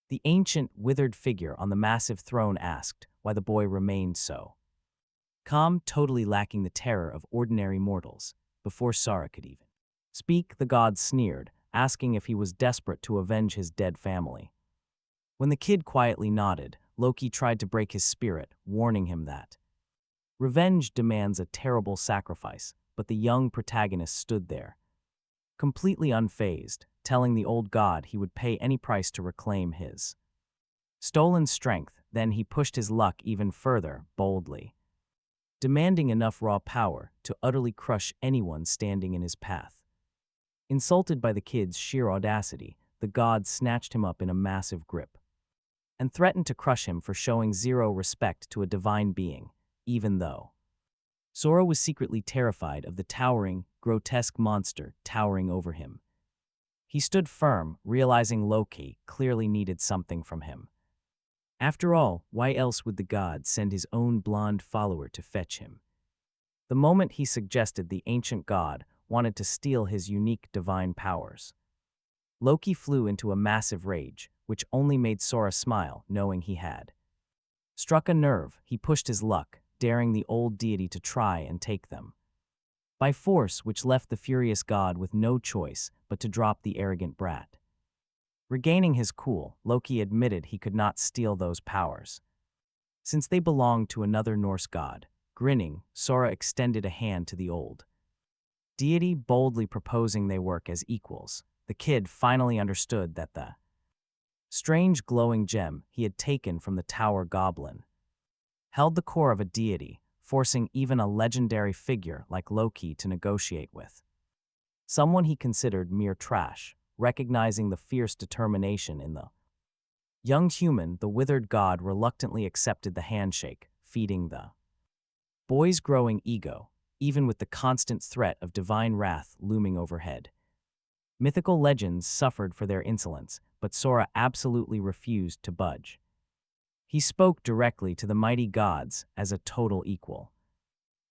Speaker 1: The ancient, withered figure on the massive throne asked why the boy remained so calm, totally lacking the terror of ordinary mortals. Before Sora could even speak, the god sneered, asking if he was desperate to avenge his dead family. When the kid quietly nodded, Loki tried to break his spirit, warning him that revenge demands a terrible sacrifice, but the young protagonist stood there, completely unfazed, telling the old god he would pay any price to reclaim his stolen strength. Then he pushed his luck even further, boldly demanding enough raw power to utterly crush anyone standing in his path. Insulted by the kid's sheer audacity, the god snatched him up in a massive grip and threatened to crush him for showing zero respect to a divine being, even though Sora was secretly terrified of the towering, grotesque monster towering over him. He stood firm, realizing Loki clearly needed something from him. After all, why else would the god send his own blonde follower to fetch him? The moment he suggested the ancient god wanted to steal his unique divine powers, Loki flew into a massive rage, which only made Sora smile, knowing he had struck a nerve. He pushed his luck, daring the old deity to try and take them by force, which left the furious god with no choice but to drop the arrogant brat. Regaining his cool, Loki admitted he could not steal those powers, since they belonged to another Norse god. Grinning, Sora extended a hand to the old deity, boldly proposing they work as equals. The kid finally understood that the strange glowing gem he had taken from the tower goblin held the core of a deity, forcing even a legendary figure like Loki to negotiate with someone he considered mere trash. Recognizing the fierce determination in the young human, the withered god reluctantly accepted the handshake, feeding the boy's growing ego, even with the constant threat of divine wrath looming overhead. Mythical legends suffered for their insolence, but Sora absolutely refused to budge. He spoke directly to the mighty gods as a total equal.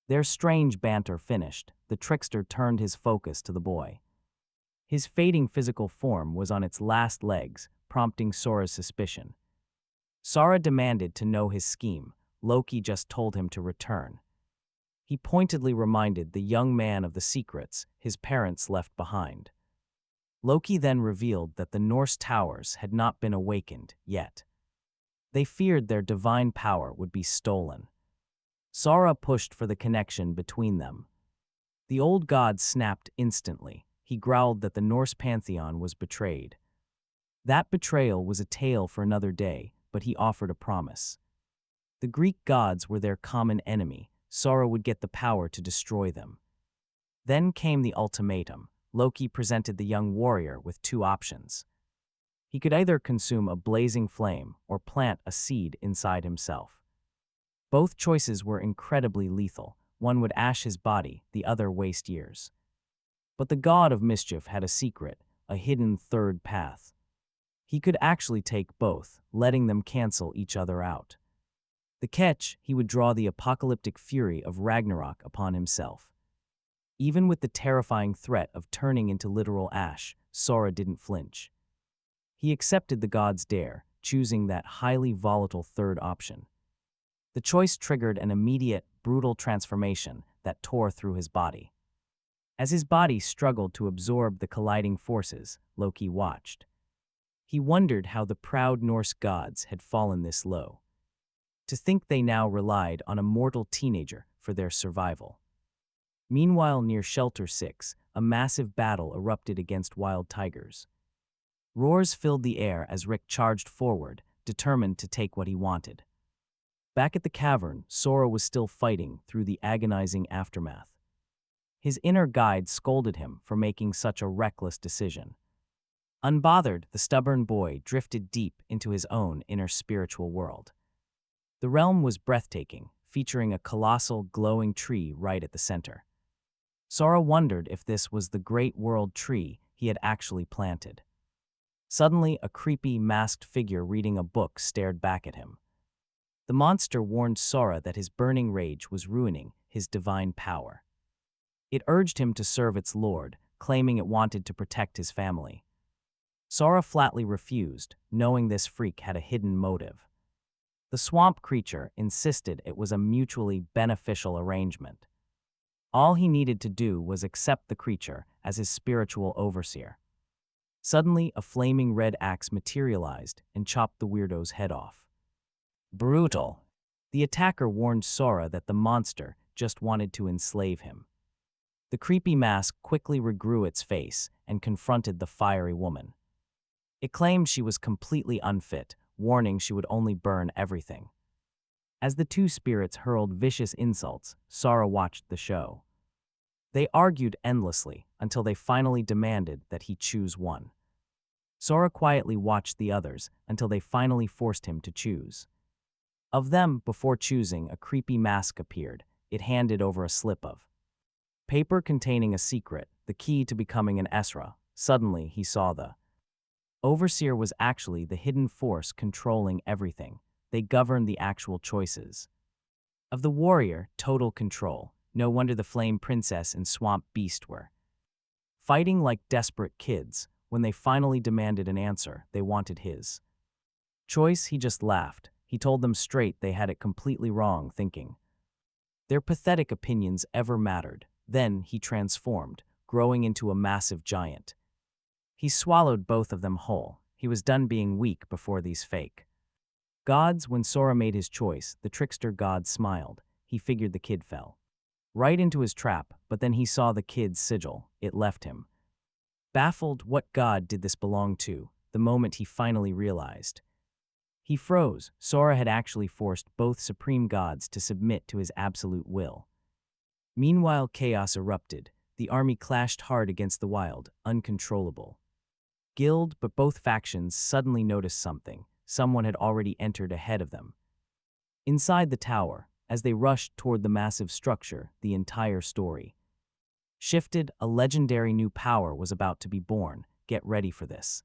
Speaker 1: Their strange banter finished, the trickster turned his focus to the boy. His fading physical form was on its last legs, prompting Sora's suspicion. Sora demanded to know his scheme. Loki just told him to return. He pointedly reminded the young man of the secrets his parents left behind. Loki then revealed that the Norse towers had not been awakened yet. They feared their divine power would be stolen. Sora pushed for the connection between them. The old god snapped instantly. He growled that the Norse pantheon was betrayed. That betrayal was a tale for another day, but he offered a promise. The Greek gods were their common enemy. Sora would get the power to destroy them. Then came the ultimatum. Loki presented the young warrior with two options. He could either consume a blazing flame or plant a seed inside himself. Both choices were incredibly lethal. One would ash his body, the other waste years. But the god of mischief had a secret, a hidden third path. He could actually take both, letting them cancel each other out. The catch, he would draw the apocalyptic fury of Ragnarok upon himself. Even with the terrifying threat of turning into literal ash, Sora didn't flinch. He accepted the god's dare, choosing that highly volatile third option. The choice triggered an immediate, brutal transformation that tore through his body. As his body struggled to absorb the colliding forces, Loki watched. He wondered how the proud Norse gods had fallen this low. To think they now relied on a mortal teenager for their survival. Meanwhile, near Shelter 6, a massive battle erupted against wild tigers. Roars filled the air as Rick charged forward, determined to take what he wanted. Back at the cavern, Sora was still fighting through the agonizing aftermath. His inner guide scolded him for making such a reckless decision. Unbothered, the stubborn boy drifted deep into his own inner spiritual world. The realm was breathtaking, featuring a colossal, glowing tree right at the center. Sora wondered if this was the great world tree he had actually planted. Suddenly, a creepy, masked figure reading a book stared back at him. The monster warned Sora that his burning rage was ruining his divine power. It urged him to serve its lord, claiming it wanted to protect his family. Sora flatly refused, knowing this freak had a hidden motive. The swamp creature insisted it was a mutually beneficial arrangement. All he needed to do was accept the creature as his spiritual overseer. Suddenly, a flaming red axe materialized and chopped the weirdo's head off. Brutal. The attacker warned Sora that the monster just wanted to enslave him. The creepy mask quickly regrew its face and confronted the fiery woman. It claimed she was completely unfit, warning she would only burn everything. As the two spirits hurled vicious insults, Sora watched the show. They argued endlessly until they finally demanded that he choose one. Sora quietly watched the others until they finally forced him to choose. Of them, before choosing, a creepy mask appeared. It handed over a slip of paper containing a secret, the key to becoming an Esra. Suddenly, he saw the Overseer was actually the hidden force controlling everything. They governed the actual choices. Of the warrior, total control. No wonder the Flame Princess and Swamp Beast were fighting like desperate kids. When they finally demanded an answer, they wanted his choice. He just laughed. He told them straight they had it completely wrong, thinking their pathetic opinions ever mattered. Then he transformed, growing into a massive giant. He swallowed both of them whole. He was done being weak before these fake gods. When Sora made his choice, the trickster god smiled. He figured the kid fell right into his trap, but then he saw the kid's sigil. It left him baffled. What god did this belong to? The moment he finally realized, he froze. Sora had actually forced both supreme gods to submit to his absolute will. Meanwhile, chaos erupted. The army clashed hard against the wild, uncontrollable guild, but both factions suddenly noticed something. Someone had already entered ahead of them. Inside the tower, as they rushed toward the massive structure, the entire story shifted. A legendary new power was about to be born. Get ready for this.